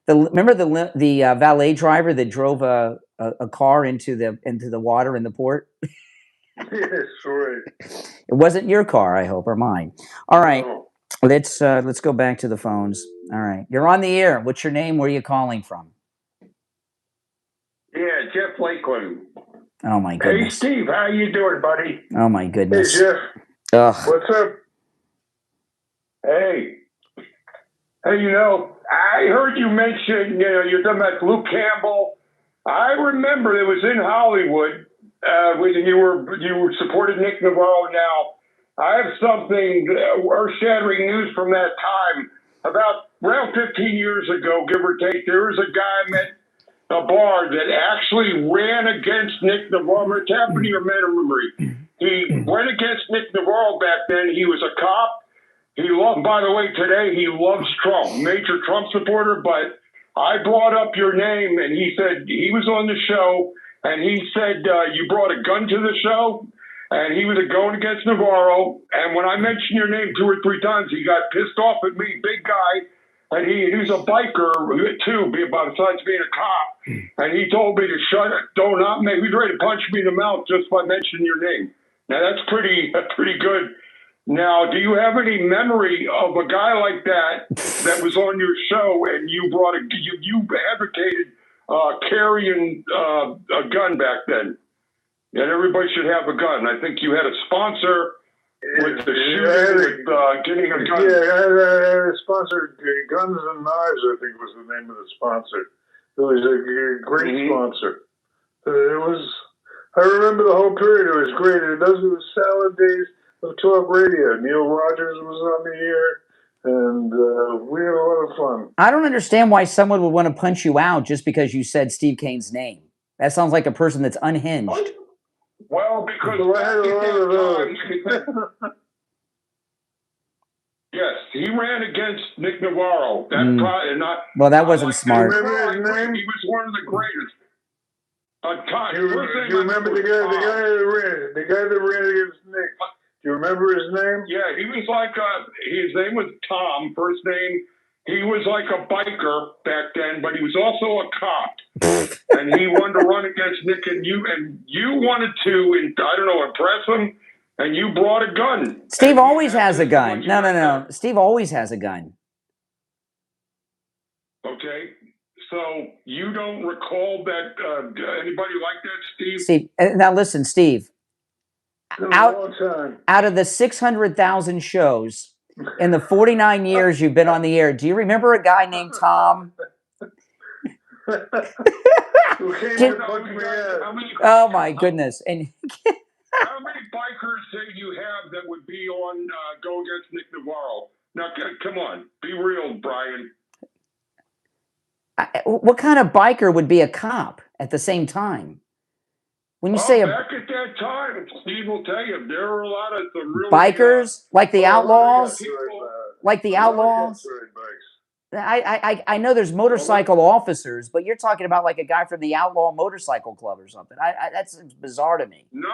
Remember the valet driver that drove a car into the water in the port? Yes, right. It wasn't your car, I hope, or mine. All right, No. let's go back to the phones. All right, you're on the air. What's your name? Where are you calling from? Yeah, Jeff Lakeland. Oh my Hey, goodness. Steve, how you doing, buddy? Oh my goodness. Hey, Jeff. Ugh. What's up? Hey. Hey, you know, I heard you mention, you're talking about Luke Campbell. I remember it was in Hollywood when you supported Nick Navarro. Now, I have something earth-shattering news from that time. About around 15 years ago, give or take, there was a guy I met a bar that actually ran against Nick Navarro. It's happened to your memory. He went against Nick Navarro back then. He was a cop. He loved, by the way, today he loves Trump, major Trump supporter. But I brought up your name, and he said he was on the show, and he said you brought a gun to the show, and he was going against Navarro. And when I mentioned your name 2 or 3 times, he got pissed off at me, big guy. And he's a biker too, besides being a cop. And he told me to shut it. Don't not make. He's ready to punch me in the mouth just by mentioning your name. Now that's pretty good. Now, do you have any memory of a guy like that was on your show, and you advocated carrying a gun back then, and everybody should have a gun? I think you had a sponsor. With the shooting, getting a gun. Yeah, I had a sponsor, Guns and Knives, I think was the name of the sponsor. It was a great sponsor. I remember the whole period. It was great. And those were the salad days of talk radio. Neil Rogers was on the air, and we had a lot of fun. I don't understand why someone would want to punch you out just because you said Steve Kane's name. That sounds like a person that's unhinged. Well, because yes, he ran against Nick Navarro. Well, that wasn't smart. He was one of the greatest. Do you remember the guy that ran against Nick? Do you remember his name? Yeah, he was like his name was Tom. First name. He was like a biker back then, but he was also a cop. And he wanted to run against Nick, and you wanted to, I don't know, impress him, and you brought a gun. Steve always has a gun. No. Steve always has a gun. Okay. So you don't recall that anybody like that, Steve? Steve, now listen, Steve. Out of the 600,000 shows in the 49 years you've been on the air, do you remember a guy named Tom? Oh my goodness! And how many bikers do you have that would be on go against Nick Navarro? Now, come on, be real, Brian. What kind of biker would be a cop at the same time? When you say back at that time, Steve will tell you there were a lot of the real bikers, like the Outlaws, like the Outlaws. I know there's motorcycle officers, but you're talking about like a guy from the Outlaw Motorcycle Club or something. That's bizarre to me. No,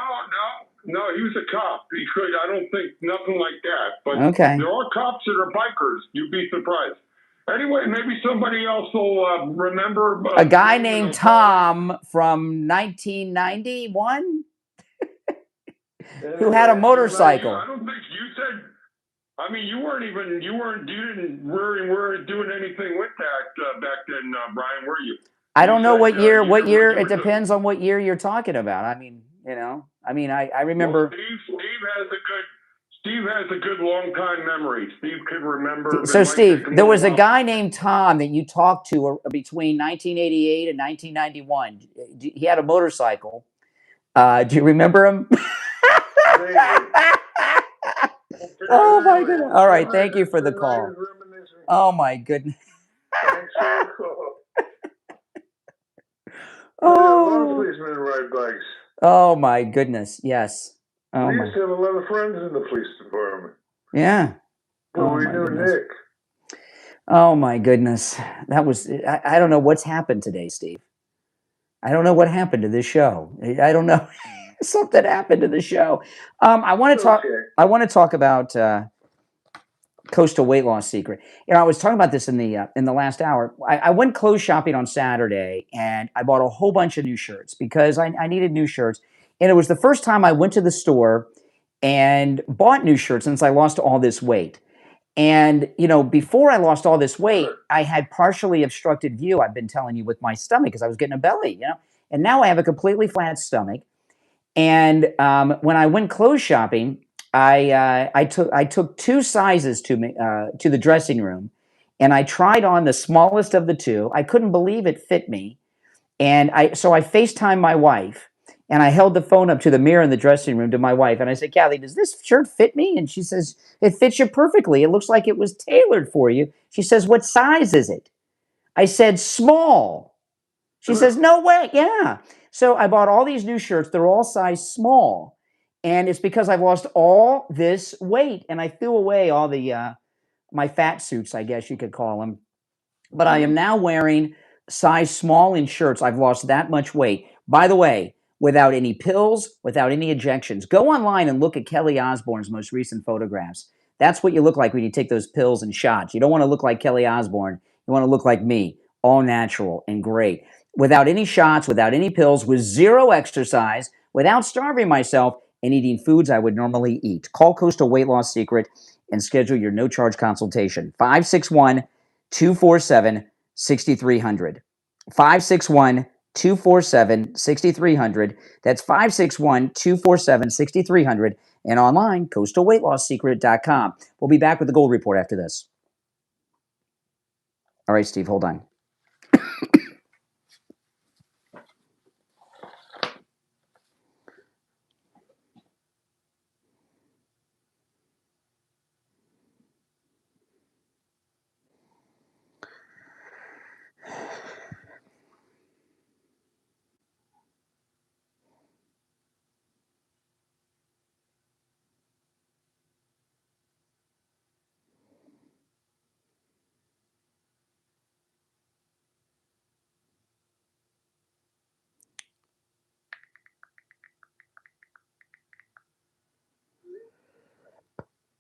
he was a cop. I don't think nothing like that. But okay. There are cops that are bikers. You'd be surprised. Anyway, maybe somebody else will remember. A guy named Tom from 1991 who had a motorcycle. I don't think you said. I mean, you weren't doing anything with that back then, Brian, were you? I don't know what year. What year? It depends on what year you're talking about. I mean, I remember. Well, Steve has a good long time memory. Steve could remember. So, Steve, there was a guy named Tom that you talked to between 1988 and 1991. He had a motorcycle. Do you remember him? Oh my goodness! All right, thank you for the call. Oh my goodness! Oh my goodness! Yes. We used to have a lot of friends in the police department. Yeah. Well, we knew Nick. Oh my goodness! That was. I don't know what's happened today, Steve. I don't know what happened to this show. I don't know. Something happened to the show. I want to talk. I want to talk about Coastal Weight Loss Secret. I was talking about this in the last hour. I went clothes shopping on Saturday, and I bought a whole bunch of new shirts because I needed new shirts. And it was the first time I went to the store and bought new shirts since I lost all this weight. And, before I lost all this weight, I had partially obstructed view, I've been telling you, with my stomach because I was getting a belly, and now I have a completely flat stomach. And when I went clothes shopping, I took 2 sizes to the dressing room, and I tried on the smallest of the 2. I couldn't believe it fit me, and so I FaceTimed my wife, and I held the phone up to the mirror in the dressing room to my wife, and I said, "Kathy, does this shirt fit me?" And she says, "It fits you perfectly. It looks like it was tailored for you." She says, "What size is it?" I said, "Small." She says, "No way." Yeah. So I bought all these new shirts. They're all size small. And it's because I've lost all this weight. And I threw away all the my fat suits, I guess you could call them. But I am now wearing size small in shirts. I've lost that much weight. By the way, without any pills, without any injections. Go online and look at Kelly Osbourne's most recent photographs. That's what you look like when you take those pills and shots. You don't want to look like Kelly Osbourne. You want to look like me, all natural and great. Without any shots, without any pills, with zero exercise, without starving myself, and eating foods I would normally eat. Call Coastal Weight Loss Secret and schedule your no-charge consultation. 561-247-6300. 561-247-6300. That's 561-247-6300. And online, coastalweightloss.secret.com. We'll be back with the Gold Report after this. All right, Steve, hold on.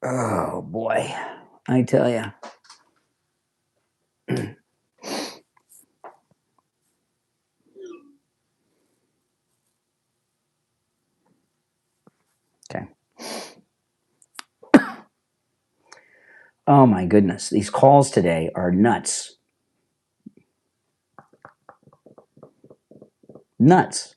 Oh, boy. I tell you. Okay. Oh, my goodness. These calls today are nuts. Nuts.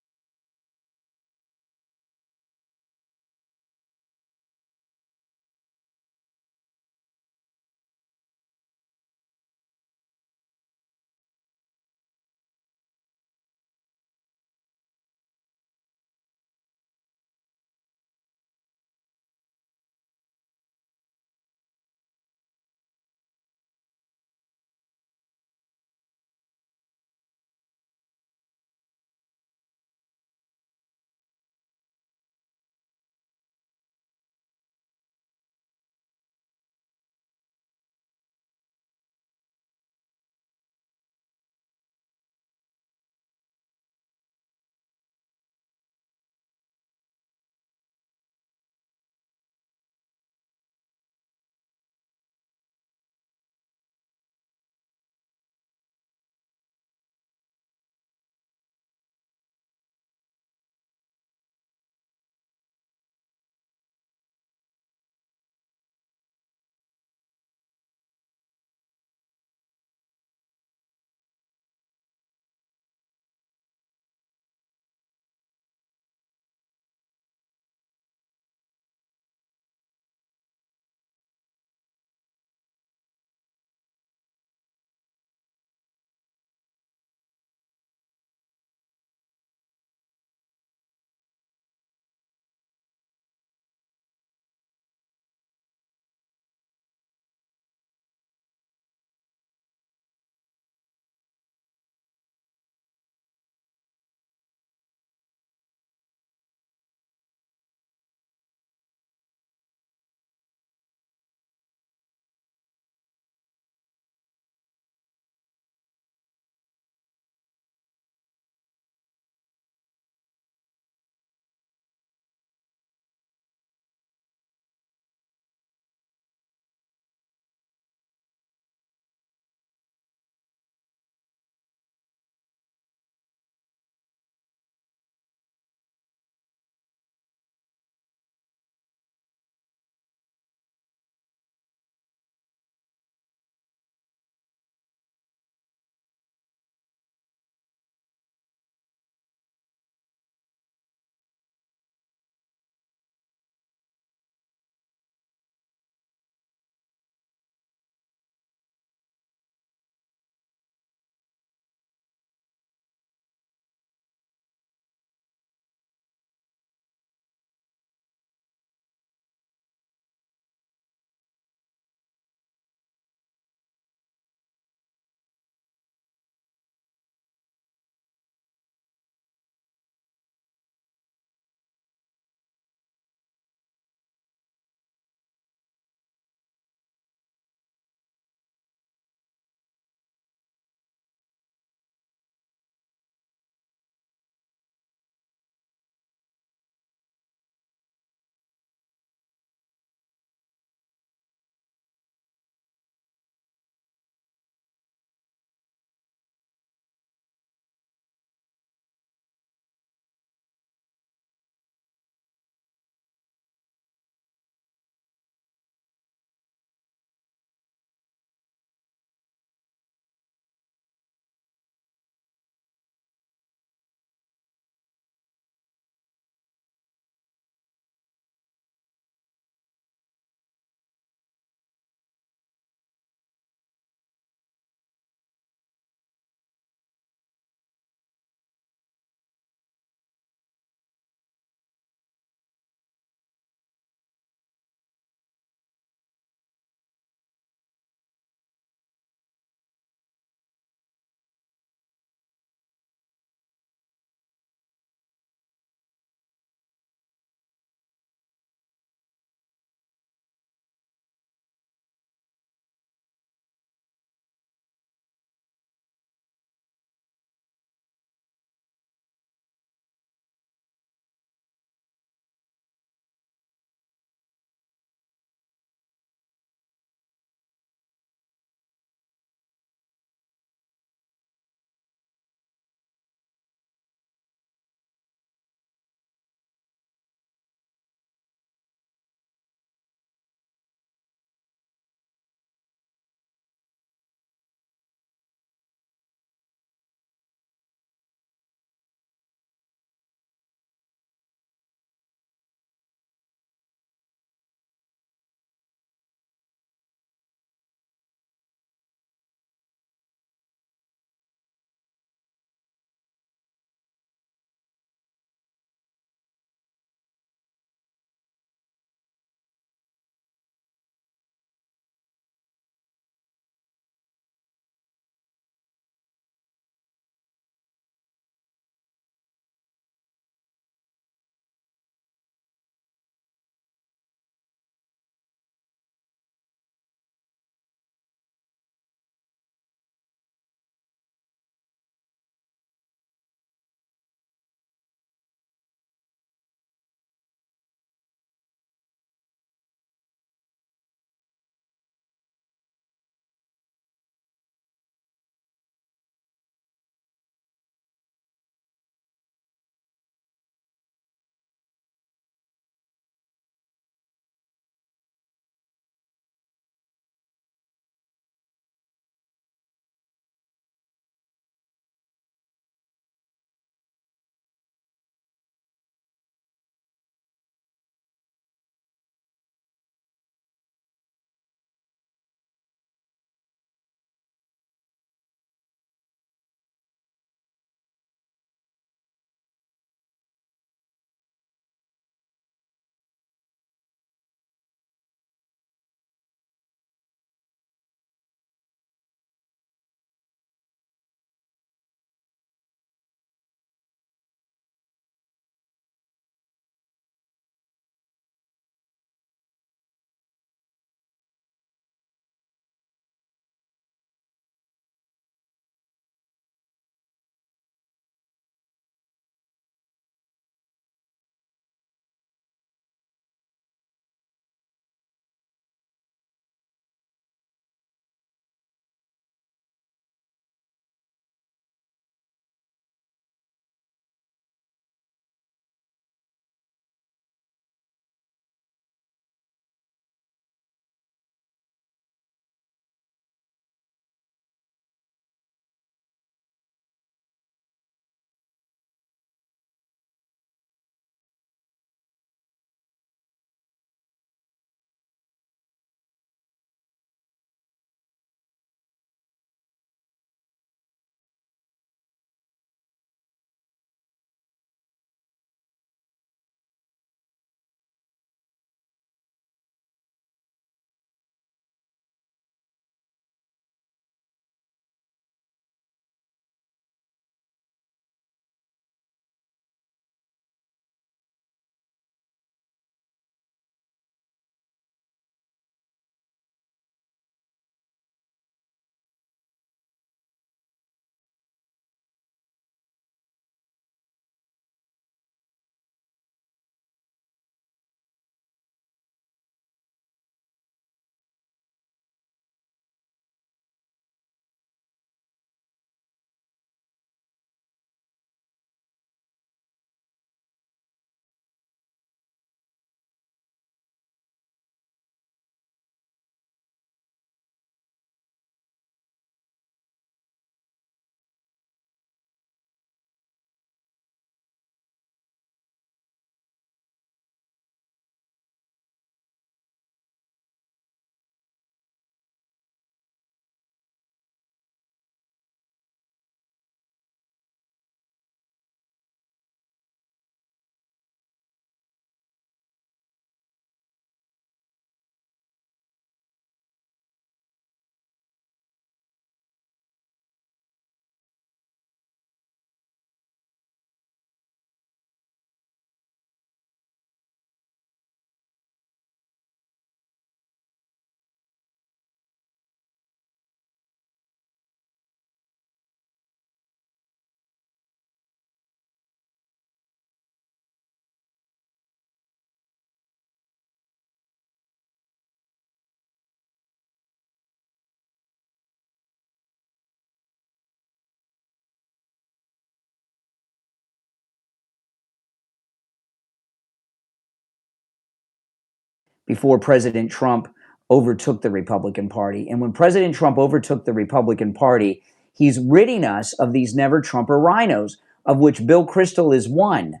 before President Trump overtook the Republican Party. And when President Trump overtook the Republican Party, he's ridding us of these never-Trumper rhinos, of which Bill Kristol is one,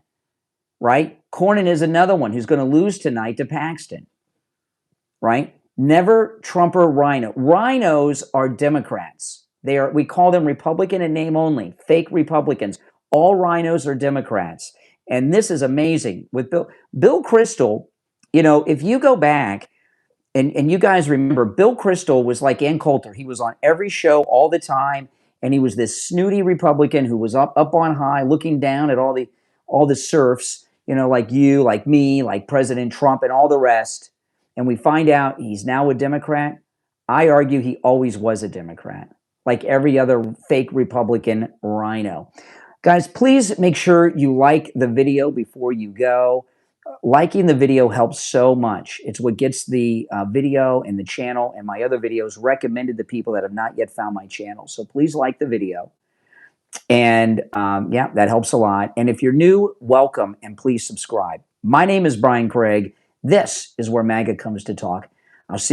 right? Cornyn is another one who's going to lose tonight to Paxton, right? Never-Trumper rhino. Rhinos are Democrats. We call them Republican in name only, fake Republicans. All rhinos are Democrats. And this is amazing. With Bill Kristol, you know, if you go back, and you guys remember, Bill Kristol was like Ann Coulter. He was on every show all the time, and he was this snooty Republican who was up on high, looking down at all the serfs, you know, like you, like me, like President Trump, and all the rest. And we find out he's now a Democrat. I argue he always was a Democrat, like every other fake Republican rhino. Guys, please make sure you like the video before you go. Liking the video helps so much. It's what gets the video and the channel and my other videos recommended to people that have not yet found my channel. So please like the video. And yeah, that helps a lot. And if you're new, welcome and please subscribe. My name is Brian Craig. This is where MAGA comes to talk.